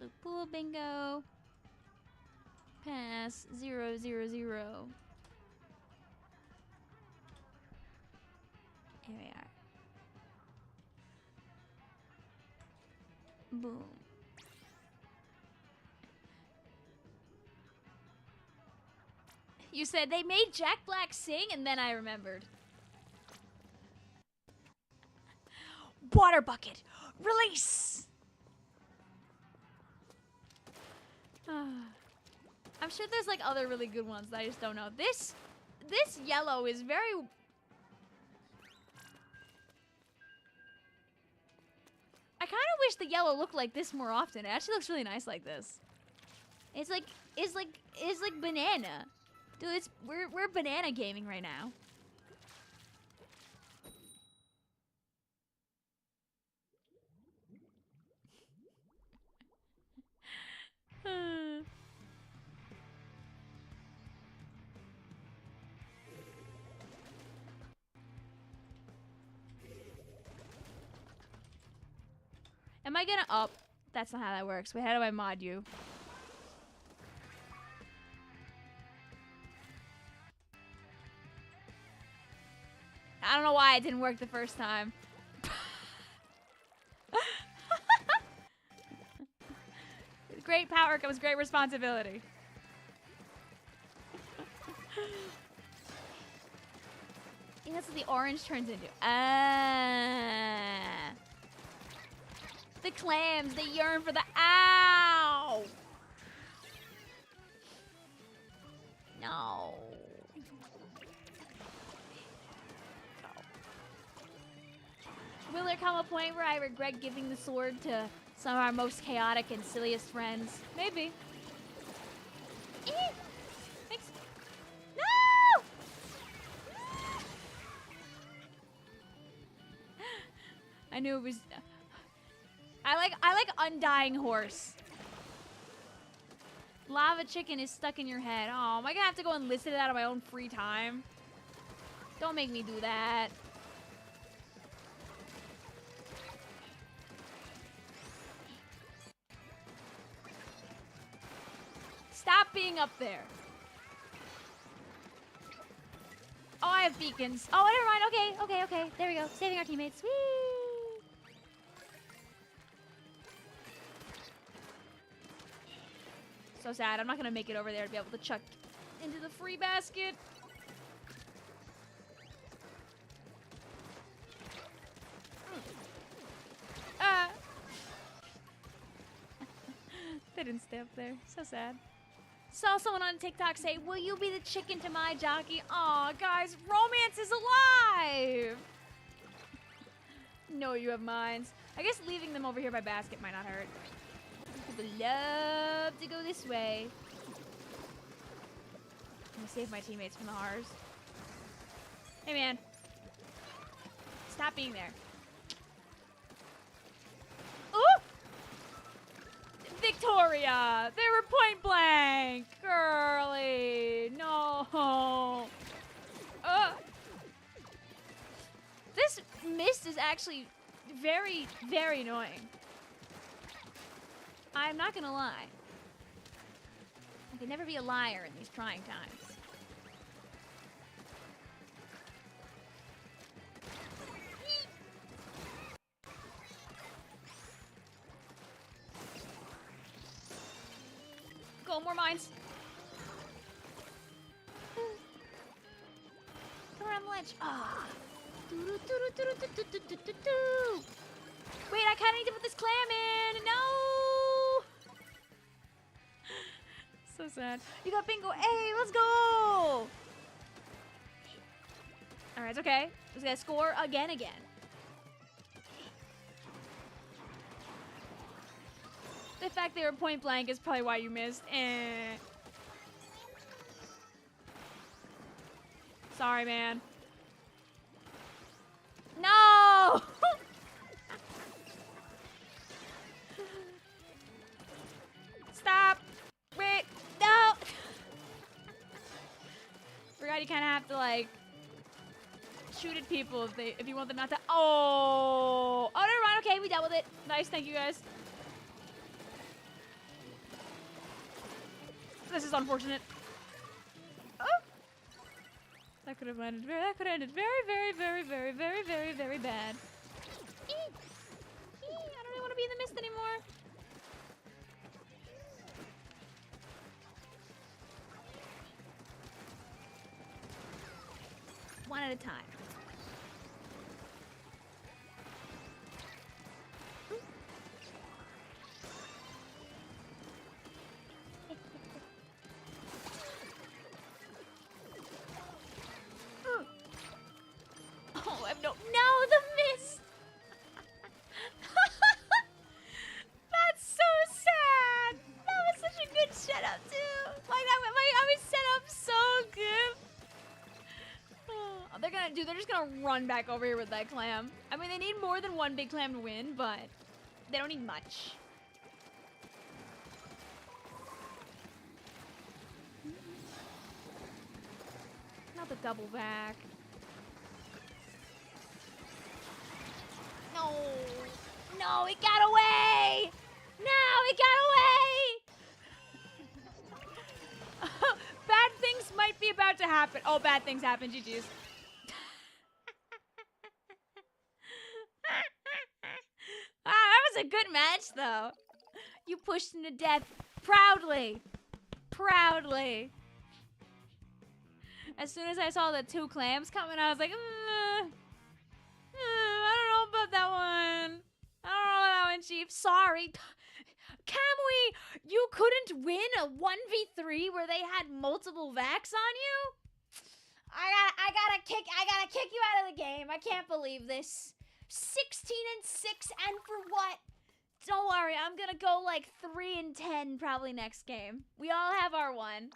Loop pool bingo. Pass 0, 0, 0. Here we are. Boom. You said they made Jack Black sing, and then I remembered. Water bucket, release! I'm sure there's like other really good ones that I just don't know. This yellow is very... I kind of wish the yellow looked like this more often. It actually looks really nice like this. It's like banana. Dude, we're banana gaming right now. Am I gonna up? That's not how that works. Wait, how do I mod you? I don't know why it didn't work the first time. With great power comes great responsibility. And that's what the orange turns into. The clams, they yearn for the ow! No. Will there come a point where I regret giving the sword to some of our most chaotic and silliest friends? Maybe. Thanks. No! I knew it was... I like Undying Horse. Lava Chicken is stuck in your head. Oh, am I gonna have to go and listen to that on my own free time? Don't make me do that. Stop being up there. Oh, I have beacons. Oh, never mind. Okay. There we go. Saving our teammates. Whee! So sad. I'm not gonna make it over there to be able to chuck into the free basket. They didn't stay up there. So sad. Saw someone on TikTok say, "Will you be the chicken to my jockey?" Aw, guys, romance is alive! No, you have minds. I guess leaving them over here by basket might not hurt. People love to go this way. I'm gonna save my teammates from the horrors. Hey, man. Stop being there. Ooh! Victoria! They were point blank! Girly! No! This mist is actually very, very annoying. I'm not gonna lie. I can never be a liar in these trying times. Go, more mines. Come around the ledge. Ah. Wait, I kinda need to put this clam in. No. So sad. You got bingo. Hey, let's go. All right, it's okay. Just gotta score again. The fact they were point blank is probably why you missed. Sorry, man. No! Stop! Wait, no! Forgot you kind of have to like shoot at people if you want them not to. Oh, never mind. Okay, we dealt with it. Nice, thank you guys. This is unfortunate. Oh. That could have ended very, very bad. I don't really want to be in the mist anymore. One at a time. Oh, I have no, the mist. That's so sad. That was such a good setup too. Like I was set up so good. Oh, they're just gonna run back over here with that clam. I mean, they need more than one big clam to win, but they don't need much. Not the double back. No, no, it got away. No, it got away. Bad things might be about to happen. Oh, bad things happen. GG's. That was a good match, though. You pushed him to death proudly. Proudly. As soon as I saw the 2 clams coming, I was like, I don't know about that one. I don't know about that one, Chief. Sorry. Kamui, you couldn't win a 1v3 where they had multiple vacs on you? I gotta kick you out of the game. I can't believe this. 16-6, and for what? Don't worry, I'm gonna go like 3-10 probably next game. We all have our one.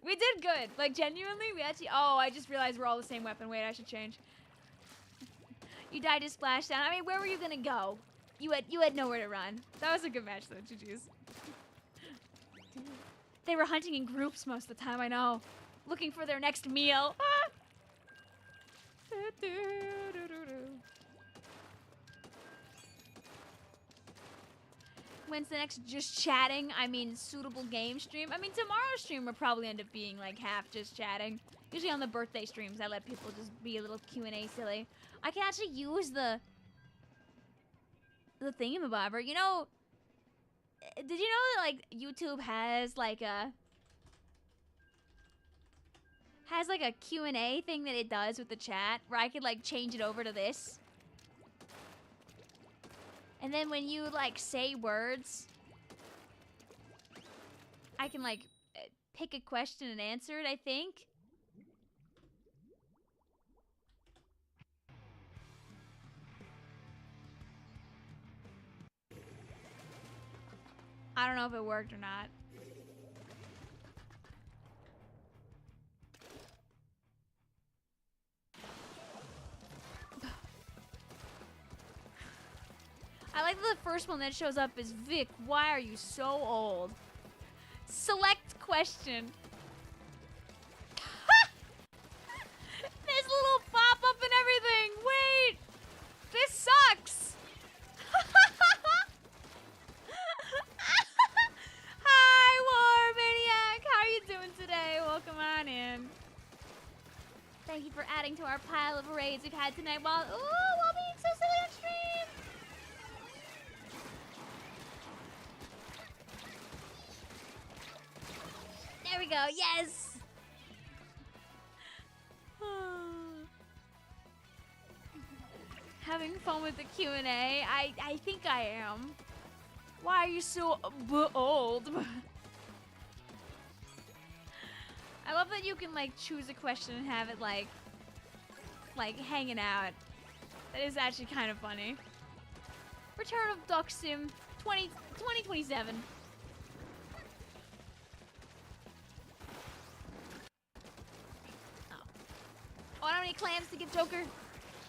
We did good. Like, genuinely, we actually... Oh, I just realized we're all the same weapon. Wait, I should change. You died to splashdown. I mean, where were you gonna go? You had nowhere to run. That was a good match, though. GG's. They were hunting in groups most of the time, I know. Looking for their next meal. Ah! When's the next just chatting? I mean, suitable game stream? I mean, tomorrow's stream will probably end up being like half just chatting. Usually on the birthday streams, I let people just be a little Q&A silly. I can actually use the thingamabobber. You know, did you know that like YouTube has like a Q&A thing that it does with the chat where I could like change it over to this? And then when you, like, say words, I can, like, pick a question and answer it, I think. I don't know if it worked or not. I like that the first one that shows up is Vic, why are you so old? Select question. There's a little pop-up and everything. Wait, this sucks. Hi, War Maniac. How are you doing today? Welcome on in. Thank you for adding to our pile of raids we've had tonight while being so silly on stream. There we go, yes! Having fun with the Q&A? I think I am. Why are you so old? I love that you can like choose a question and have it like hanging out. That is actually kind of funny. Return of Duck Sim 2027. Oh, I don't have any clams to give Joker.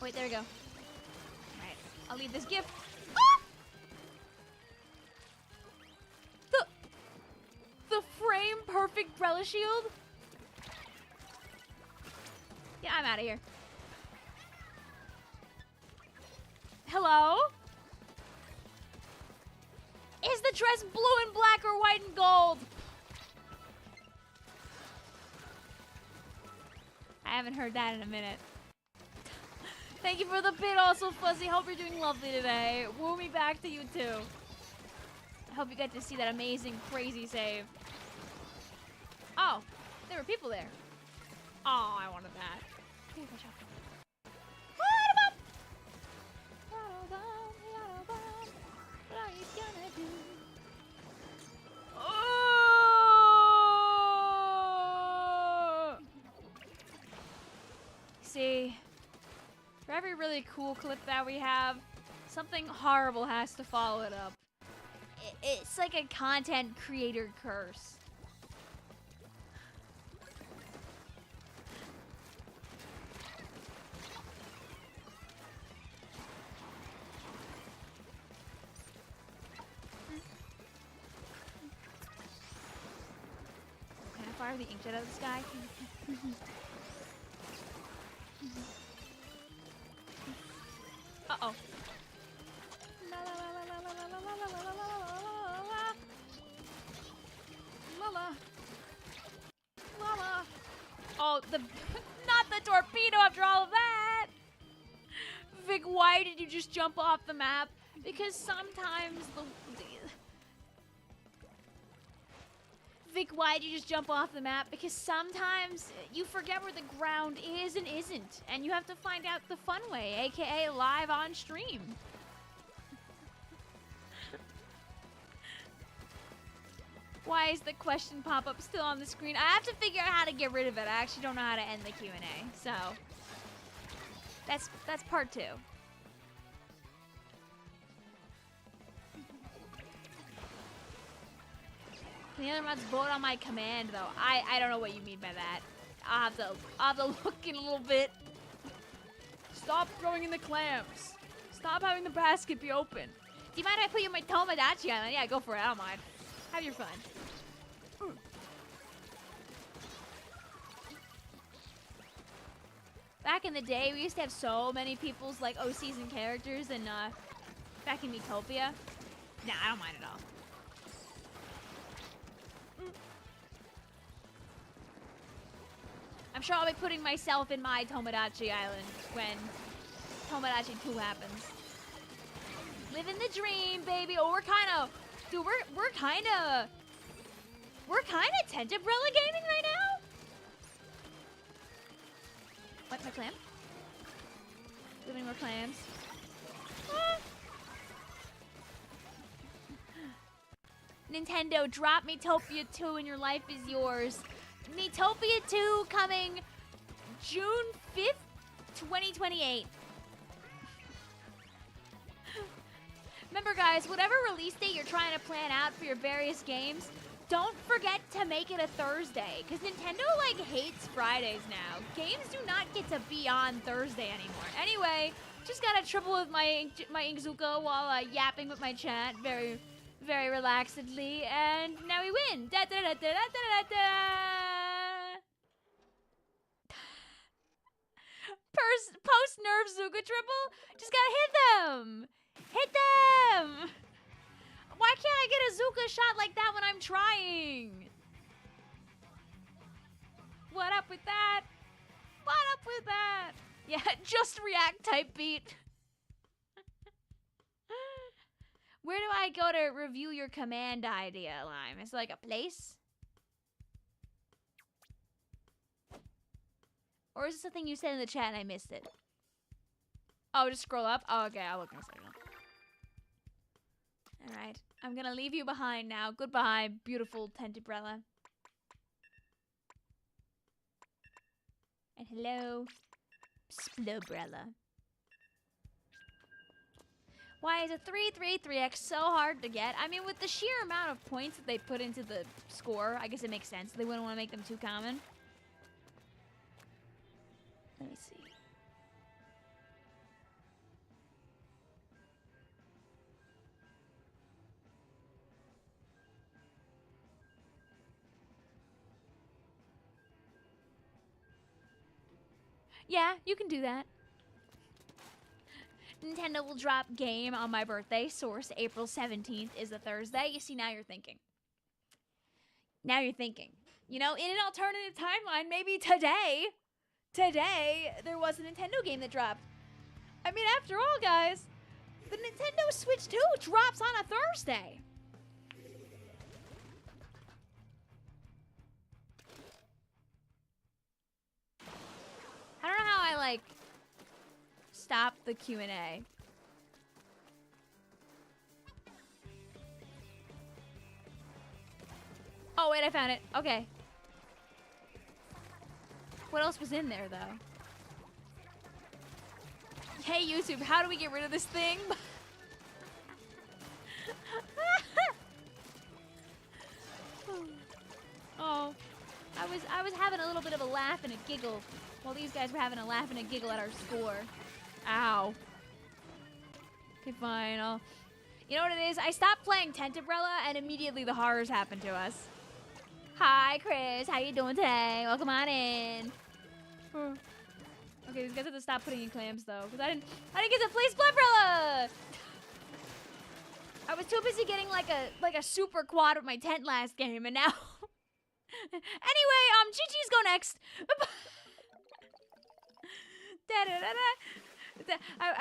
Wait, there we go. Alright, I'll leave this gift. Ah! The frame perfect BRELLA shield? Yeah, I'm out of here. Hello? Is the dress blue and black or white and gold? haven't heard that in a minute. Thank you for the bid also, Fuzzy. Hope you're doing lovely today. Woo me back to you too. I hope you get to see that amazing, crazy save. Oh, there were people there. Oh, I wanted that. What are you gonna do? Oh! See, for every really cool clip that we have, something horrible has to follow it up. It's like a content creator curse. Can I fire the inkjet out of the sky? Uh-oh. Lala. Oh, not the torpedo after all of that. Vic, why did you just jump off the map? Because sometimes Vic, why did you just jump off the map? Because sometimes you forget where the ground is and isn't, and you have to find out the fun way, aka live on stream. Why is the question pop-up still on the screen? I have to figure out how to get rid of it. I actually don't know how to end the Q&A, so that's part 2. Can the other mods vote on my command, though? I don't know what you mean by that. I'll have to look in a little bit. Stop throwing in the clams. Stop having the basket be open. Do you mind if I put you in my Tomodachi Island? Yeah, go for it. I don't mind. Have your fun. Back in the day, we used to have so many people's like OCs and characters, and back in Utopia. Nah, I don't mind at all. I'm sure I'll be putting myself in my Tomodachi Island when Tomodachi 2 happens. Living the dream, baby. Oh, we're kind of, dude. We're kind of Tented BRELLA gaming right now. What, my clam? Do you have any more clams? Nintendo, drop Miitopia 2 and your life is yours. Miitopia 2 coming June 5th, 2028. Remember, guys, whatever release date you're trying to plan out for your various games, don't forget to make it a Thursday, because Nintendo, like, hates Fridays now. Games do not get to be on Thursday anymore. Anyway, just got a triple with my Inkzuka while yapping with my chat very, very relaxedly, and now we win. Da da da da da da da. Post nerf Zuka triple. Just gotta hit them. Hit them. Why can't I get a Zuka shot like that when I'm trying? What up with that? What up with that? Yeah, just react type beat. Where do I go to review your command idea, Lime? Is it like a place? Or is this a thing you said in the chat and I missed it? Oh, just scroll up? Oh, okay, I'll look in a second. Alright, I'm gonna leave you behind now. Goodbye, beautiful Tented BRELLA. And hello, Splatoon. Why is a 333X so hard to get? I mean, with the sheer amount of points that they put into the score, I guess it makes sense. They wouldn't want to make them too common. Let me see. Yeah, you can do that. Nintendo will drop game on my birthday. Source, April 17th is a Thursday. You see, now you're thinking. Now you're thinking. You know, in an alternative timeline, maybe today, today there was a Nintendo game that dropped. I mean, after all, guys, the Nintendo Switch 2 drops on a Thursday. I don't know how I, like, stop the Q&A. Oh, wait, I found it. Okay. What else was in there, though? Hey, YouTube, how do we get rid of this thing? Oh, I was having a little bit of a laugh and a giggle while these guys were having a laugh and a giggle at our score. Ow. Okay, fine. You know what it is? I stopped playing BRELLA and immediately the horrors happened to us. Hi, Chris. How you doing today? Welcome on in. Okay, these guys have to stop putting in clams though, because I didn't get to play BRELLA. I was too busy getting like a super quad with my tent last game, and now. Anyway, Chi-Chi's go next. I'll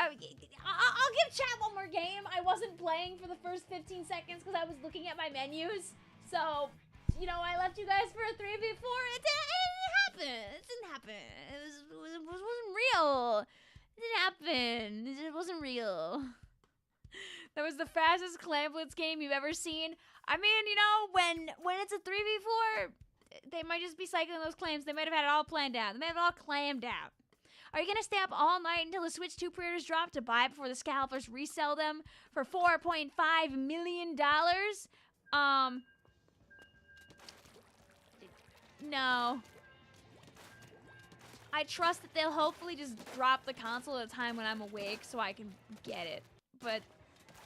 give chat one more game. I wasn't playing for the first 15 seconds because I was looking at my menus. So, you know, I left you guys for a 3v4. It didn't happen. It didn't happen. It wasn't real. It didn't happen. It wasn't real. That was the fastest Clam Blitz game you've ever seen. I mean, you know, when it's a 3v4, they might just be cycling those clams. They might have had it all planned out. They might have it all clammed out. Are you going to stay up all night until the Switch 2 pre-orders drop to buy before the scalpers resell them for $4.5 million? No. I trust that they'll hopefully just drop the console at a time when I'm awake so I can get it. But,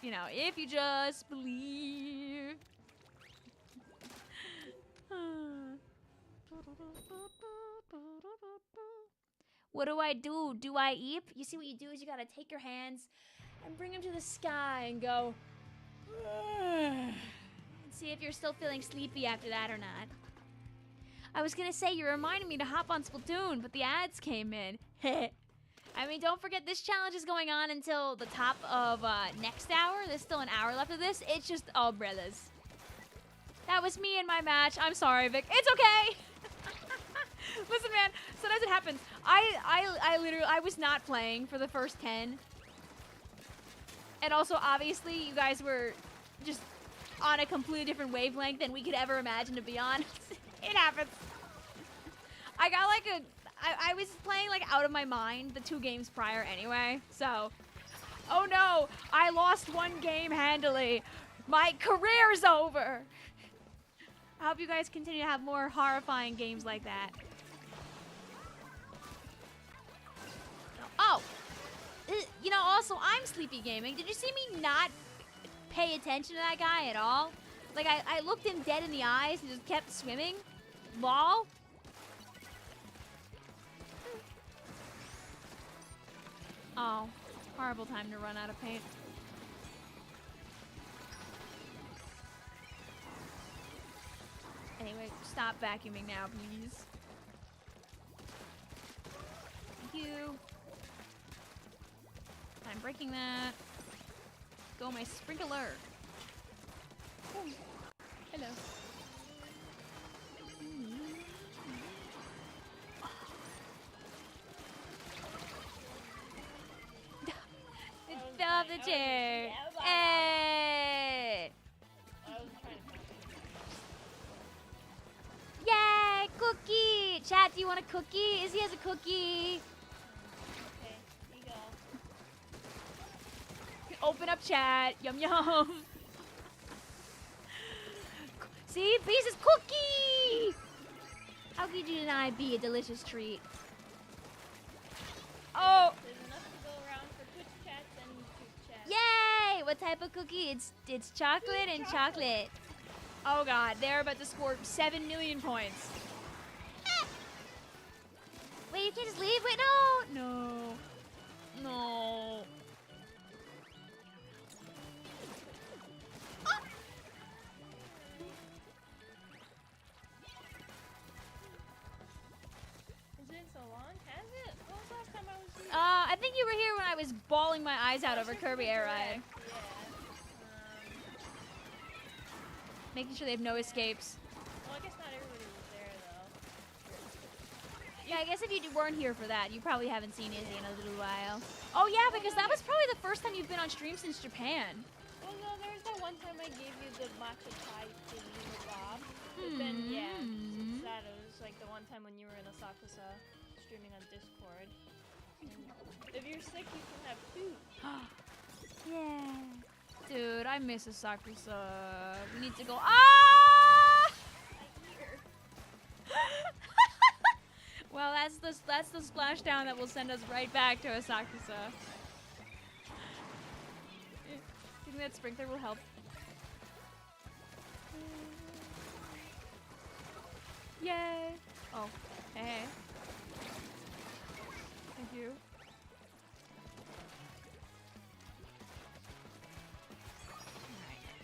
you know, if you just believe. What do I do? Do I eep? You see what you do is you gotta take your hands and bring them to the sky and go. And see if you're still feeling sleepy after that or not. I was gonna say you reminded me to hop on Splatoon, but the ads came in. I mean, don't forget this challenge is going on until the top of next hour. There's still an hour left of this. It's just all brothers. That was me in my match. I'm sorry, Vic. It's okay. Listen, man. Sometimes it happens. I literally was not playing for the first 10. And also, obviously, you guys were just on a completely different wavelength than we could ever imagine to be on. It happens. I got like I was playing like out of my mind the 2 games prior anyway, so. Oh no, I lost 1 game handily. My career's over. I hope you guys continue to have more horrifying games like that. Oh, you know, also I'm Sleepy Gaming. Did you see me not pay attention to that guy at all? Like I looked him dead in the eyes and just kept swimming. Lol. Oh, horrible time to run out of paint. Anyway, stop vacuuming now, please. Thank you. I'm breaking that. Go my sprinkler. Oh, hello. Stop the chair. Hey! Yay! Cookie! Chat, do you want a cookie? Izzy has a cookie. Okay, here you go. Open up chat. Yum yum. See? Bee's cookie! How could you deny be a delicious treat? Oh! There's enough to go around for Twitch chats and YouTube chats. Yay! What type of cookie? It's chocolate and chocolate. Oh god, they're about to score 7 million points. Wait, you can't just leave? Wait, no! No. No. Oh. It's been so long, huh? think you were here when I was bawling my eyes out over Kirby Air Ride. Yeah. Making sure they have no escapes. Well, I guess not everybody was there, though. Yeah, I guess if you weren't here for that, you probably haven't seen Izzy in a little while. Oh yeah, because that was probably the first time you've been on stream since Japan. Well, no, there was that one time I gave you the matcha chai thingy with Bob. But then, yeah, since that, it was like the one time when you were in Asakusa streaming on Discord. And if you're sick, you can have food. Yeah. Dude, I miss Asakusa. We need to go. Ah! Well, that's the splashdown that will send us right back to Asakusa. Do you think that sprinkler will help? Yay! Oh, hey. Thank you.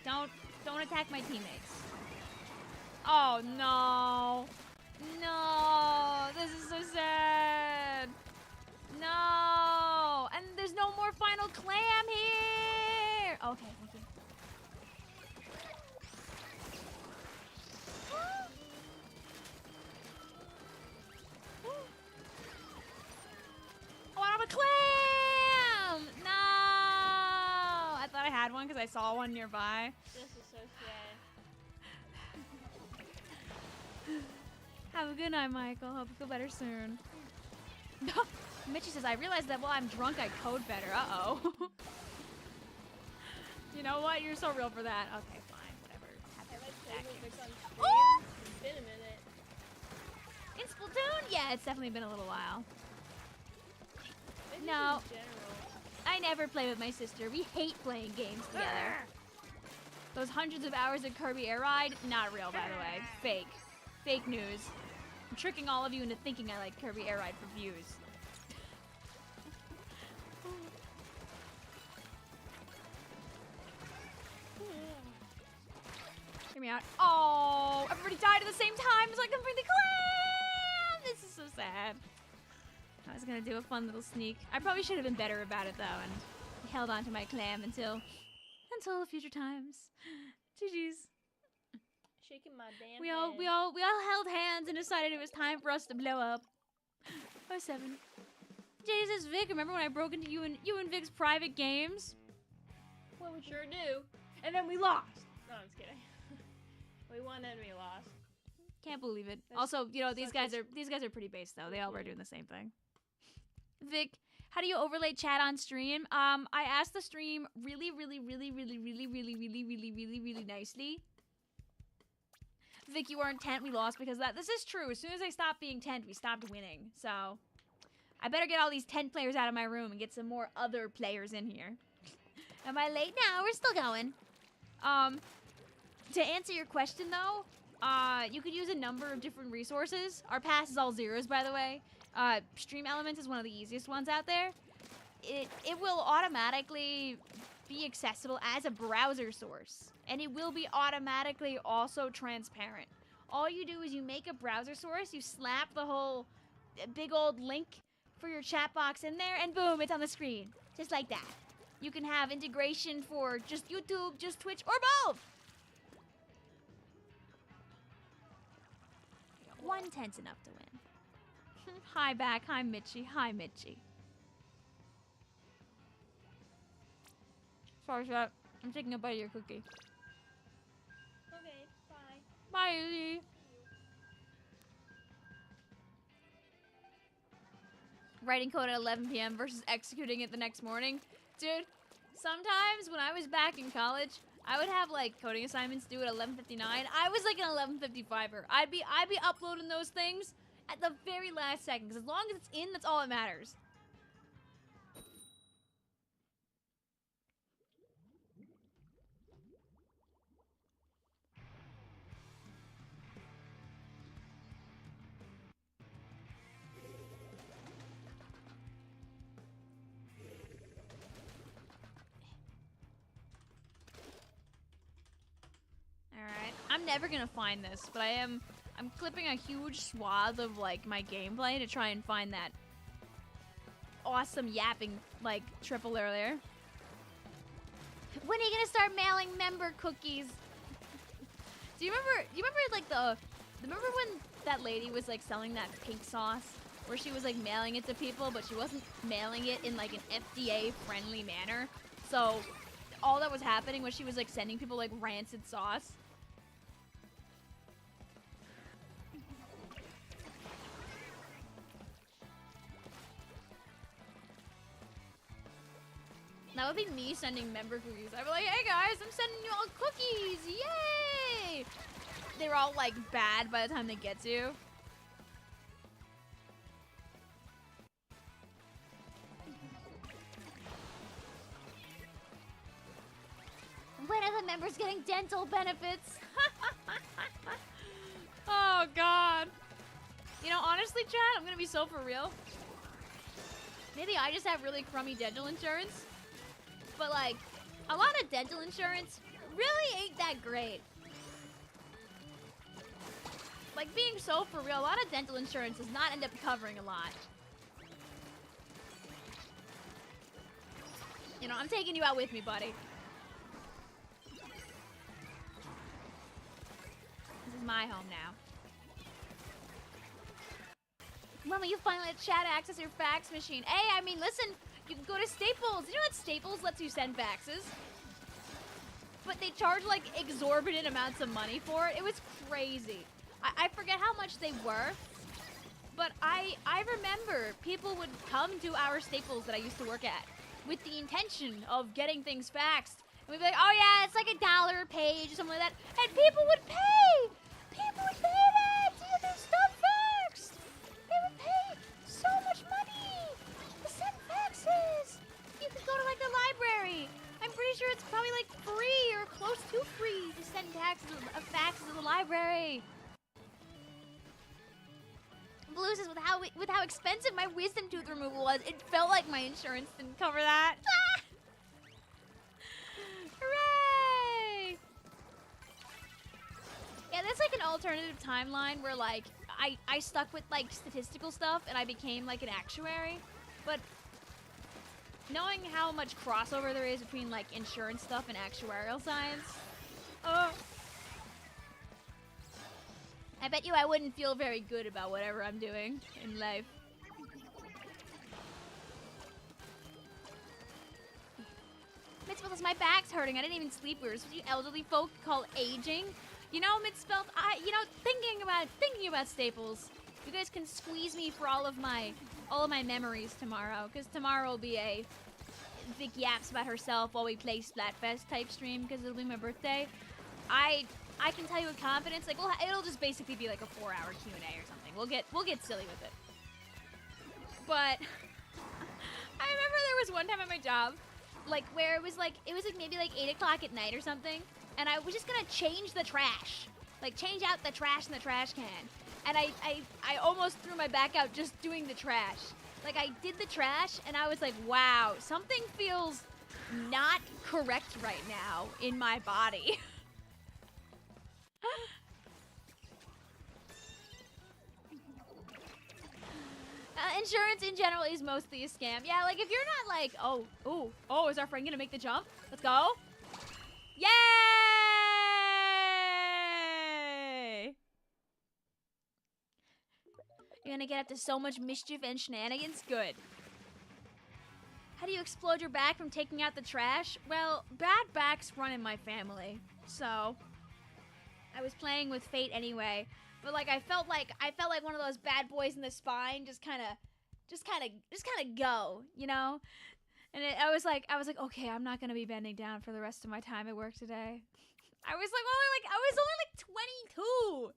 Alright. Don't attack my teammates. Oh no! No! This is so sad! No! And there's no more final clam here! Okay, thank you. Oh, I have a clam! No! I thought I had one because I saw one nearby. This is so sad. Have a good night, Michael. Hope you feel better soon. Mitchie says, I realized that while I'm drunk, I code better. Uh-oh. You know what? You're so real for that. Okay, fine. Whatever. Have I played with Vic on stream? Oh! It's been a minute. In Splatoon? Yeah, it's definitely been a little while. Maybe No. in general. I never play with my sister. We hate playing games together. Those hundreds of hours of Kirby Air Ride, not real, by the way. Fake. Fake news. I'm tricking all of you into thinking I like Kirby Air Ride for views. Hear me out. Oh, everybody died at the same time so I can bring the clam! This is so sad. I was gonna do a fun little sneak. I probably should have been better about it though and held on to my clam until future times. GG's. Shaking my damn We all held hands and decided it was time for us to blow up. 07. Jesus, Vic, remember when I broke into you and Vic's private games? Well, we sure do. And then we lost. No, I'm just kidding. We won and we lost. Can't believe it. That's Also, you know, these such guys are pretty base though. They all were doing the same thing. Vic, how do you overlay chat on stream? I asked the stream really nicely. Vic, you weren't tent, we lost because of that. This is true. As soon as I stopped being tent, we stopped winning. So, I better get all these tent players out of my room and get some more other players in here. Am I late? No, we're still going. To answer your question though, you could use a number of different resources. Our pass is all zeros, by the way. Stream Elements is one of the easiest ones out there. It will automatically be accessible as a browser source. And it will be automatically also transparent. All you do is you make a browser source, you slap the whole big old link for your chat box in there, and boom, it's on the screen. Just like that. You can have integration for just YouTube, just Twitch, or both. 1 tent's enough to win. Hi back, hi Mitchie, hi Mitchie. Sorry, chat. I'm taking a bite of your cookie. Okay, bye. Bye, Izzy. Writing code at 11 p.m. versus executing it the next morning. Dude, sometimes when I was back in college, I would have like coding assignments due at 11:59. I was like an 11:55er. I'd be uploading those things at the very last second, because as long as it's in, that's all that matters. Alright, I'm never gonna find this, but I'm clipping a huge swath of like my gameplay to try and find that awesome yapping, like, triple earlier. When are you gonna start mailing member cookies? Do you remember like remember when that lady was like selling that pink sauce? Where she was like mailing it to people, but she wasn't mailing it in like an FDA friendly manner. So all that was happening was she was like sending people like rancid sauce. That would be me sending member cookies. I'd be like, hey guys, I'm sending you all cookies, yay! They were all like bad by the time they get to you. When are the members getting dental benefits? Oh god. You know, honestly, Chad, I'm gonna be so for real. Maybe I just have really crummy dental insurance. But like, a lot of dental insurance really ain't that great. Like, being so for real, a lot of dental insurance does not end up covering a lot. You know, I'm taking you out with me, buddy. This is my home now. When will you finally let Chad access your fax machine? Hey, I mean, listen, you can go to Staples. You know that Staples lets you send faxes? But they charge, like, exorbitant amounts of money for it. It was crazy. I forget how much they were, but I remember people would come to our Staples that I used to work at with the intention of getting things faxed. And we'd be like, oh yeah, it's like $1 a page or something like that. And people would pay! People would pay that to get their stuff faxed! They would pay so much money to send faxes! You could go to like the library. I'm pretty sure it's probably like free or close to free to send faxes to the library. Blue says, with how expensive my wisdom tooth removal was, it felt like my insurance didn't cover that. Hooray! Yeah, that's like an alternative timeline where like I stuck with like statistical stuff and I became like an actuary. But knowing how much crossover there is between like insurance stuff and actuarial science, I bet you I wouldn't feel very good about whatever I'm doing in life. Mitzvelt, my back's hurting. I didn't even sleep. We were what you elderly folk call aging. You know, Mitzvelt, thinking about Staples. You guys can squeeze me for all of my memories tomorrow, because tomorrow will be a Vic yaps about herself while we play Splatfest type stream, because it'll be my birthday. I can tell you with confidence, like, it'll just basically be like a 4-hour Q&A or something. We'll get silly with it. But I remember there was one time at my job, like, where it was like maybe like 8 o'clock at night or something, and I was just gonna change the trash, like change out the trash in the trash can, and I almost threw my back out just doing the trash. Like, I did the trash, and I was like, wow, something feels not correct right now in my body. Insurance in general is mostly a scam. Yeah, like if you're not like, oh, is our friend gonna make the jump? Let's go. Yay! You're gonna get up to so much mischief and shenanigans? Good. How do you explode your back from taking out the trash? Well, bad backs run in my family, so I was playing with fate anyway. But like I felt like one of those bad boys in the spine, just kind of go, you know. And I was like, okay, I'm not gonna be bending down for the rest of my time at work today. I was only like 22.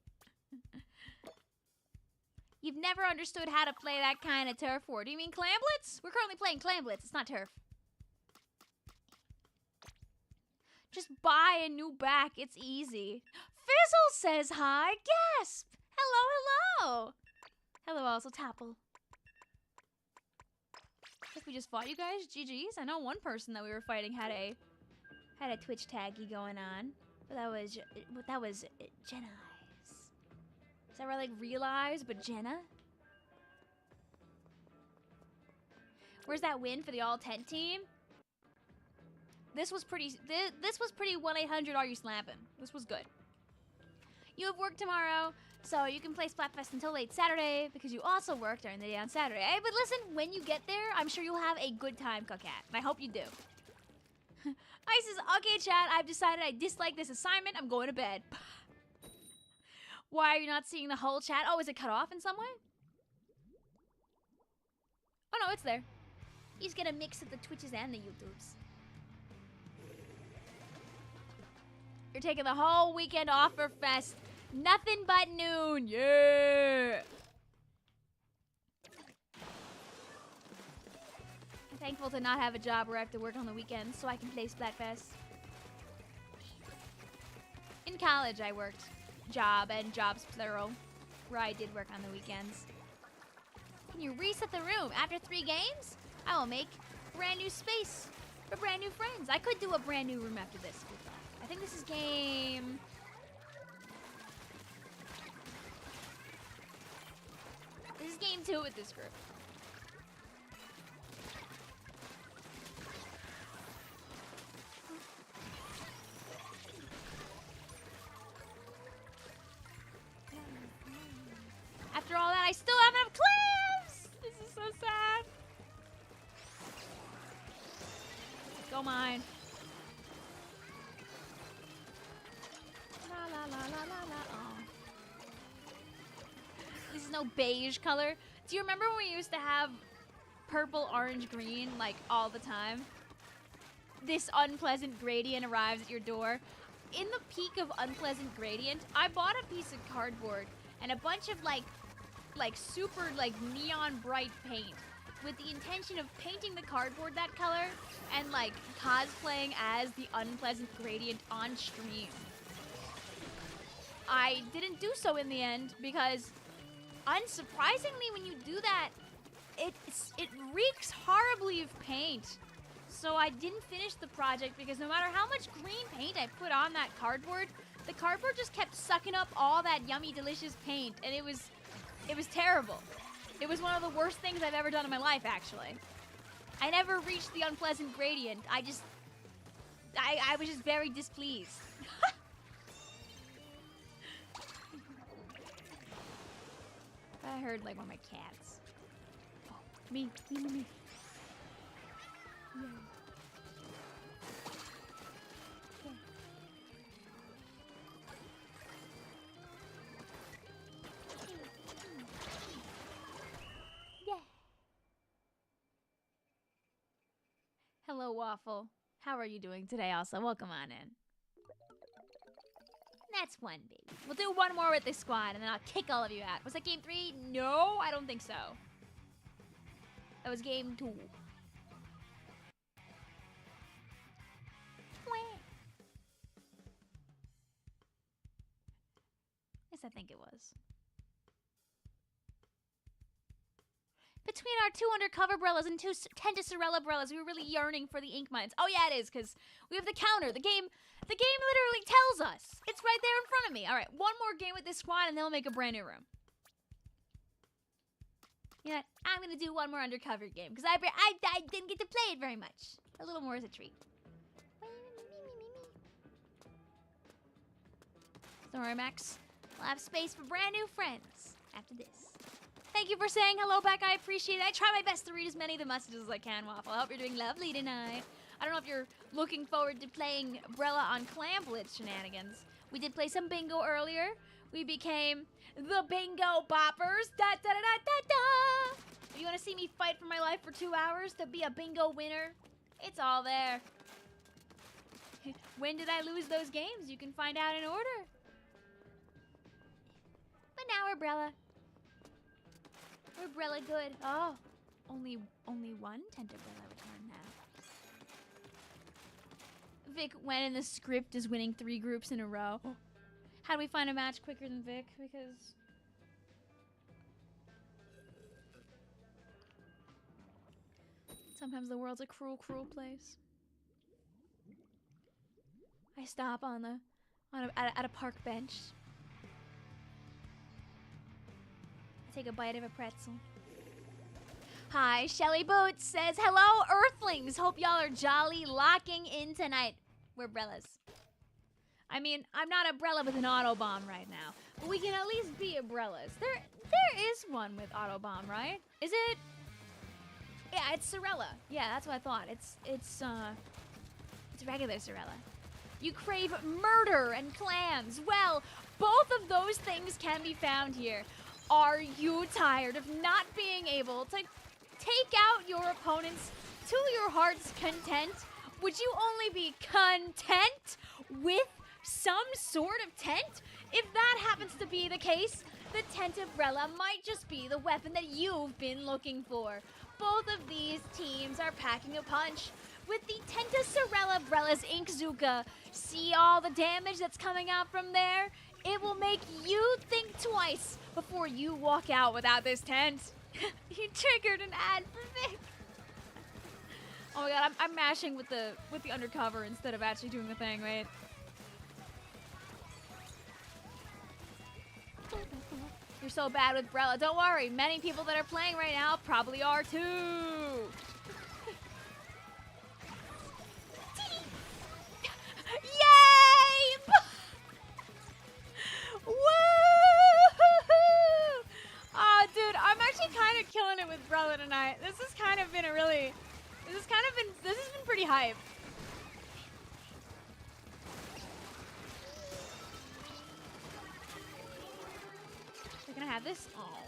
You've never understood how to play that kind of turf war. Do you mean Clam Blitz? We're currently playing Clam Blitz. It's not turf. Just buy a new back. It's easy. Fizzle says hi. Gasp. Hello. Hello also, Tapple. If we just fought you guys, GG's. I know one person that we were fighting had a Twitch taggy going on, but that was Jenna Eyes. Is that right? Like real eyes, but Jenna? Where's that win for the all tent team? This was pretty 1-800 Are You Slapping? This was good. You have work tomorrow, so you can play Splatfest until late Saturday because you also work during the day on Saturday. But listen, when you get there, I'm sure you'll have a good time, Coquette, and I hope you do. Ice says, okay, chat, I've decided I dislike this assignment. I'm going to bed. Why are you not seeing the whole chat? Oh, is it cut off in some way? Oh, no, it's there. He's gonna mix up the Twitches and the YouTubes. You're taking the whole weekend off for Fest. Nothing but noon. Yeah. I'm thankful to not have a job where I have to work on the weekends so I can play Splatfest. In college, I worked job and jobs plural, where I did work on the weekends. Can you reset the room? After 3 games, I will make brand new space for brand new friends. I could do a brand new room after this. I think this is game... This is game 2 with this group. After all that, I still have enough clams! This is so sad. Go mine. La la la la la la. Oh. This is no beige color. Do you remember when we used to have purple, orange, green like all the time? This unpleasant gradient arrives at your door. In the peak of unpleasant gradient, I bought a piece of cardboard and a bunch of like super neon bright paint with the intention of painting the cardboard that color and like cosplaying as the unpleasant gradient on stream. I didn't do so in the end because, unsurprisingly, when you do that, it reeks horribly of paint. So I didn't finish the project because no matter how much green paint I put on that cardboard, the cardboard just kept sucking up all that yummy, delicious paint, and it was terrible. It was one of the worst things I've ever done in my life, actually. I never reached the unpleasant gradient. I was just very displeased. I heard like one of my cats. Oh, me. Yeah. Yeah. Hello, Waffle. How are you doing today also? Welcome on in. That's one, baby. We'll do one more with this squad, and then I'll kick all of you out. Was that game 3? No, I don't think so. That was game 2. Yes, I think it was. Between our 2 undercover Brellas and 2 Tentacerella Brellas, we were really yearning for the ink mines. Oh yeah, it is, because we have the counter. The game literally tells us. It's right there in front of me. All right, one more game with this squad, and then we'll make a brand new room. You know what? I'm going to do one more undercover game, because I didn't get to play it very much. A little more as a treat. Don't worry, Max. We'll have space for brand new friends after this. Thank you for saying hello back. I appreciate it. I try my best to read as many of the messages as I can, Waffle. I hope you're doing lovely tonight. I don't know if you're looking forward to playing BRELLA on Clam Blitz shenanigans. We did play some bingo earlier. We became the Bingo Boppers. Da da da da da da. If you want to see me fight for my life for 2 hours to be a bingo winner, it's all there. When did I lose those games? You can find out in order. But now we're BRELLA. We're BRELLA good. Oh, only one Tenta BRELLA return now. Vic went in the script is winning 3 groups in a row. How do we find a match quicker than Vic? Because sometimes the world's a cruel, cruel place. I stop at a park bench. I take a bite of a pretzel. Hi, Shelly Boots says, hello, Earthlings. Hope y'all are jolly locking in tonight. We're Brellas. I mean, I'm not a Brella with an Autobomb right now, but we can at least be a Brellas. There is one with Autobomb, right? Is it? Yeah, it's Sorella. Yeah, that's what I thought. It's regular Sorella. You crave murder and clams. Well, both of those things can be found here. Are you tired of not being able to take out your opponents to your heart's content? Would you only be content with some sort of tent? If that happens to be the case, the tent umbrella might just be the weapon that you've been looking for. Both of these teams are packing a punch. With the Tenta Sorella Brella's Inkzuka, see all the damage that's coming out from there? It will make you think twice before you walk out without this tent. You triggered an ad for Vic. Oh my god, I'm mashing with the undercover instead of actually doing the thing, wait. You're so bad with Brella. Don't worry, many people that are playing right now probably are too. Yay! Woo! Oh, dude, I'm actually kind of killing it with Brella tonight. This has been pretty hype. We're gonna have this. Oh.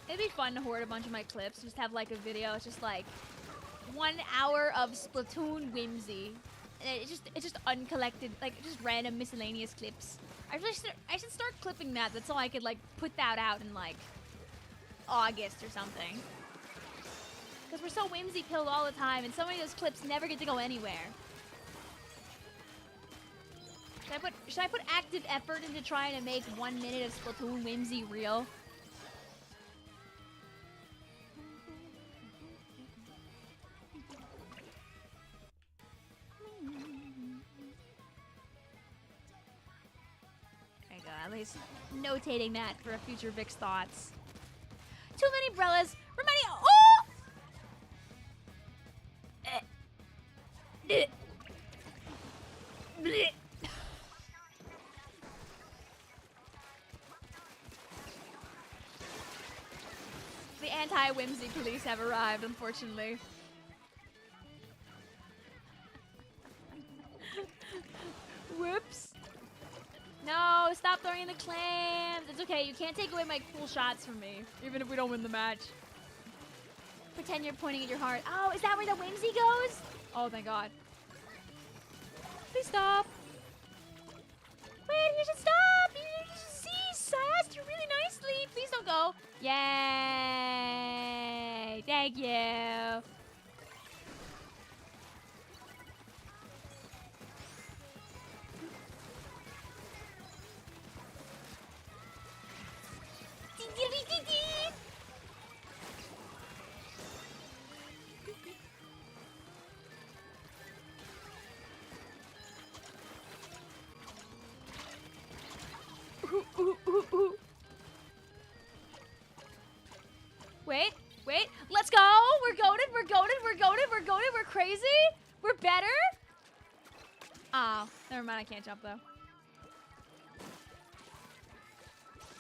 It'd be fun to hoard a bunch of my clips, just have like a video. It's just like 1 hour of Splatoon whimsy. And it's just uncollected, like just random miscellaneous clips. I should start clipping that. That's so I could like put that out in like August or something. Because we're so whimsy pilled all the time, and so many of those clips never get to go anywhere. Should I put active effort into trying to make 1 minute of Splatoon whimsy real? There you go, at least notating that for a future Vic's thoughts. Too many Brellas, reminding— oh! The anti-whimsy police have arrived, unfortunately. Whoops. No, stop throwing the clams. It's okay, you can't take away my cool shots from me, even if we don't win the match. Pretend you're pointing at your heart. Oh, is that where the whimsy goes? Oh, thank God. Please stop. Wait, you should stop. You should see sassed really nicely. Please don't go. Yay. Thank you. Wait, let's go. We're goated, we're crazy. We're better. Oh, never mind, I can't jump though.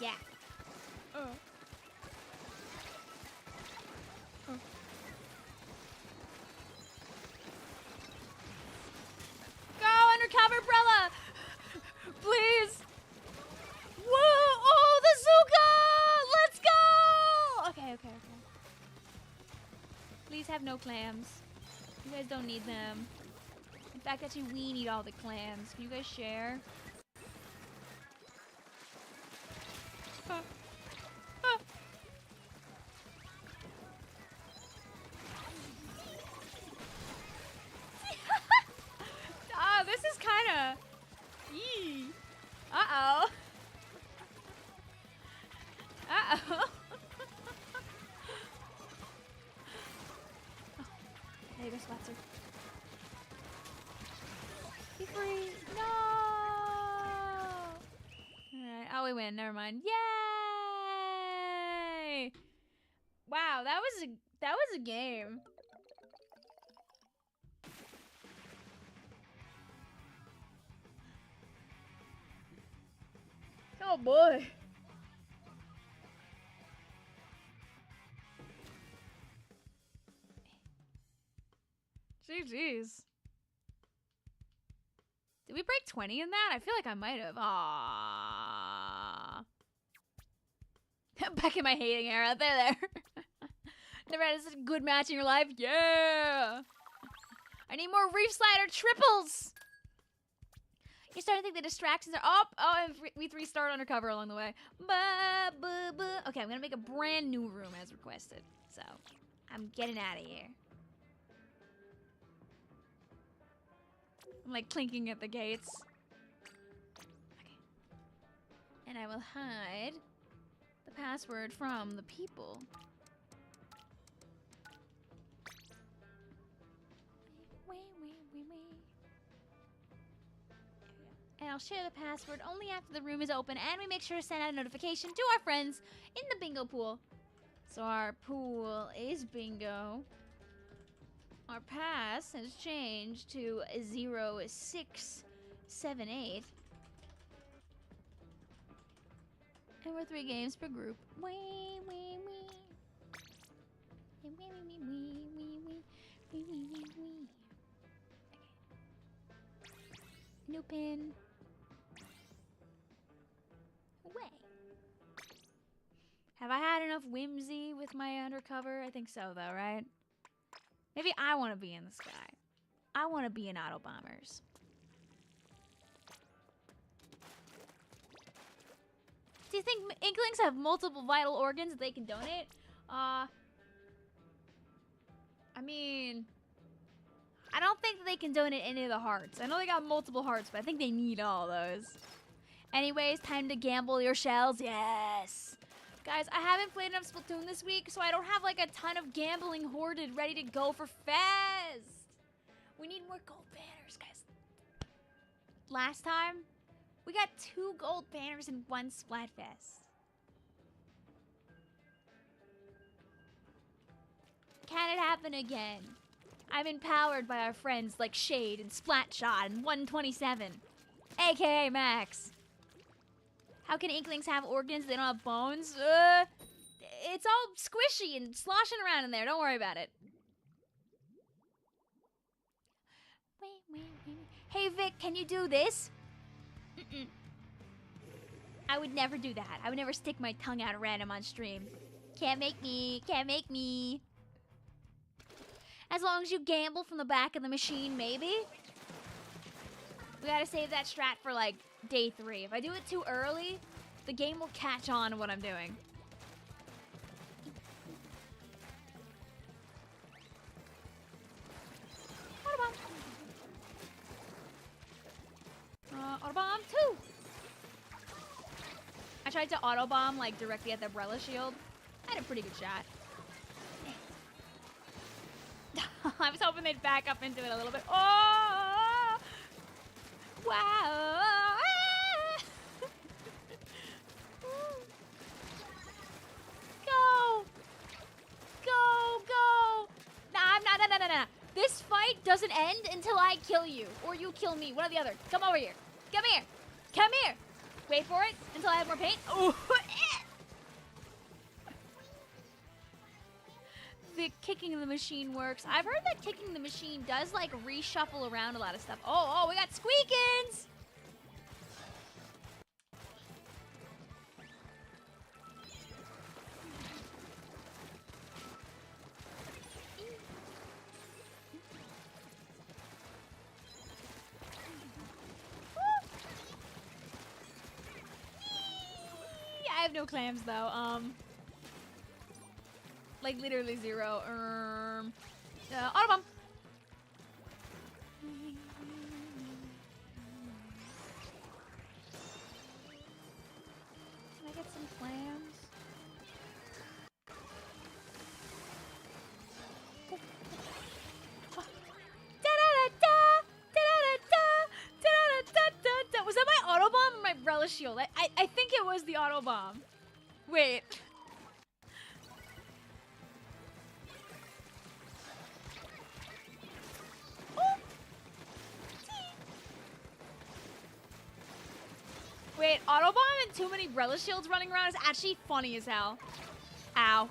Yeah. Oh. Go undercover, Brella. Please. Whoa! Oh, the Zuka! Let's go! Okay. Please have no clams. You guys don't need them. In fact, actually, we need all the clams. Can you guys share? Oh, this is kind of... Yee. Uh-oh. Uh-oh. we win. Never mind. Yay! Wow, that was a game. Oh boy. GG's. Did we break 20 in that? I feel like I might have. Aww. Back in my hating era. There. Never had such a good match in your life. Yeah. I need more reef slider triples. You're starting to think the distractions are up. Oh, and we 3-starred undercover along the way. Okay, I'm gonna make a brand new room as requested. So, I'm getting out of here. I'm like clinking at the gates. Okay. And I will hide the password from the people. And I'll share the password only after the room is open, and we make sure to send out a notification to our friends in the bingo pool. So our pool is bingo. Our pass has changed to 0678. And we're 3 games per group. Wee, wee, wee. Wee, wee, wee, wee, wee, wee, wee, wee, wee, wee. Okay. New pin. Away. Have I had enough whimsy with my undercover? I think so, though, right? Maybe I want to be in the sky. I want to be in auto bombers. Do you think Inklings have multiple vital organs they can donate? I mean, I don't think that they can donate any of the hearts. I know they got multiple hearts, but I think they need all those. Anyways, time to gamble your shells. Yes. Guys, I haven't played enough Splatoon this week, so I don't have like a ton of gambling hoarded ready to go for Fest. We need more gold banners, guys. Last time, we got 2 gold banners in 1 Splatfest. Can it happen again? I'm empowered by our friends like Shade and Splatshot and 127, aka Max. How can Inklings have organs? They don't have bones? It's all squishy and sloshing around in there. Don't worry about it. Hey, Vic, can you do this? I would never do that. I would never stick my tongue out at random on stream. Can't make me. Can't make me. As long as you gamble from the back of the machine, maybe? We gotta save that strat for, like, day 3. If I do it too early, the game will catch on to what I'm doing. Autobomb. Autobomb 2. I tried to autobomb, like, directly at the BRELLA shield. I had a pretty good shot. I was hoping they'd back up into it a little bit. Oh! Wow! Go! Go! Go! Nah, nah. This fight doesn't end until I kill you. Or you kill me. One or the other. Come over here. Come here. Come here. Wait for it until I have more paint. Oh! The kicking the machine works. I've heard that kicking the machine does, like, reshuffle around a lot of stuff. Oh, we got squeakins! I have no clams, though. Like, literally 0. Autobomb! Can I get some clams? Was that my autobomb or my BRELLA shield? I think think it was the auto bomb. Wait. Oh. Wait, auto bomb and too many BRELLA shields running around is actually funny as hell. Ow.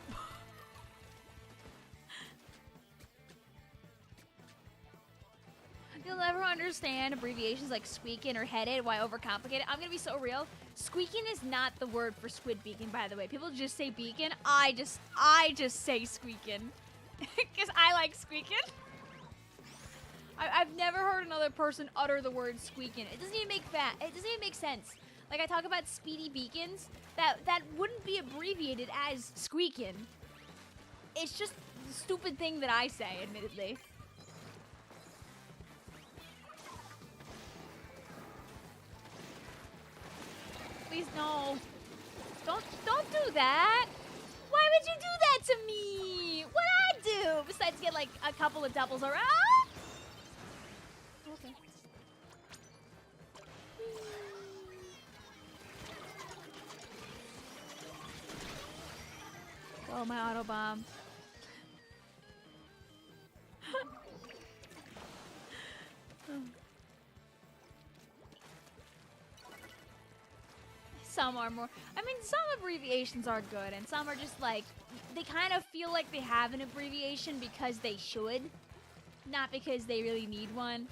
You'll never understand abbreviations like squeaking or headed. Why overcomplicate it? I'm gonna be so real. Squeaking is not the word for squid beacon, by the way. People just say beacon. I just say squeaking. Because I like squeaking. I've never heard another person utter the word squeaking. It doesn't even make sense. Like I talk about speedy beacons, that wouldn't be abbreviated as squeaking. It's just the stupid thing that I say, admittedly. Please no. Don't do that. Why would you do that to me? What'd I do? Besides get like a couple of doubles around? Okay. Oh, my auto bomb. Some are more. I mean, some abbreviations are good, and some are just like, they kind of feel like they have an abbreviation because they should, not because they really need one.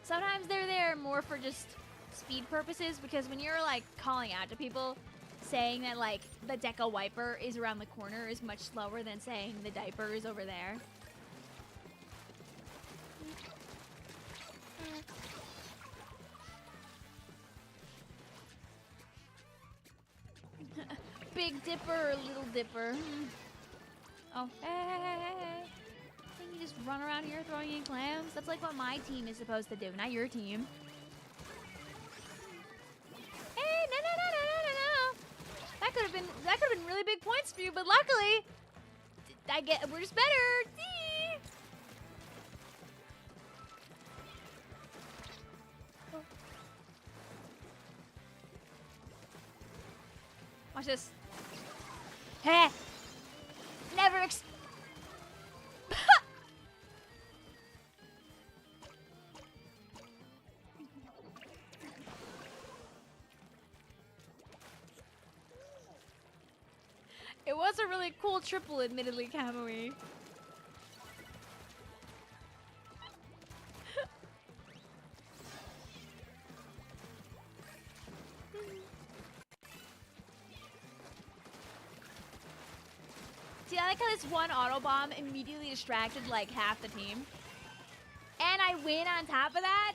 Sometimes they're there more for just speed purposes, because when you're like calling out to people, saying that like the deco wiper is around the corner is much slower than saying the diaper is over there. Big Dipper or Little Dipper? Oh, hey. Can you just run around here throwing in clams? That's like what my team is supposed to do, not your team. Hey, no. That could have been really big points for you, but luckily, we're just better. Watch this. Hey! Never It was a really cool triple, admittedly, Kamui. See, I like how this one auto bomb immediately distracted like half the team. And I win on top of that.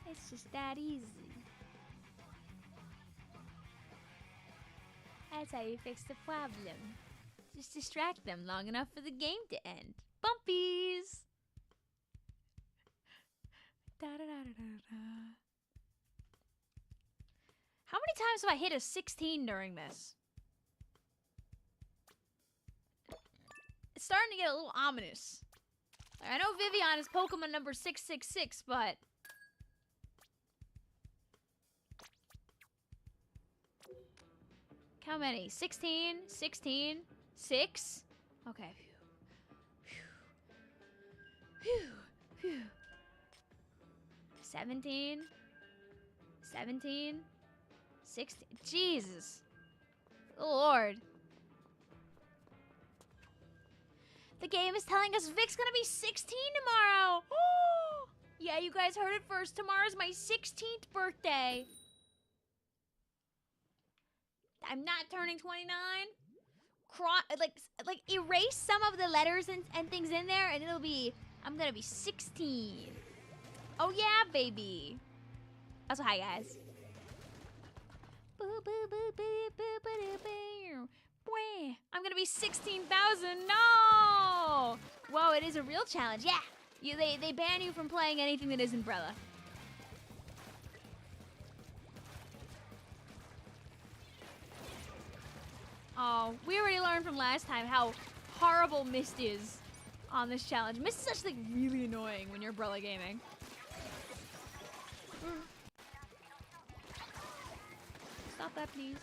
It's just that easy. That's how you fix the problem. Just distract them long enough for the game to end. Bumpies! How many times have I hit a 16 during this? It's starting to get a little ominous. I know Vicvillon is Pokemon number 666, but... How many? 16? 16? 6? Okay. Phew. 17? 17? 16? Jesus. Lord. The game is telling us Vic's gonna be 16 tomorrow. Yeah, you guys heard it first. Tomorrow's my 16th birthday. I'm not turning 29. Like erase some of the letters and things in there, and I'm gonna be 16. Oh yeah, baby. Also, hi guys. I'm gonna be 16,000. No. Whoa, it is a real challenge. Yeah. They ban you from playing anything that isn't BRELLA. Oh, we already learned from last time how horrible Mist is on this challenge. Mist is actually really annoying when you're BRELLA gaming. Stop that, please.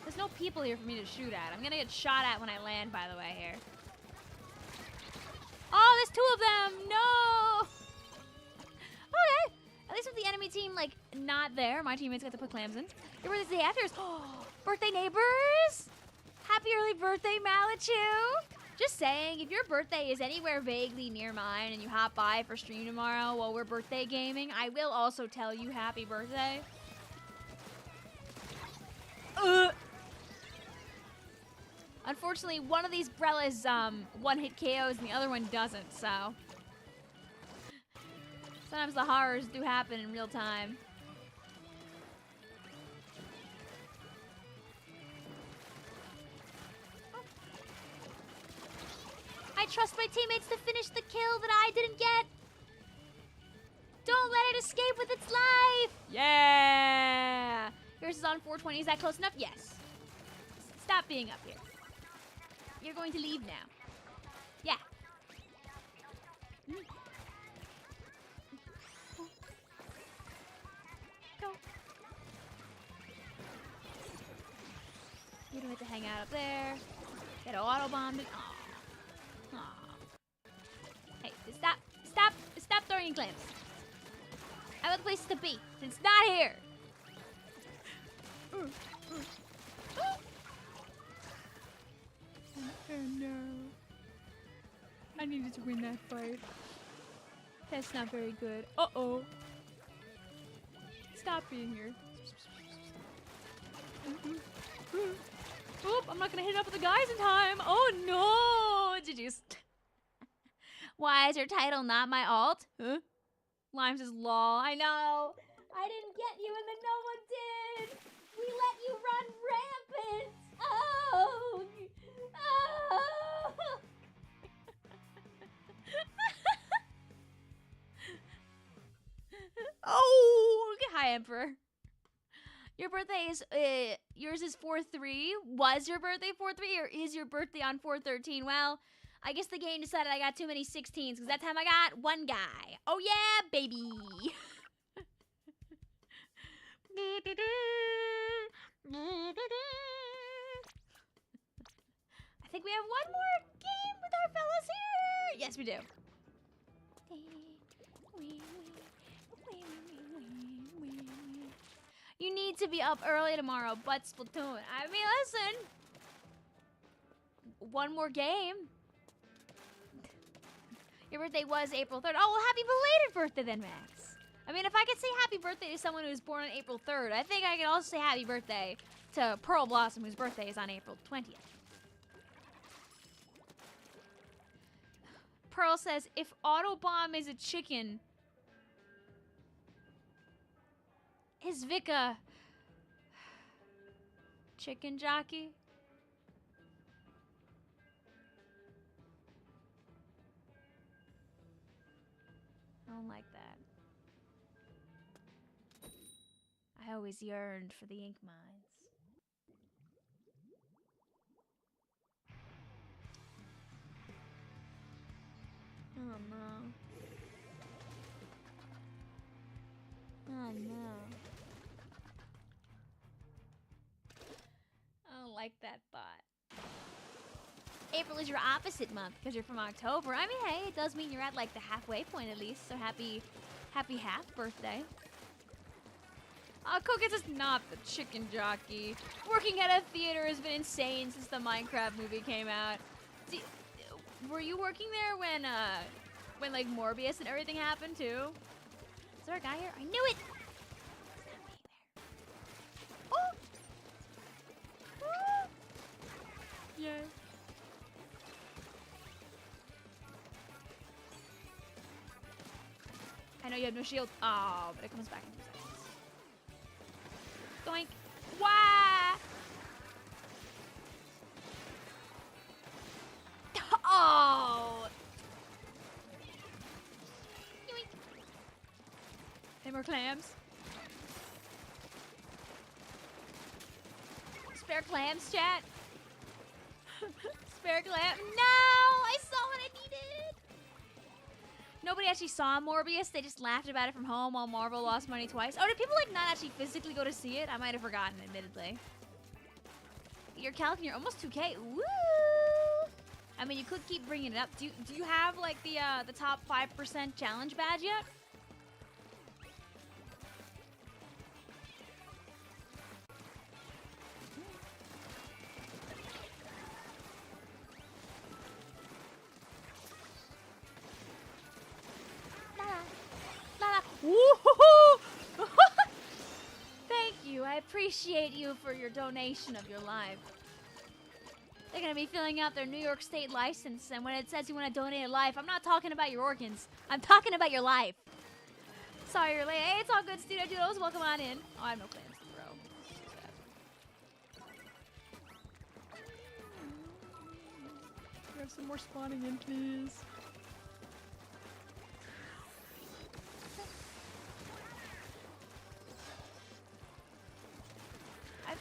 There's no people here for me to shoot at. I'm gonna get shot at when I land, by the way, here. Oh, there's 2 of them! No! Okay. At least with the enemy team, like, not there, my teammates got to put clams in. Your birthday's the day after. Oh, birthday neighbors! Happy early birthday, Malachu! Just saying, if your birthday is anywhere vaguely near mine and you hop by for stream tomorrow while we're birthday gaming, I will also tell you happy birthday. Unfortunately, one of these BRELLA's one-hit KOs and the other one doesn't, so. Sometimes the horrors do happen in real time. I trust my teammates to finish the kill that I didn't get. Don't let it escape with its life. Yeah. Yours is on 420. Is that close enough? Yes. Stop being up here. You're going to leave now. Yeah. Go. You don't have to hang out up there. Get auto-bombed. Aw. Aw. Hey, stop throwing clams. I have a place to be. It's not here. Oh no. I needed to win that fight. That's not very good. Uh-oh. Stop being here. Oop, I'm not gonna hit it up with the guys in time. Oh no! GG's. Why is your title not my alt? Huh? Limes is lol. I know. I didn't get you and then no one did. We let you run rampant. Oh. Oh. Oh. Hi, Emperor. Your birthday is, yours is 4/3. Was your birthday 4/3 or is your birthday on 4/13? Well, I guess the game decided I got too many 16s because that time I got one guy. Oh yeah, baby. I think we have one more game with our fellas here. Yes, we do. You need to be up early tomorrow, but Splatoon. I mean, listen. One more game. Your birthday was April 3rd. Oh, well, happy belated birthday then, Max. I mean, if I could say happy birthday to someone who was born on April 3rd, I think I can also say happy birthday to Pearl Blossom, whose birthday is on April 20th. Pearl says, if Autobomb is a chicken, is Vic a chicken jockey? I don't like that. I always yearned for the ink mines. Oh no. Oh no. I don't like that thought. April is your opposite month because you're from October. I mean, hey, it does mean you're at like the halfway point at least. So happy half birthday. Cookins is not the chicken jockey. Working at a theater has been insane since the Minecraft movie came out. Were you working there when like Morbius and everything happened too? Is there a guy here? I knew it! Oh! Oh! Yay. I know you have no shield. Oh, but it comes back in 2 seconds. Doink. Wah! Oh! Any more clams? Spare clams, chat? Spare clam? No! I saw what I needed! Nobody actually saw Morbius. They just laughed about it from home while Marvel lost money twice. Oh, did people, like, not actually physically go to see it? I might have forgotten, admittedly. You're calculating. You're almost 2K. Woo! I mean, you could keep bringing it up. Do you have, like, the top 5% challenge badge yet? Woo-hoo-hoo! Thank you. I appreciate you for your donation of your life. They're gonna be filling out their New York State license, and when it says you want to donate a life, I'm not talking about your organs. I'm talking about your life. Sorry you're late. Hey, it's all good, Studio Doodles. Welcome on in. Oh, I have no clams to throw. We have some more spawning in, please.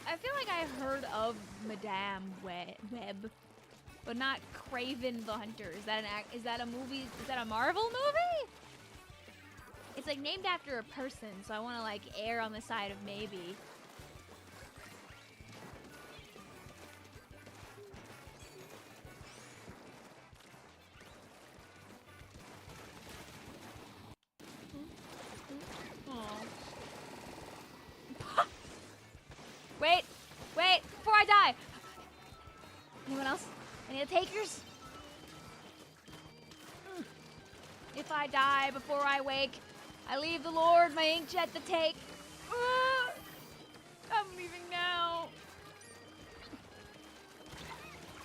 I feel like I heard of Madame Web, but not Craven the Hunter. Is that is that a movie? Is that a Marvel movie? It's like named after a person, so I want to like err on the side of maybe. Wait, before I die. Anyone else? Any of the takers? If I die before I wake, I leave the Lord my inkjet to take. I'm leaving now.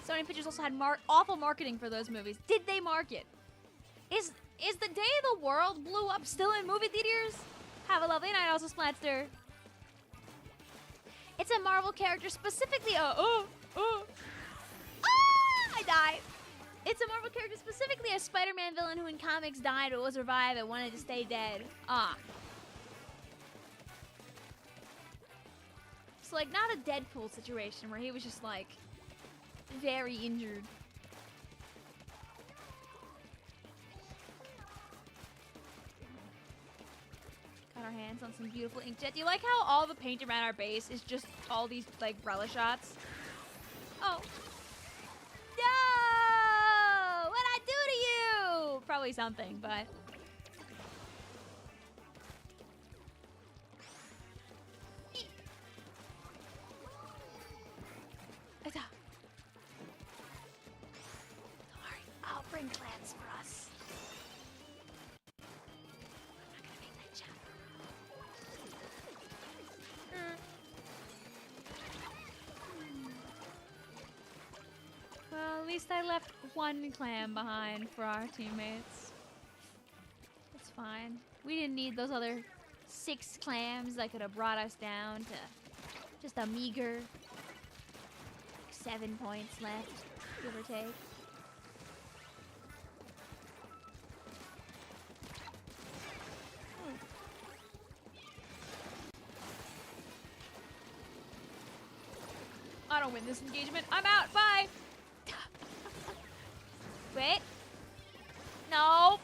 Sony Pictures also had awful marketing for those movies. Did they market? Is the day the world blew up still in movie theaters? Have a lovely night, also Splatster. It's a Marvel character specifically. I died. It's a Marvel character specifically a Spider-Man villain who in comics died but was revived and wanted to stay dead. So like not a Deadpool situation where he was just like very injured. Got our hands on some beautiful inkjet. Do you like how all the paint around our base is just all these like BRELLA shots? Oh. No! What'd I do to you? Probably something, but. Don't worry, I'll bring clams for us. I'm not gonna make that jump. Well, at least I left one clam behind for our teammates. It's fine. We didn't need those other 6 clams that could have brought us down to just a meager 7 points left, give or take. I don't win this engagement. I'm out. Bye. Wait. No.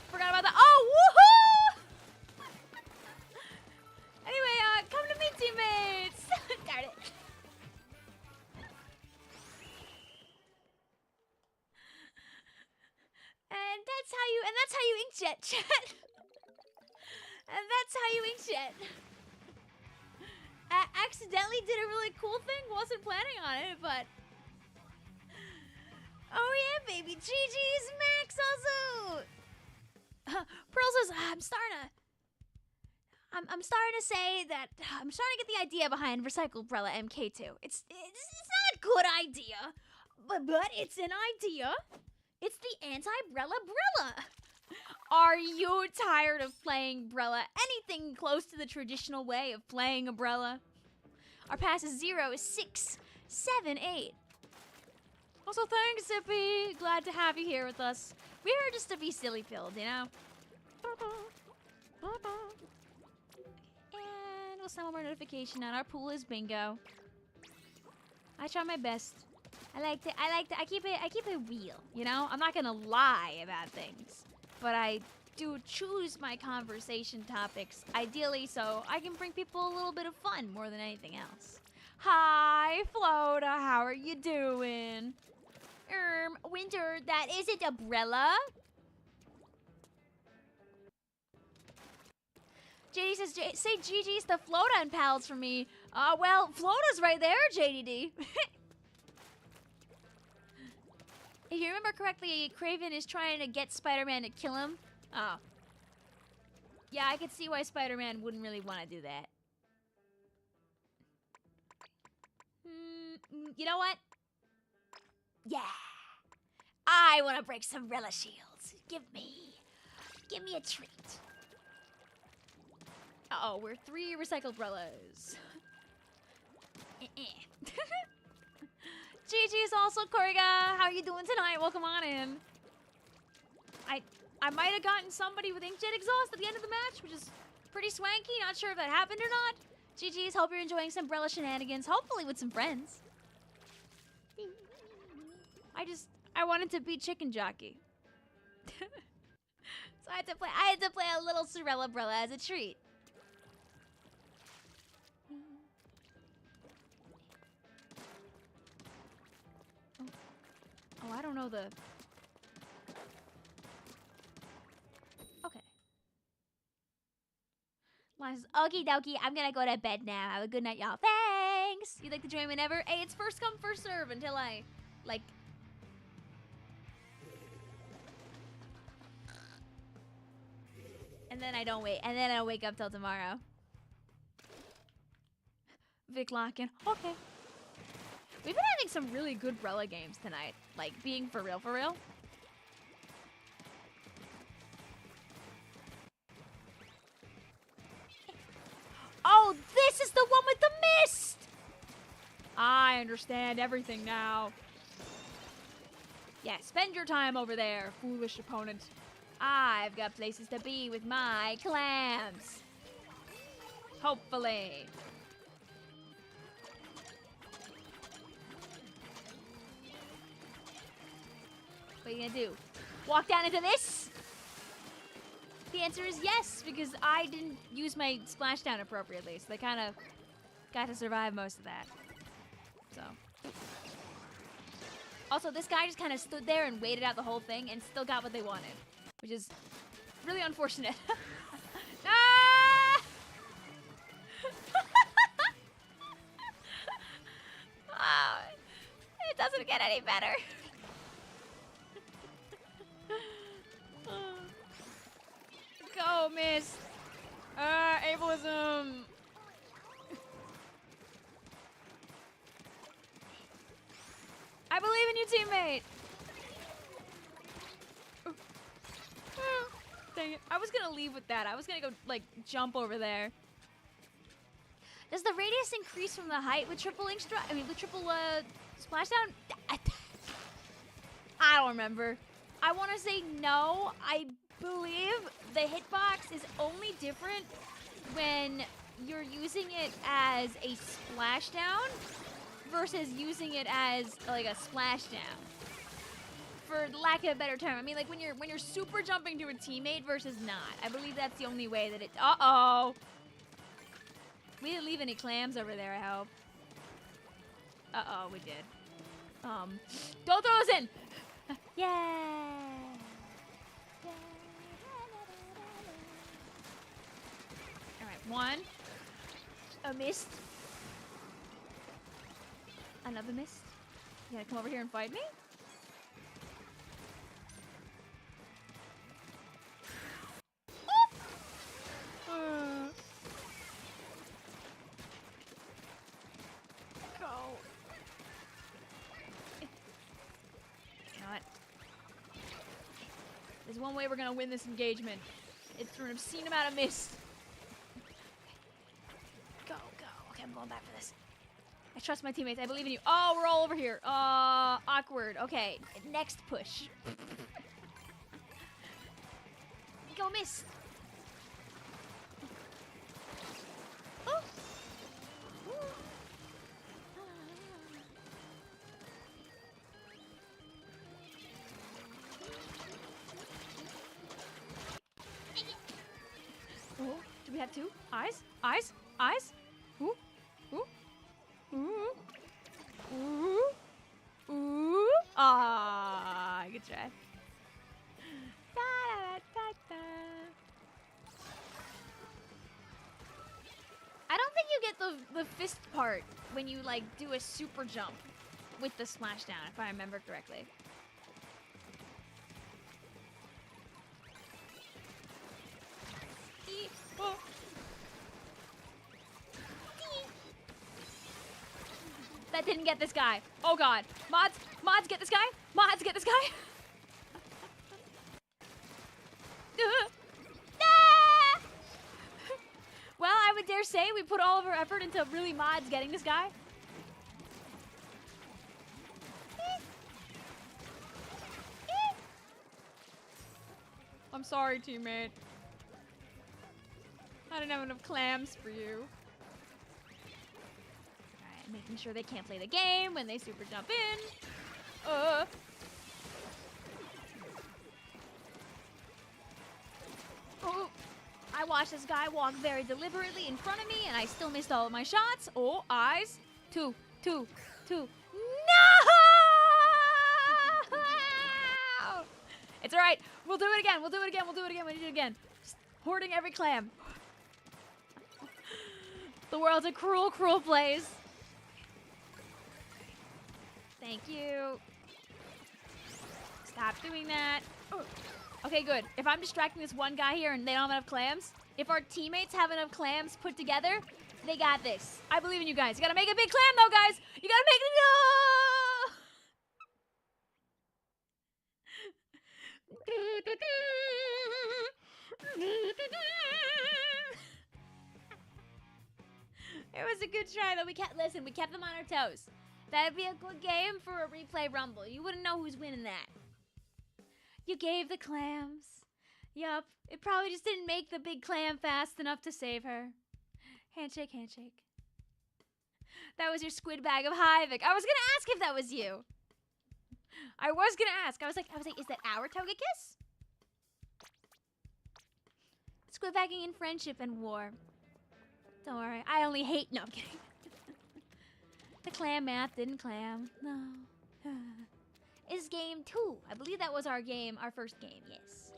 Forgot about that. Oh, woohoo! Anyway, come to me, teammates. Darn it. And that's how you inkjet, chat. And that's how you inkjet. I accidentally did a really cool thing. Wasn't planning on it, but. Oh yeah, baby. GG's Max also. Pearl says, I'm starting to say that I'm starting to get the idea behind recycled BRELLA MK2. It's not a good idea, but it's an idea. It's the anti-BRELLA BRELLA. Are you tired of playing BRELLA anything close to the traditional way of playing a BRELLA? Our pass is 0, 6, 7, 8. Also, thanks, Zippy. Glad to have you here with us. We're here just to be silly-filled, you know? And we'll send one more notification out. Our pool is bingo. I try my best. I keep it real, you know? I'm not gonna lie about things. But I do choose my conversation topics, ideally so I can bring people a little bit of fun more than anything else. Hi, Flota, how are you doing? Winter, that isn't BRELLA. JD says, say GG's to Flota and pals for me. Well, Flota's right there, JDD. If you remember correctly, Kraven is trying to get Spider-Man to kill him. Oh. Yeah, I could see why Spider-Man wouldn't really want to do that. You know what? Yeah. I want to break some Rella shields. Give me a treat. Uh-oh, we're 3 recycled Rellas. GG's also, Koriga. How are you doing tonight? Welcome on in. I might have gotten somebody with inkjet exhaust at the end of the match, which is pretty swanky. Not sure if that happened or not. GG's, hope you're enjoying some Brella shenanigans, hopefully with some friends. I wanted to beat Chicken Jockey. So I had to play a little Sorella Brella as a treat. Oh, I don't know the... Okay. Lines, okie dokie, I'm gonna go to bed now. Have a good night, y'all. Thanks! You'd like to join whenever? Hey, it's first come, first serve until I, like... And then I don't wait. And then I don't wake up till tomorrow. Vicvillon. Okay. We've been having some really good Brella games tonight. Like, being for real, for real. Oh, this is the one with the mist! I understand everything now. Yeah, spend your time over there, foolish opponent. I've got places to be with my clams. Hopefully. What are you gonna do? Walk down into this? The answer is yes, because I didn't use my splashdown appropriately, so they kind of got to survive most of that. So. Also, this guy just kind of stood there and waited out the whole thing and still got what they wanted, which is really unfortunate. Ah! Oh, it doesn't get any better. Go, miss. Ableism. I believe in you, teammate. Dang it. I was gonna leave with that. I was gonna go, like, jump over there. Does the radius increase from the height with triple ink strike? I mean, with triple splashdown? I don't remember. I want to say no. I believe the hitbox is only different when you're using it as a splashdown versus using it as like a splashdown. For lack of a better term, I mean, like when you're super jumping to a teammate versus not. I believe that's the only way that it. Uh-oh. We didn't leave any clams over there, I hope. Uh-oh, we did. Don't throw us in! Yeah! Alright, one. A mist. Another mist. You gotta come over here and fight me? Go. You know what? There's one way we're gonna win this engagement. It's through an obscene amount of mist. Go, go. Okay, I'm going back for this. I trust my teammates. I believe in you. Oh, we're all over here. Awkward. Okay, next push. Go, miss. We have two. Eyes. Eyes. Eyes. Ooh. Ooh. Ooh. Ooh. Ooh. Ah, good try. Da, da, da, da. I don't think you get the fist part when you like do a super jump with the splashdown, if I remember correctly. That didn't get this guy. Oh god. Mods, get this guy. Mods, get this guy. Ah! Well, I would dare say we put all of our effort into really mods getting this guy. I'm sorry, teammate. I didn't have enough clams for you. Alright, making sure they can't play the game when they super jump in. Oh, I watched this guy walk very deliberately in front of me and I still missed all of my shots. Oh, eyes. Two. No! It's alright. We'll do it again. We need it again. Just hoarding every clam. The world's a cruel, cruel place. Thank you. Stop doing that. Okay, good. If I'm distracting this one guy here and they don't have enough clams, if our teammates have enough clams put together, they got this. I believe in you guys. You gotta make a big clam though, guys. You gotta make it. It was a good try though. We kept them on our toes. That'd be a good game for a replay rumble. You wouldn't know who's winning that. You gave the clams. Yup. It probably just didn't make the big clam fast enough to save her. Handshake, handshake. That was your squid bag of Havoc. I was gonna ask if that was you. I was gonna ask. I was like, is that our Togekiss? Squid bagging in friendship and war. Don't worry. I only hate. No, I'm kidding. The clam math didn't clam. No. Is game 2. I believe that was our first game, yes.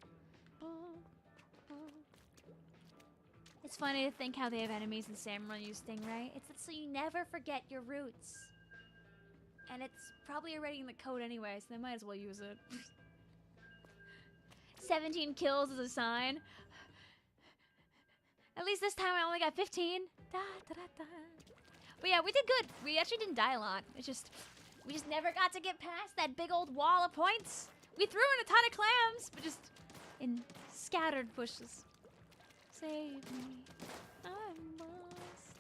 It's funny to think how they have enemies in Samurai use Stingray. It's so you never forget your roots. And it's probably already in the code anyway, so they might as well use it. 17 kills is a sign. At least this time I only got 15. Da, da, da, da. But yeah, we did good. We actually didn't die a lot. We just never got to get past that big old wall of points. We threw in a ton of clams, but just in scattered bushes. Save me, I'm lost.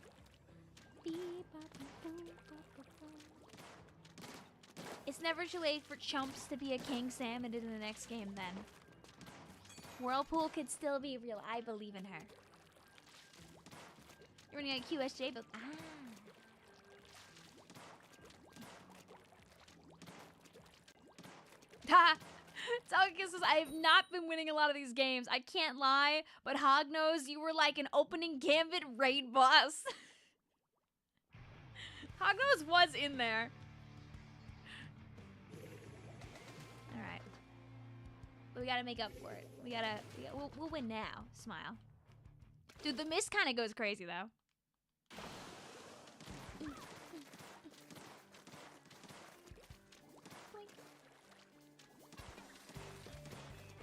It's never too late for chumps to be a king salmon in the next game then. Whirlpool could still be real. I believe in her. You're running a QSJ build. Ha! Togekiss says, I have not been winning a lot of these games. I can't lie, but Hognose, you were like an opening gambit raid boss. Hognose was in there. Alright. But we gotta make up for it. We'll win now. Smile. Dude, the mist kind of goes crazy, though.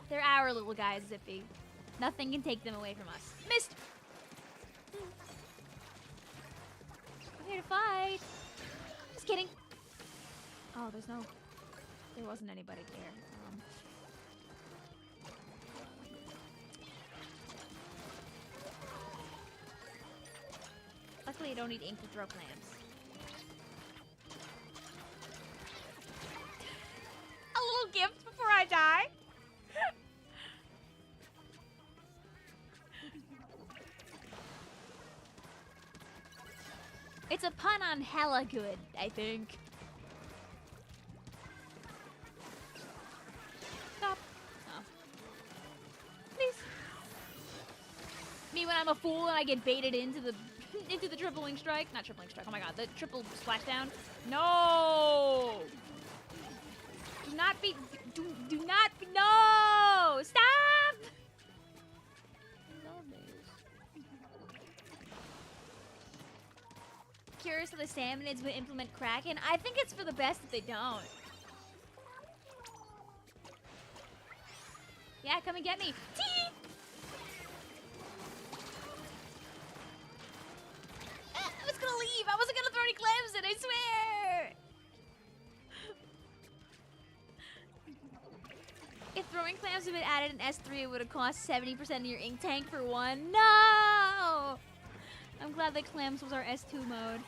They're our little guys, Zippy. Nothing can take them away from us. Missed! I'm here to fight. Just kidding. Oh, there wasn't anybody there. Luckily, I don't need ink to throw clams. A little gift before I die. It's a pun on hella good, I think. Stop. Oh. Please. Me me when I'm a fool and I get baited into the into the tripling strike. Not tripling strike. Oh my god, the triple splashdown. No! Do not be. Do not be. No! Stop! Curious if the Salmonids would implement Kraken. I think it's for the best if they don't. Yeah, come and get me. Tee! I was gonna leave. I wasn't gonna throw any clams in, I swear. If throwing clams had been added in S3, it would have cost 70% of your ink tank for one. No! I'm glad that clams was our S2 mode.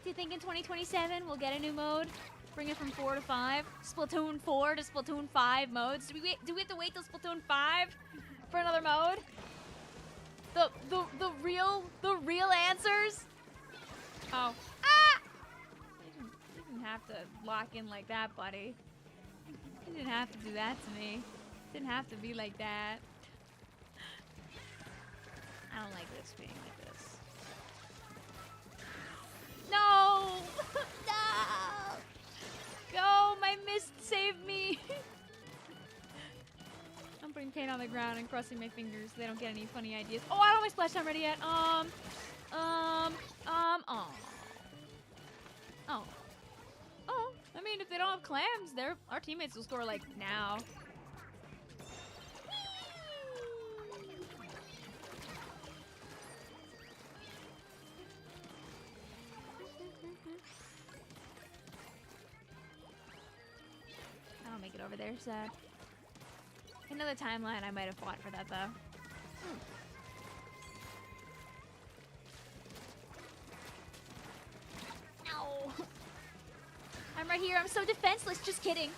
Do you think in 2027 we'll get a new mode? Bring it from 4 to 5? Splatoon 4 to Splatoon 5 modes? Do we have to wait till Splatoon 5 for another mode? The real answers? Oh. Ah! You didn't have to lock in like that, buddy. You didn't have to do that to me. Didn't have to be like that. I don't like this being like this. No! No! Go! My mist saved me! I'm putting paint on the ground and crossing my fingers so they don't get any funny ideas. Oh, I don't have my splash time ready yet. Oh. Oh. I mean, if they don't have clams, our teammates will score, like, now. I don't make it over there, sad. Another timeline, I might have fought for that, though. No! I'm right here, I'm so defenseless, just kidding.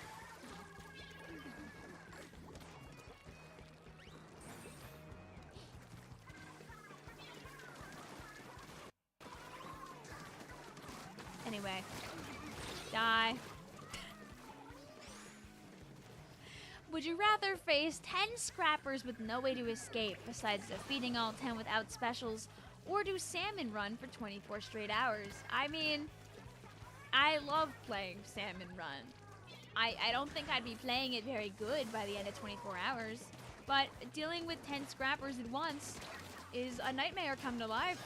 Anyway. Die. Would you rather face 10 scrappers with no way to escape besides defeating all 10 without specials, or do Salmon Run for 24 straight hours? I mean, I love playing Salmon Run. I don't think I'd be playing it very good by the end of 24 hours, but dealing with 10 scrappers at once is a nightmare come to life.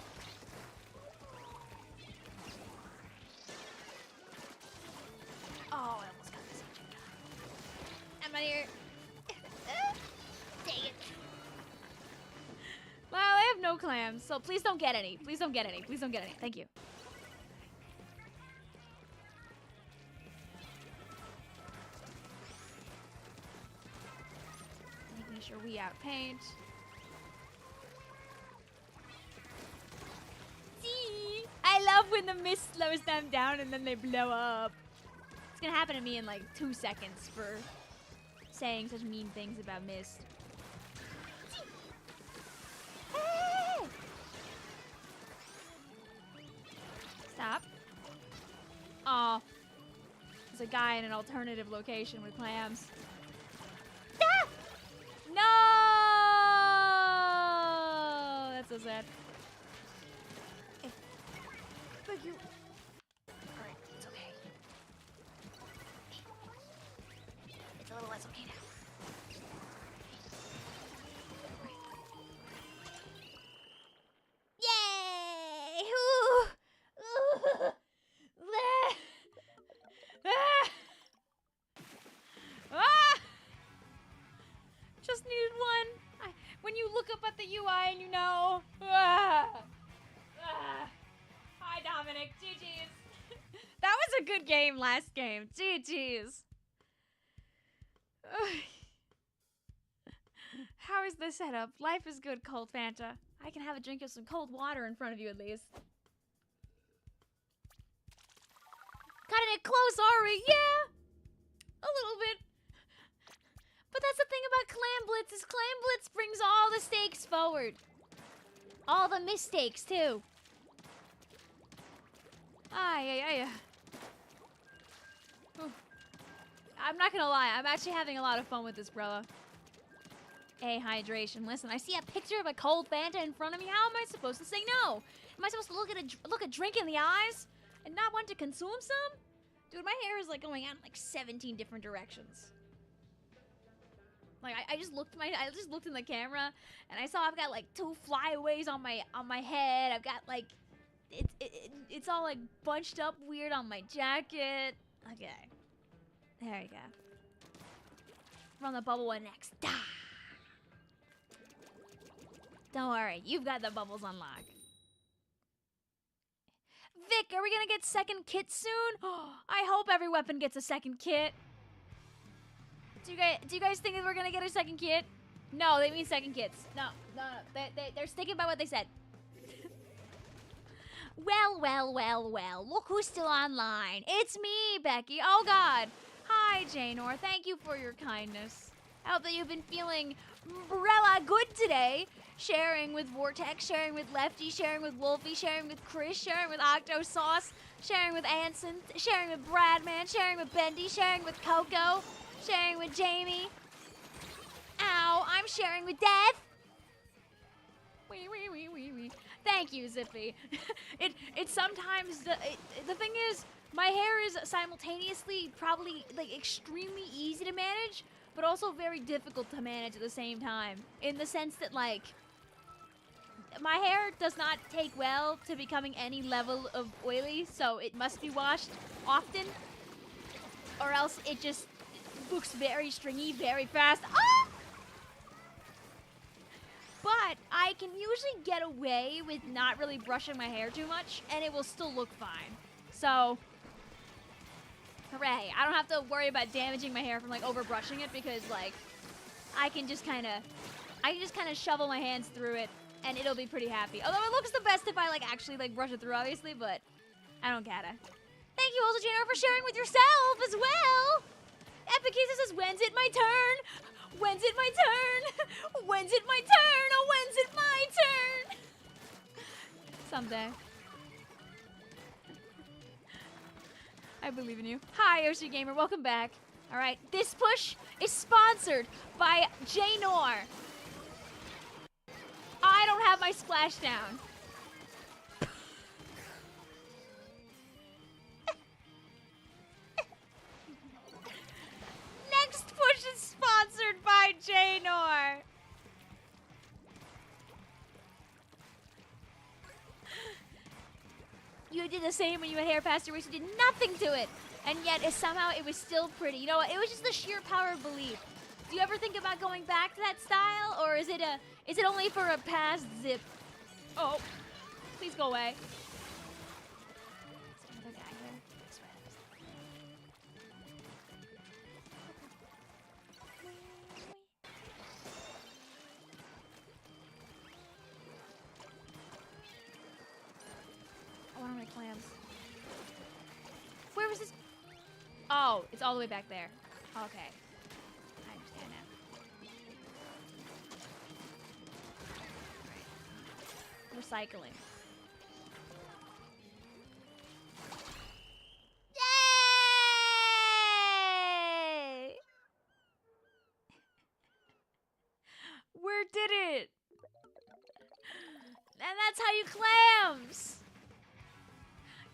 Oh, I almost got this ancient guy. I'm not here. Dang it. Well, I have no clams, so please don't get any. Please don't get any. Please don't get any. Thank you. Making sure we outpaint. See? I love when the mist slows them down and then they blow up. It's gonna happen to me in like 2 seconds for saying such mean things about mist. Hey! Stop. Aw. There's a guy in an alternative location with clams. Ah! No! That's so sad. Hey. But you... Alright, it's okay. It's a little less okay now. Yay! Ooh. Ooh. Ah! Just needed one. When you look up at the UI and you know. Hi, Dominic. GG's. That was a good game last game. GG's. How is the setup? Life is good, cold Fanta. I can have a drink of some cold water in front of you at least. Cutting it close, are we? Yeah! A little bit. But that's the thing about Clam Blitz is Clam Blitz brings all the stakes forward. All the mistakes, too. I'm not gonna lie, I'm actually having a lot of fun with this BRELLA. A, hydration. Listen, I see a picture of a cold Fanta in front of me. How am I supposed to say no? Am I supposed to look a drink in the eyes and not want to consume some? Dude, my hair is like going out in like 17 different directions. Like I just looked in the camera and I saw I've got like 2 flyaways on my head. I've got like it's all like bunched up weird on my jacket. Okay. There you go. Run the bubble one next. Da! Don't worry, you've got the bubbles on lock. Vic, are we gonna get second kit soon? I hope every weapon gets a second kit. Do you guys think that we're gonna get a second kit? No, they mean second kits. No. They're sticking by what they said. Well. Look who's still online. It's me, Becky. Oh, God. Hi, Janor. Thank you for your kindness. I hope that you've been feeling BRELLA good today. Sharing with Vortex, sharing with Lefty, sharing with Wolfie, sharing with Chris, sharing with Octo Sauce, sharing with Anson, sharing with Bradman, sharing with Bendy, sharing with Coco, sharing with Jamie. Ow, I'm sharing with Death. Wee. Thank you, Zippy. It sometimes, the thing is, my hair is simultaneously probably like extremely easy to manage, but also very difficult to manage at the same time. In the sense that like, my hair does not take well to becoming any level of oily, so it must be washed often, or else it just looks very stringy very fast. Ah! But I can usually get away with not really brushing my hair too much, and it will still look fine. So, hooray. I don't have to worry about damaging my hair from, like, over-brushing it, because, like, I can just kind of shovel my hands through it, and it'll be pretty happy. Although it looks the best if I, like, actually, like, brush it through, obviously, but I don't gotta. Thank you also, Jennifer, for sharing with yourself as well! Epicasa says, when's it my turn? When's it my turn? When's it my turn? Oh, when's it my turn? Someday. I believe in you. Hi, OC Gamer. Welcome back. All right. This push is sponsored by Janor. I don't have my splashdown. Next push is sponsored by Janor. You did the same when you had hair past your waist. You did nothing to it, and yet somehow it was still pretty. You know what? It was just the sheer power of belief. Do you ever think about going back to that style, or is it only for a past zip? Oh, please go away. One of my clams. Where was this? Oh, it's all the way back there. Okay. I understand now. Right. Recycling. Yay! Where did it? And that's how you clams!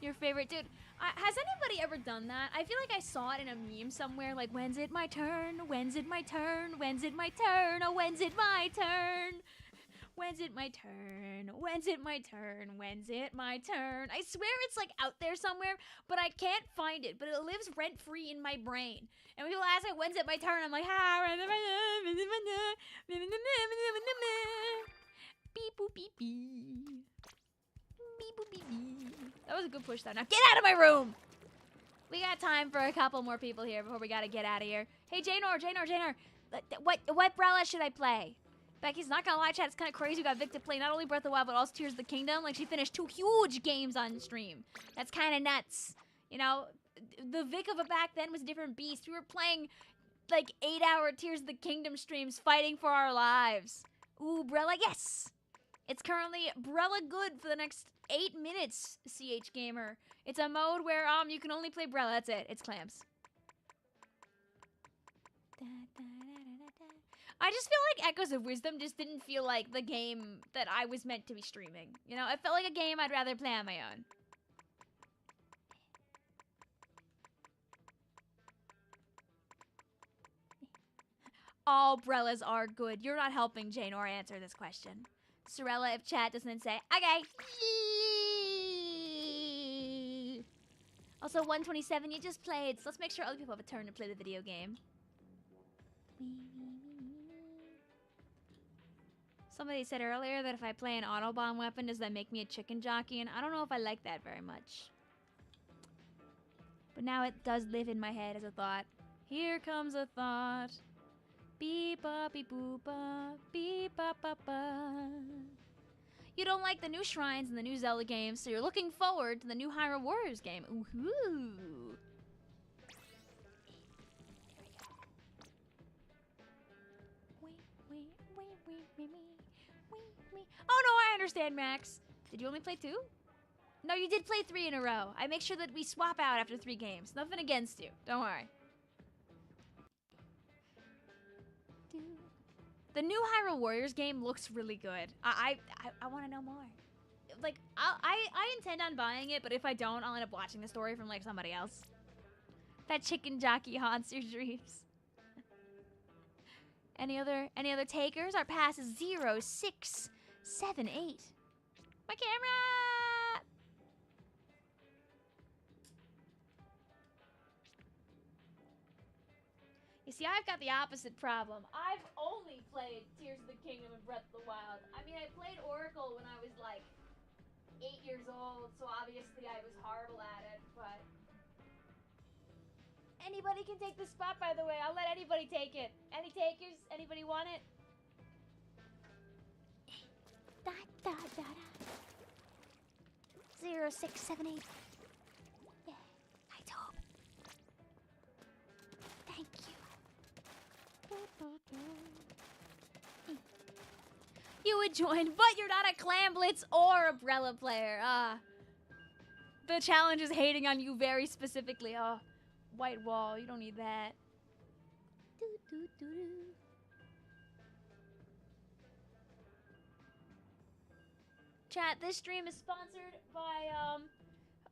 Your favorite, dude. Has anybody ever done that? I feel like I saw it in a meme somewhere, like, when's it my turn? When's it my turn? When's it my turn? Oh, when's it my turn? When's it my turn? When's it my turn? When's it my turn? I swear it's, like, out there somewhere, but I can't find it, but it lives rent-free in my brain. And when people ask me, when's it my turn? I'm like, beep, boop, beep, beep. Beep, boop, beep, beep. That was a good push, though. Now get out of my room! We got time for a couple more people here before we gotta get out of here. Hey, Janor. What BRELLA should I play? Becky's not gonna lie, chat. It's kind of crazy. We got Vic to play not only Breath of the Wild, but also Tears of the Kingdom. Like, she finished 2 huge games on stream. That's kind of nuts. You know, the Vic of a back then was a different beast. We were playing, like, 8-hour Tears of the Kingdom streams, fighting for our lives. Ooh, BRELLA, yes! It's currently BRELLA good for the next 8 minutes, CH Gamer. It's a mode where you can only play BRELLA. That's it. It's clams. I I just feel like Echoes of Wisdom just didn't feel like the game that I was meant to be streaming. You know, it felt like a game I'd rather play on my own. All Brellas are good. You're not helping Janor answer this question. Sorella, if chat doesn't say, okay. Also, 127, you just played, so let's make sure other people have a turn to play the video game. Somebody said earlier that if I play an Autobomb weapon, does that make me a chicken jockey? And I don't know if I like that very much. But now it does live in my head as a thought. Here comes a thought. Beep ba beep boop ba beep ba ba ba. You don't like the new shrines and the new Zelda games, so you're looking forward to the new Hyrule Warriors game. Ooh. Oh no, I understand, Max. Did you only play 2? No, you did play 3 in a row. I make sure that we swap out after 3 games. Nothing against you. Don't worry. The new Hyrule Warriors game looks really good. I want to know more. Like, I intend on buying it, but if I don't, I'll end up watching the story from, like, somebody else. That chicken jockey haunts your dreams. Any other takers? Our pass is 0, 6, 7, 8. My camera! You see, I've got the opposite problem. I've only played Tears of the Kingdom and Breath of the Wild. I mean, I played Oracle when I was like 8 years old, so obviously I was horrible at it, but... Anybody can take this spot, by the way. I'll let anybody take it. Any takers? Anybody want it? Da, da, da, da. 0, 6, 7, 8. Yeah, I hope. Thank you. You would join, but you're not a Clam Blitz or a BRELLA player. The challenge is hating on you very specifically. White wall, you don't need that. Chat, this stream is sponsored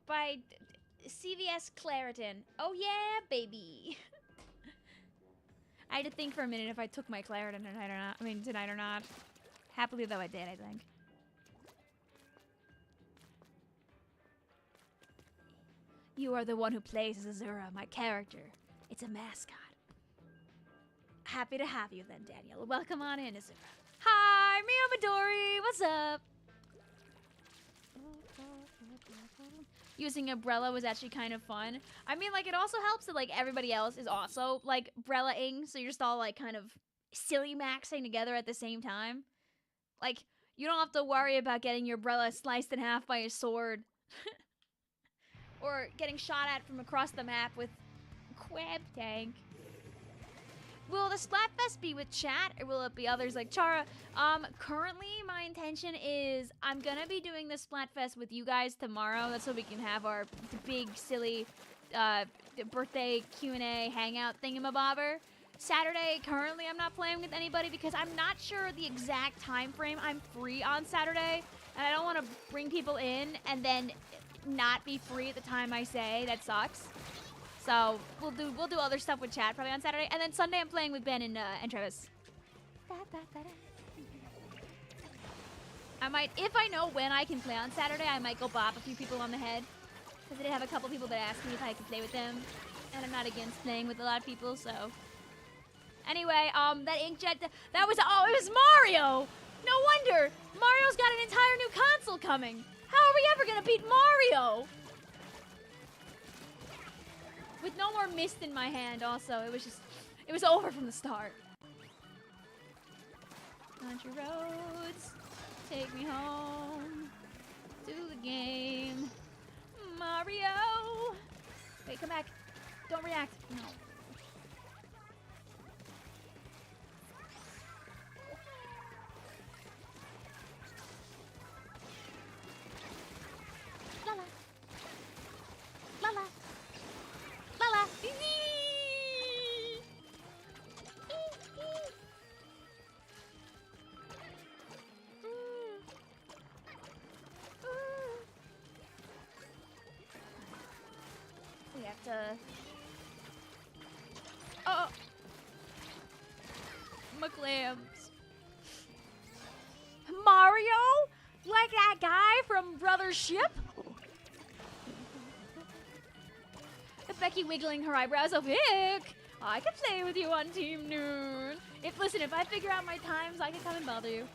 by CVS Claritin. Oh yeah, baby. I had to think for a minute if I took my Claritin tonight or not. I mean, tonight or not. Happily though I did, I think. You are the one who plays as Azura, my character. It's a mascot. Happy to have you then, Daniel. Welcome on in, Azura. Hi, Mio Midori, what's up? Using a BRELLA was actually kind of fun. I mean, like, it also helps that, like, everybody else is also, like, BRELLA-ing, so you're just all, like, kind of silly maxing together at the same time. Like, you don't have to worry about getting your BRELLA sliced in half by a sword. Or getting shot at from across the map with Quab Tank. Will the Splatfest be with chat, or will it be others like Chara? Currently, my intention is I'm gonna be doing the Splatfest with you guys tomorrow. That's so we can have our big, silly birthday Q&A hangout thingamabobber. Saturday, currently, I'm not playing with anybody because I'm not sure the exact time frame I'm free on Saturday, and I don't want to bring people in and then not be free at the time I say. That sucks. So we'll do other stuff with chat probably on Saturday, and then Sunday I'm playing with Ben and Travis. I might, if I know when I can play on Saturday, I might go bop a few people on the head, because I did have a couple people that asked me if I could play with them, and I'm not against playing with a lot of people. So anyway, that inkjet, that was, oh, it was Mario. No wonder Mario's got an entire new console coming. How are we ever gonna beat Mario? With no more mist in my hand, also. It was over from the start. Country roads, take me home to the game. Mario! Wait, come back. Don't react. No. La-la. La-la. La-la. Oh! McLams. Mario? Like that guy from Brother's Ship? Becky wiggling her eyebrows. Oh, Vic! I can play with you on Team Noon. Listen, if I figure out my times, I can come and bother you.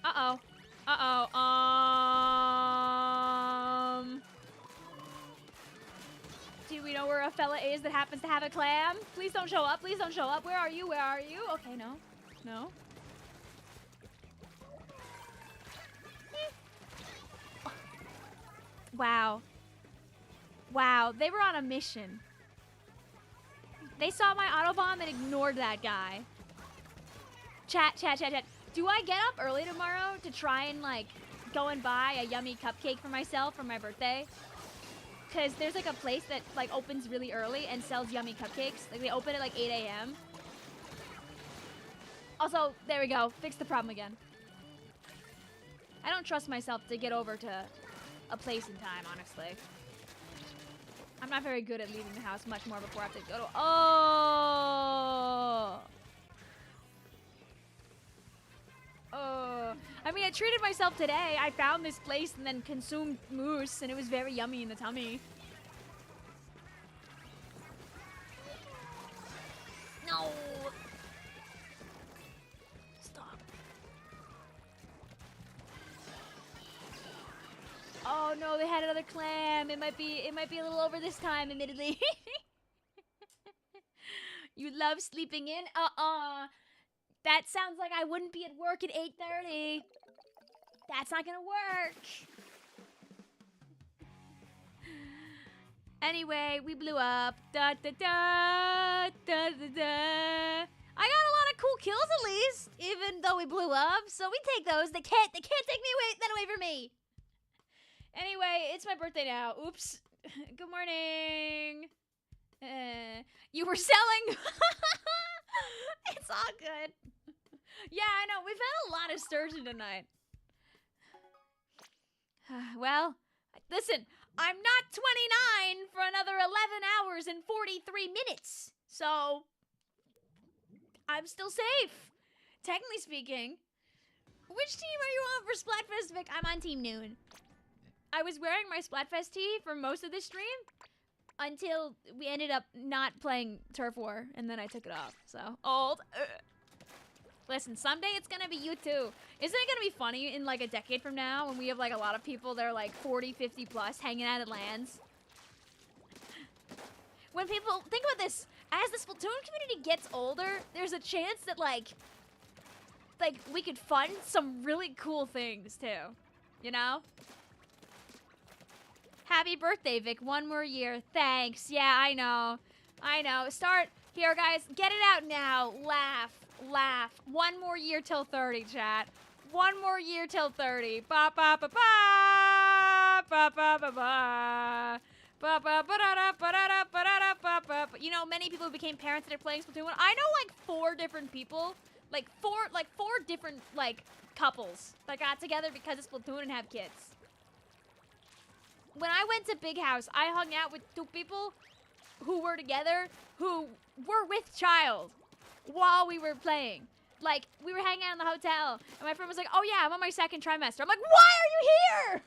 Uh-oh. Uh-oh. Do we know where a fella is that happens to have a clam? Please don't show up. Please don't show up. Where are you? Where are you? Okay, no. No. Wow. Wow, they were on a mission. They saw my autobomb and ignored that guy. Chat. Do I get up early tomorrow to try and, like, go and buy a yummy cupcake for myself for my birthday? Because there's, like, a place that, like, opens really early and sells yummy cupcakes. Like, they open at, like, 8 a.m. Also, there we go. Fix the problem again. I don't trust myself to get over to a place in time, honestly. I'm not very good at leaving the house much more before I have to go to... Oh! I mean, I treated myself today. I found this place and then consumed mousse, and it was very yummy in the tummy. No! Stop. Oh no, they had another clam. It might be a little over this time, admittedly. You love sleeping in? That sounds like I wouldn't be at work at 8:30. That's not gonna work. Anyway, we blew up. Da da da da da da. I got a lot of cool kills at least, even though we blew up. So we take those. They can't take that away from me. Anyway, it's my birthday now. Oops. Good morning. You were selling. It's all good. Yeah, I know. We've had a lot of sturgeon tonight. Well, listen, I'm not 29 for another 11 hours and 43 minutes. So, I'm still safe. Technically speaking. Which team are you on for Splatfest, Vic? I'm on Team Noon. I was wearing my Splatfest tee for most of this stream until we ended up not playing Turf War, and then I took it off. So, old. Listen, someday it's gonna be you too. Isn't it gonna be funny in like a decade from now when we have like a lot of people that are like 40, 50 plus hanging out at LANs? When people, think about this, as the Splatoon community gets older, there's a chance that like we could fund some really cool things too, you know? Happy birthday, Vic. One more year. Thanks. Yeah, I know. Start here, guys. Get it out now. Laugh. One more year till 30, chat. One more year till 30. Ba ba ba ba. Ba ba ba ba. Ba ba ba da da ba da da ba da da ba ba. You know, many people who became parents that are playing Splatoon. I know like 4 different people, like four different like couples that got together because of Splatoon and have kids. When I went to Big House, I hung out with 2 people who were together, who were with child while we were playing. Like, we were hanging out in the hotel, and my friend was like, oh yeah, I'm on my 2nd trimester. I'm like, why are you here?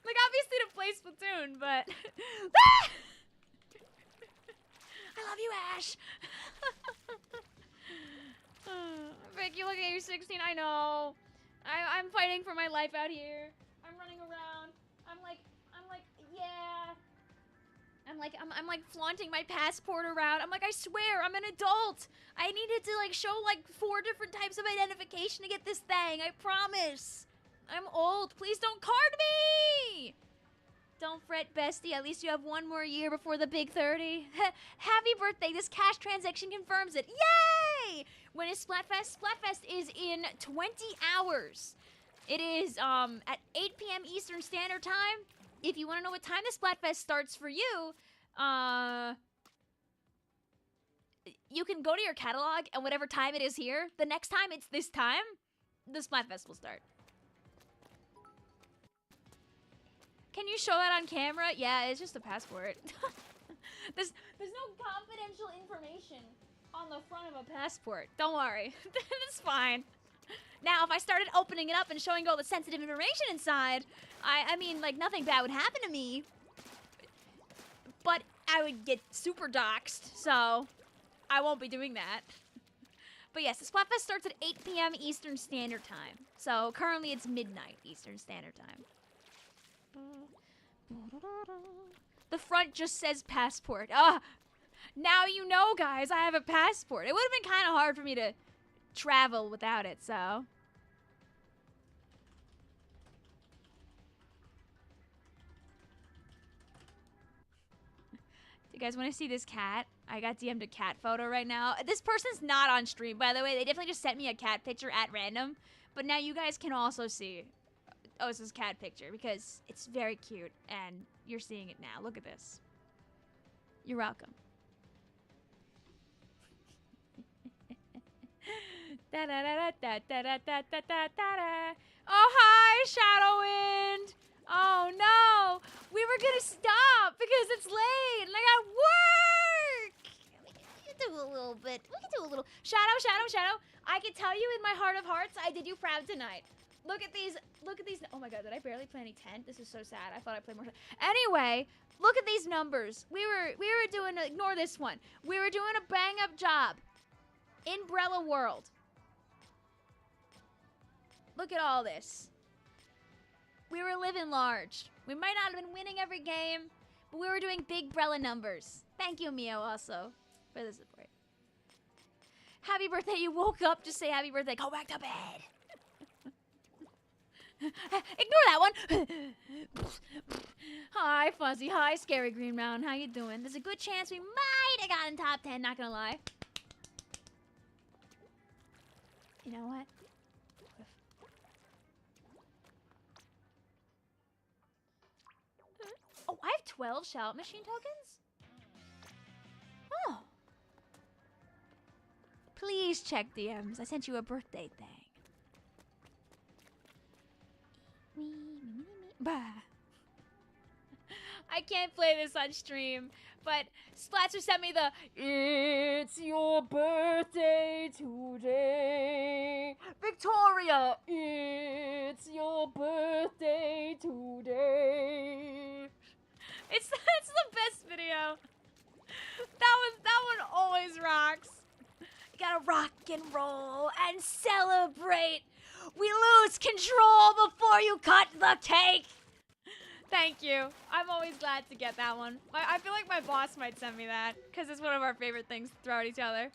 Like, obviously to play Splatoon, but... I love you, Ash. Vic, you look at you're 16, I know. I'm fighting for my life out here. I'm running around. I'm like, yeah. I'm like flaunting my passport around. I'm like, I swear, I'm an adult. I needed to like show like 4 different types of identification to get this thing. I promise. I'm old. Please don't card me. Don't fret, bestie. At least you have 1 more year before the big 30. Happy birthday. This cash transaction confirms it. Yay! When is Splatfest? Splatfest is in 20 hours. It is at 8 p.m. Eastern Standard Time. If you want to know what time the Splatfest starts for you, you can go to your catalog and whatever time it is here, the next time it's this time, the Splatfest will start. Can you show that on camera? Yeah, it's just a passport. There's no confidential information on the front of a passport. Don't worry. It's fine. Now, if I started opening it up and showing all the sensitive information inside, I mean, like, nothing bad would happen to me. But I would get super doxxed, so I won't be doing that. But yes, the Splatfest starts at 8 p.m. Eastern Standard Time. So currently it's midnight Eastern Standard Time. The front just says passport. Ah, now you know, guys, I have a passport. It would have been kind of hard for me to travel without it, so. You guys want to see this cat? I got DM'd a cat photo right now. This person's not on stream, by the way. They definitely just sent me a cat picture at random. But now you guys can also see Osa's cat picture because it's very cute and you're seeing it now. Look at this. You're welcome. Oh, hi, Shadowwind. Oh, no. We were going to stop because it's late and I got work. We can do a little bit. We can do a little. Shadow. I can tell you in my heart of hearts, I did you proud tonight. Look at these. Look at these. Oh, my God. Did I barely play any tent? This is so sad. I thought I played more. Anyway, look at these numbers. We were doing, ignore this one. We were doing a bang up job in BRELLA World. Look at all this. We were living large. We might not have been winning every game, but we were doing big BRELLA numbers. Thank you, Mio, also, for the support. Happy birthday. You woke up, just say happy birthday. Go back to bed. Ignore that one. Hi, Fuzzy. Hi, Scary Green Mountain. How you doing? There's a good chance we might have gotten top 10, not gonna lie. You know what? Oh, I have 12 shout machine tokens? Oh. Please check DMs. I sent you a birthday thing. Bah. I can't play this on stream, but Splatzer sent me the "It's your birthday today." Victoria, it's your birthday today. It's the best video. That one always rocks. You gotta rock and roll and celebrate. We lose control before you cut the cake. Thank you. I'm always glad to get that one. I feel like my boss might send me that because it's one of our favorite things to throw at each other.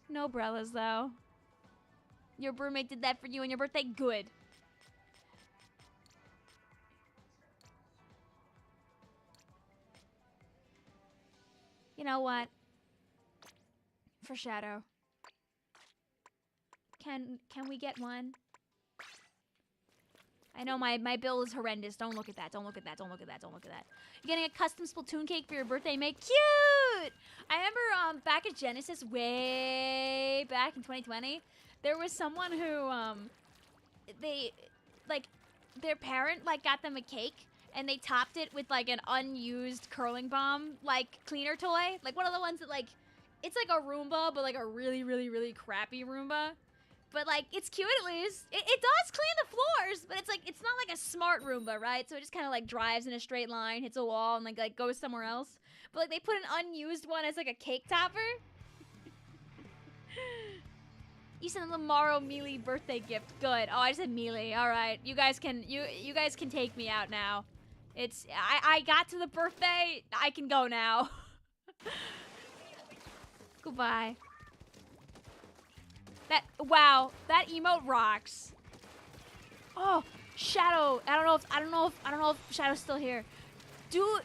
No BRELLAs though. Your roommate did that for you on your birthday? Good. You know what? For Shadow. Can we get one? I know my bill is horrendous. Don't look at that. Don't look at that. Don't look at that. Don't look at that. You're getting a custom Splatoon cake for your birthday, mate. Cute! I remember back at Genesis, way back in 2020, there was someone who their parent got them a cake and they topped it with like an unused curling bomb cleaner toy, like one of the ones that it's like a Roomba but like a really really really crappy Roomba. But, it's cute at least. It does clean the floors, but it's not like a smart Roomba, right? So it just kind of, drives in a straight line, hits a wall, and, goes somewhere else. But, they put an unused one as, a cake topper. You sent them the Morrow Mealy birthday gift. Good. Oh, I just said Mealy. All right. You guys can take me out now. I got to the birthday. I can go now. Goodbye. Wow, that emote rocks. Oh, Shadow. I don't know if Shadow's still here. Does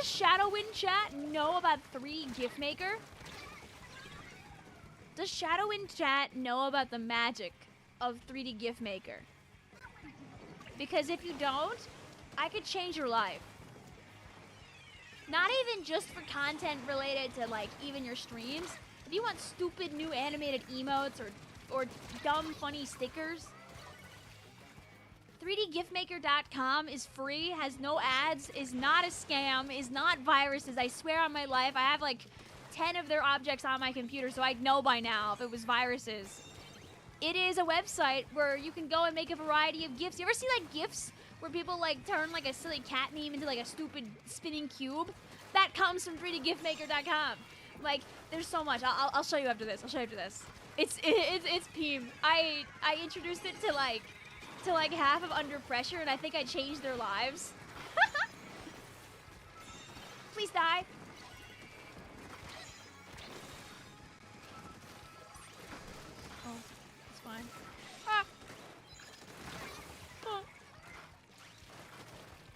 Shadowwind chat know about 3 gift maker? Does Shadowwind chat know about the magic of 3D gift maker? Because if you don't, I could change your life. Not even just for content related to even your streams. If you want stupid new animated emotes or dumb funny stickers, 3dgiftmaker.com is free, has no ads, is not a scam, is not viruses. I swear on my life, I have like 10 of their objects on my computer, so I'd know by now if it was viruses. It is a website where you can go and make a variety of gifts. You ever see like gifts where people like turn like a silly cat meme into like a stupid spinning cube? That comes from 3dgiftmaker.com. Like, there's so much. I'll show you after this. I'll show you after this. It's Peem. I introduced it to like half of Under Pressure, and I think I changed their lives. Please die. Oh, it's fine. Ah. Oh.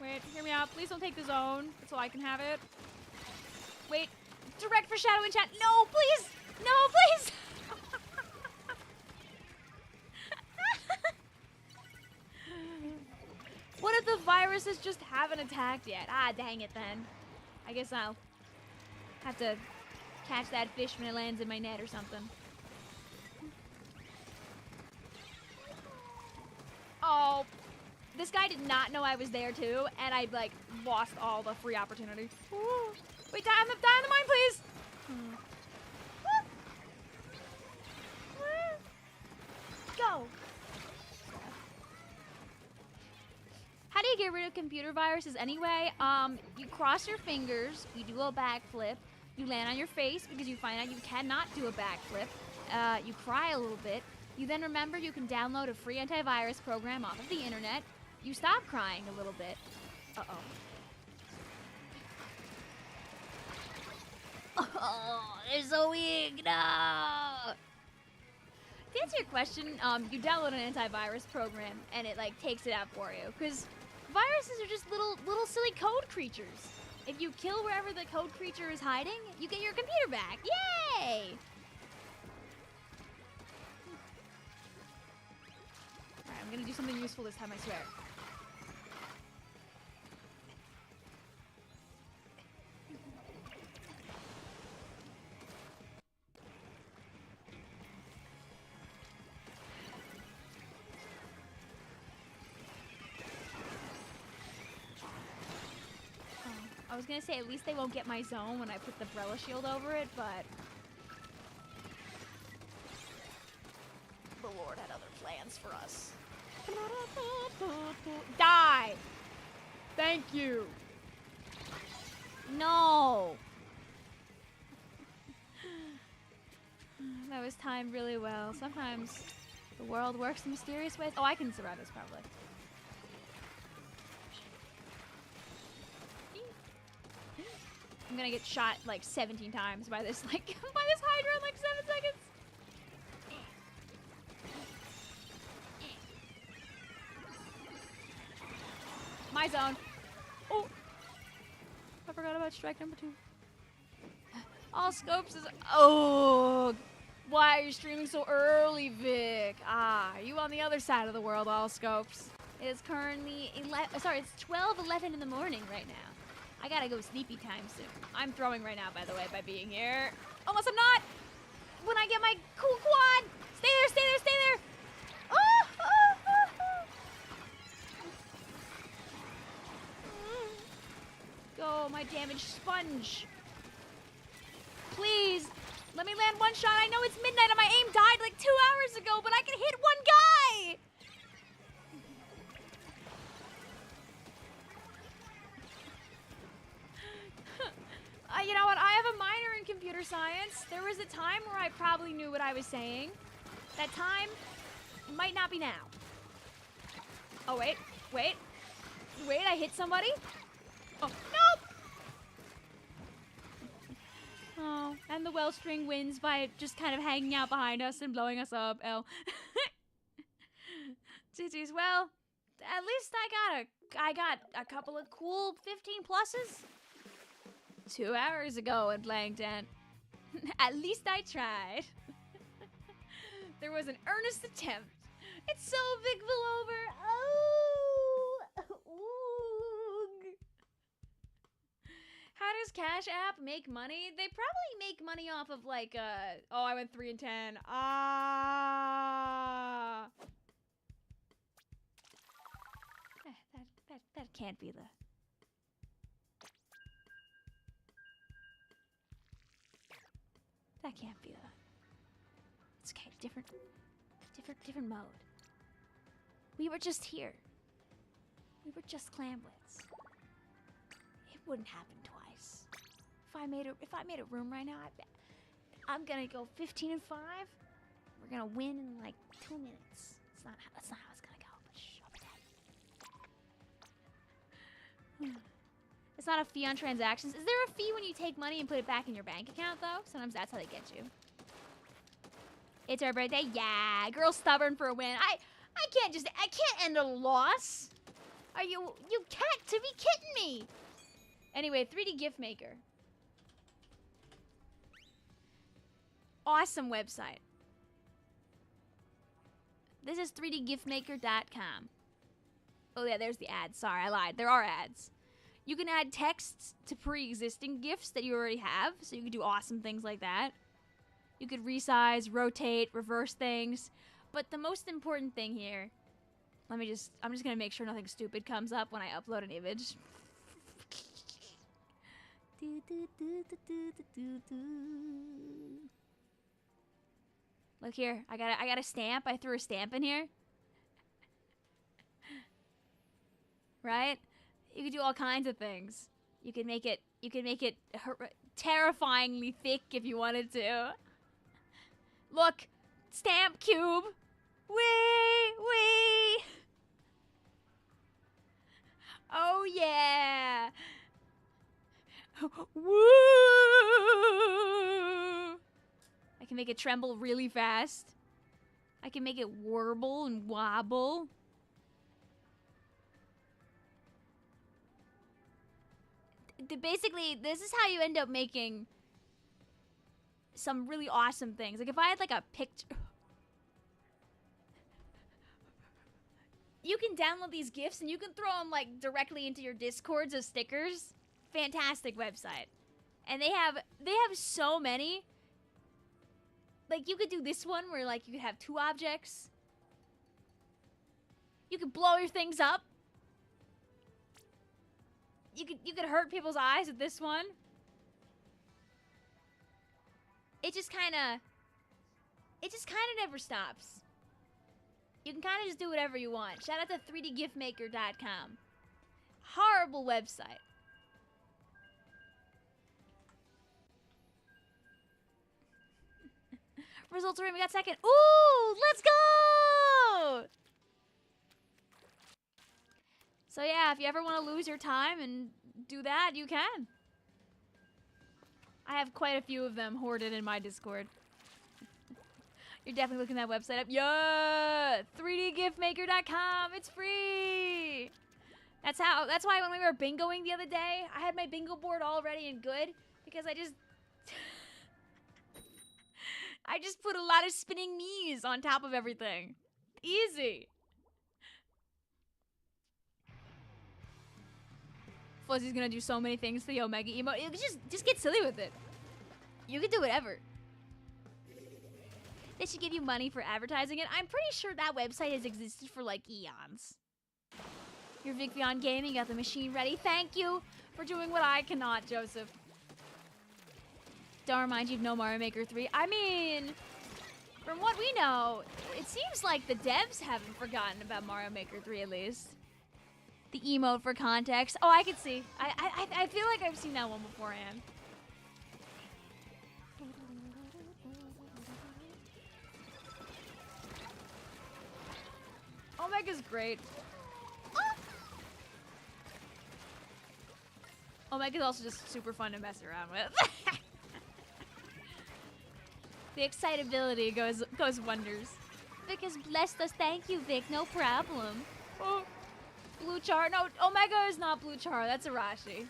Wait, hear me out. Please don't take the zone, so I can have it. Wait, direct foreshadowing chat. No, please. No, please. What if the viruses just haven't attacked yet? Ah, dang it then. I guess I'll have to catch that fish when it lands in my net or something. Oh, this guy did not know I was there too, and I like lost all the free opportunity. Ooh. Wait, die on the mine, please. Go. How do you get rid of computer viruses anyway? You cross your fingers, you do a backflip, you land on your face because you find out you cannot do a backflip. You cry a little bit. You then remember you can download a free antivirus program off of the internet. You stop crying a little bit. Uh-oh. Oh, they're so weak. No! To answer your question, you download an antivirus program and it like takes it out for you. Because viruses are just little silly code creatures. If you kill wherever the code creature is hiding, you get your computer back. Yay! Alright, I'm gonna do something useful this time, I swear. I was gonna say at least they won't get my zone when I put the BRELLA shield over it, but the Lord had other plans for us. Die! Thank you! No! That was timed really well. Sometimes the world works in mysterious ways. Oh, I can survive this probably. I'm gonna get shot like 17 times by this by this Hydra in like 7 seconds. My zone. Oh, I forgot about strike number 2. All scopes is. Oh, why are you streaming so early, Vic? Ah, are you on the other side of the world, all scopes? It is currently it's 12:11 in the morning right now. I gotta go sleepy time soon. I'm throwing right now, by the way, by being here. Unless I'm not! When I get my cool quad! Stay there, stay there, stay there! Oh, oh, oh, oh. Go, my damaged sponge. Please, let me land one shot. I know it's midnight and my aim died like 2 hours ago, but I can hit one guy! You know what? I have a minor in computer science. There was a time where I probably knew what I was saying. That time might not be now. Oh, wait. Wait. Wait, I hit somebody? Oh, nope! Oh, and the Wellstring wins by just kind of hanging out behind us and blowing us up. L. GG's. Well, at least I got a couple of cool 15 pluses. 2 hours ago in Blankton. At least I tried. There was an earnest attempt. It's so Vicvillon over. Oh! Oog. How does Cash App make money? They probably make money off of like, oh, I went 3 and 10. Ah. can't be the... That can't be the... It's okay, different mode. We were just here. We were just Clam Blitz. It wouldn't happen twice. If I made a room right now, I bet I'm gonna go 15 and 5. We're gonna win in like 2 minutes. That's not how it's gonna go. But shh, I'll be dead. It's not a fee on transactions. Is there a fee when you take money and put it back in your bank account though? Sometimes that's how they get you. It's our birthday. Yeah, girl stubborn for a win. I can't end a loss. Are you can't to be kidding me? Anyway, 3D gift maker. Awesome website. This is 3dgiftmaker.com. Oh yeah, there's the ads. Sorry, I lied. There are ads. You can add texts to pre-existing gifts that you already have, so you can do awesome things like that. You could resize, rotate, reverse things. But the most important thing here, I'm just gonna make sure nothing stupid comes up when I upload an image. Look here, I got a stamp. I threw a stamp in here. Right? You could do all kinds of things. You could make it terrifyingly thick if you wanted to. Look, stamp cube. Wee! Oh yeah! Woo! I can make it tremble really fast. I can make it warble and wobble. Basically, this is how you end up making some really awesome things. Like if I had like a picture... You can download these GIFs and you can throw them like directly into your Discords as stickers. Fantastic website. And they have so many. Like you could do this one where like you could have 2 objects. You could blow your things up. You could hurt people's eyes with this one. It just kind of never stops. You can kind of just do whatever you want. Shout out to 3dgiftmaker.com. Horrible website. Results are in. We got second. Ooh, let's go! So yeah, if you ever want to lose your time and do that, you can. I have quite a few of them hoarded in my Discord. You're definitely looking that website up. Yeah! 3dgiftmaker.com. It's free! That's why when we were bingoing the other day, I had my bingo board all ready and good because I just put a lot of spinning knees on top of everything. Easy. Fuzzy's gonna do so many things to the Omega emote. Just get silly with it. You can do whatever. They should give you money for advertising it. I'm pretty sure that website has existed for like eons. Your Vicvillon Gaming got the machine ready. Thank you for doing what I cannot, Joseph. Don't remind you of No Mario Maker 3. I mean, from what we know, it seems like the devs haven't forgotten about Mario Maker 3 at least. The emote for context. Oh, I can see. I feel like I've seen that one beforehand. Omega's great. Oh! Omega's also just super fun to mess around with. The excitability goes wonders. Vic has blessed us. Thank you, Vic. No problem. Oh, Blue Char. No, Omega is not Blue Char. That's Arashi.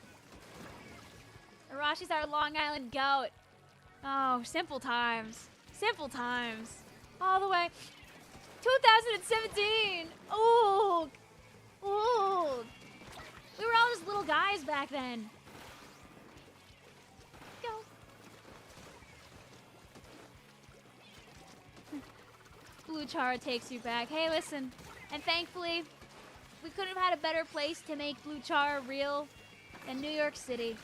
Arashi's our Long Island goat. Oh, simple times. Simple times. All the way. 2017. Ooh. Ooh. We were all just little guys back then. Go. Blue Chara takes you back. Hey, listen. And thankfully, we couldn't have had a better place to make Blue Char real than New York City,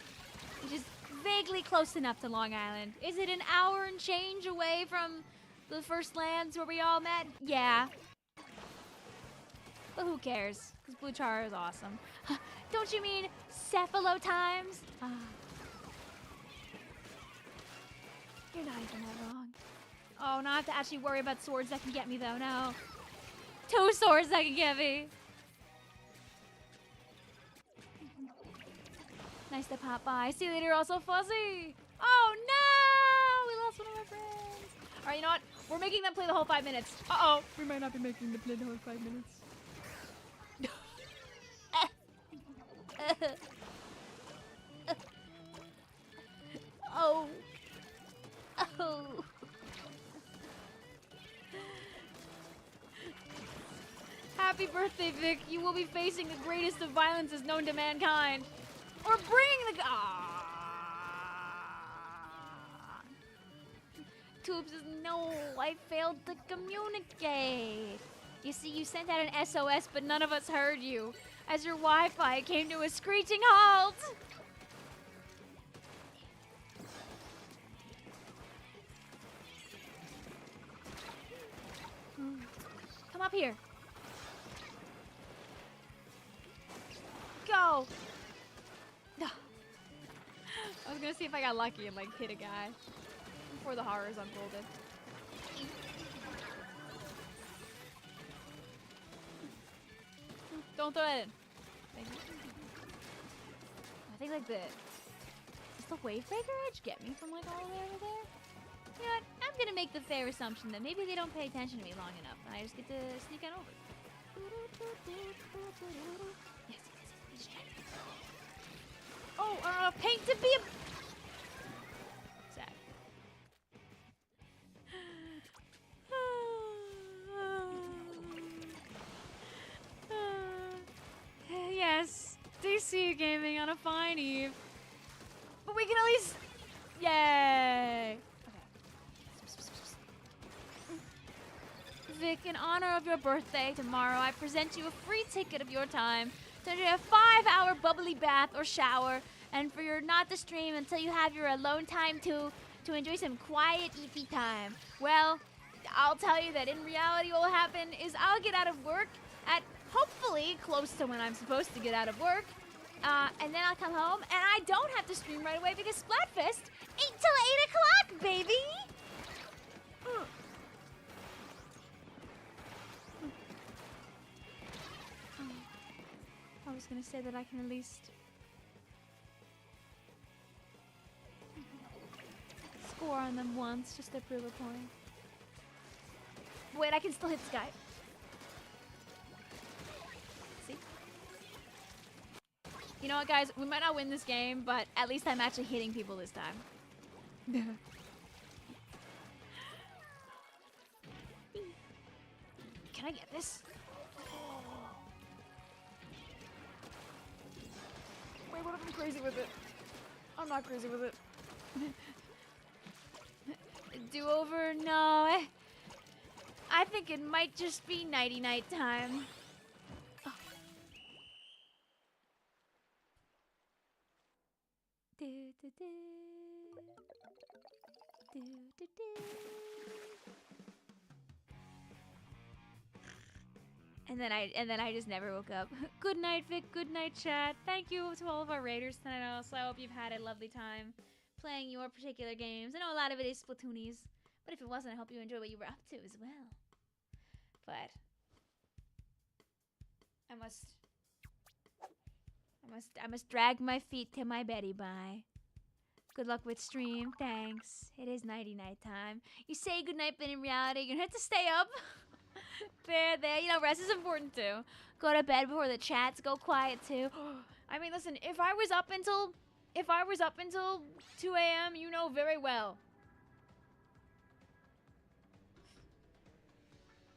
which is vaguely close enough to Long Island. Is it an hour and change away from the first lands where we all met? Yeah. But who cares? Because Blue Char is awesome. Don't you mean Cephalo times? You're not even that wrong. Oh, now I have to actually worry about swords that can get me, though. No. 2 swords that can get me. Nice to pop by. See you later, also fuzzy. Oh, no! We lost one of our friends. All right, you know what? We're making them play the whole 5 minutes. Uh-oh. We might not be making them play the whole 5 minutes. Oh. Oh. Happy birthday, Vic. You will be facing the greatest of violences known to mankind. Or bring the... Tubes says, no, I failed to communicate. You see, you sent out an SOS, but none of us heard you, as your Wi-Fi came to a screeching halt. Come up here. Go. I was gonna see if I got lucky and like hit a guy before the horrors unfolded. Don't throw it in. Thank you. I think like does the wave breaker edge get me from like all the way over there? You know what? I'm gonna make the fair assumption that maybe they don't pay attention to me long enough and I just get to sneak on over. Yes, yes, yes. Oh, paint to be a... Sad. Yes, DC gaming on a fine eve. But we can at least... Yay! Vic, in honor of your birthday tomorrow, I present you a free ticket of your time to enjoy a 5-hour bubbly bath or shower, and for your not to stream until you have your alone time to enjoy some quiet, eepy time. Well, I'll tell you that in reality what will happen is I'll get out of work at hopefully close to when I'm supposed to get out of work, and then I'll come home, and I don't have to stream right away because Splatfest 8 till 8 o'clock, baby! I was gonna say that I can at least score on them once, just to prove a point. Wait, I can still hit this guy. See? You know what, guys? We might not win this game, but at least I'm actually hitting people this time. Can I get this? Wait, what if I'm crazy with it? I'm not crazy with it. Do-over? No. I think it might just be nighty-night time. Oh. Do-do-do. Do-do-do. And then I just never woke up. Good night, Vic. Good night, chat. Thank you to all of our raiders tonight also. I hope you've had a lovely time playing your particular games. I know a lot of it is Splatoonies, but if it wasn't, I hope you enjoyed what you were up to as well. But I must drag my feet to my beddy bye. Good luck with stream. Thanks. It is nighty-night time. You say goodnight, but in reality, you're gonna have to stay up. There. You know, rest is important too. Go to bed before the chats go quiet too. I mean, listen, if I was up until 2 a.m., you know very well.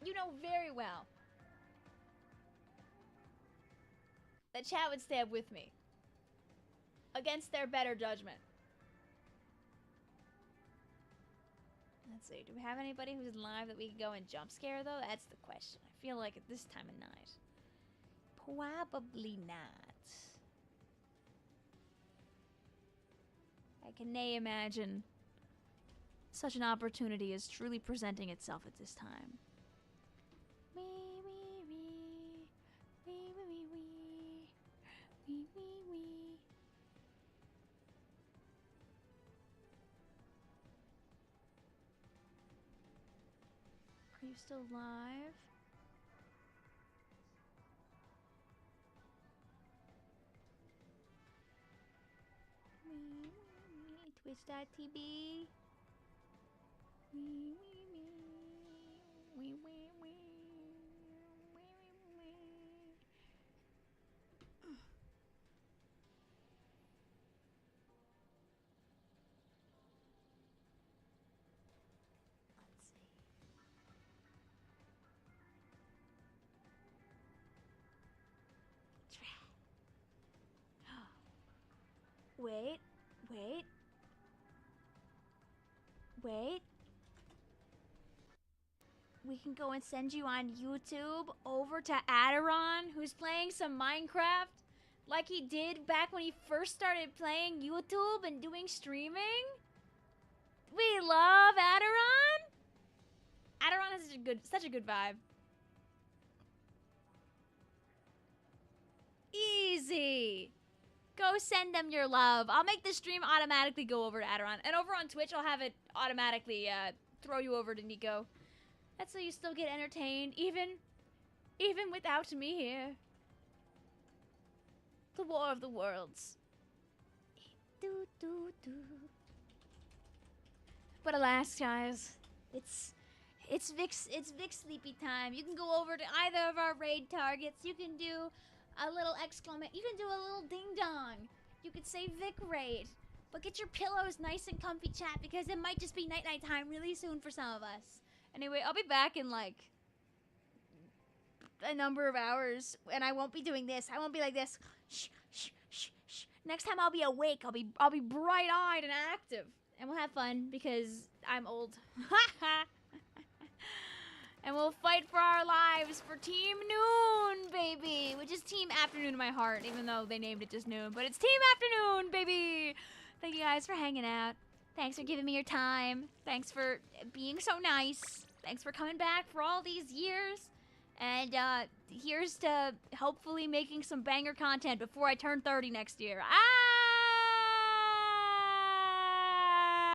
You know very well. The chat would stay up with me. Against their better judgment. Let's see, do we have anybody who's live that we can go and jump scare, though? That's the question. I feel like at this time of night. Probably not. I can nay imagine such an opportunity is truly presenting itself at this time. Wee, wee, wee. Wee, wee, wee, wee. Wee, wee, wee. Are you still live? Wee, wee, wee. Twitch.tv. Wee, wee, wee. Wee, wee, wee. Wee, wee, wee. Let's see. Wait, wait, wait. We can go and send you on YouTube over to Aderon, who's playing some Minecraft like he did back when he first started playing YouTube and doing streaming. We love Aderon. Aderon has such a good vibe. Easy. Go send them your love. I'll make the stream automatically go over to Aderon. And over on Twitch, I'll have it automatically throw you over to Nico. That's so you still get entertained, even without me here. The War of the Worlds. But alas, guys, it's Vic sleepy time. You can go over to either of our raid targets. You can do a little exclamation. You can do a little ding dong. You could say Vic raid. But get your pillows nice and comfy, chat, because it might just be night time really soon for some of us. Anyway, I'll be back in like a number of hours, and I won't be doing this. I won't be like this. Shh, shh, shh, shh. Next time I'll be awake. I'll be bright-eyed and active, and we'll have fun because I'm old. And we'll fight for our lives for Team Noon, baby, which is Team Afternoon in my heart, even though they named it just Noon, but it's Team Afternoon, baby. Thank you guys for hanging out. Thanks for giving me your time. Thanks for being so nice. Thanks for coming back for all these years. And here's to hopefully making some banger content before I turn 30 next year. Ah!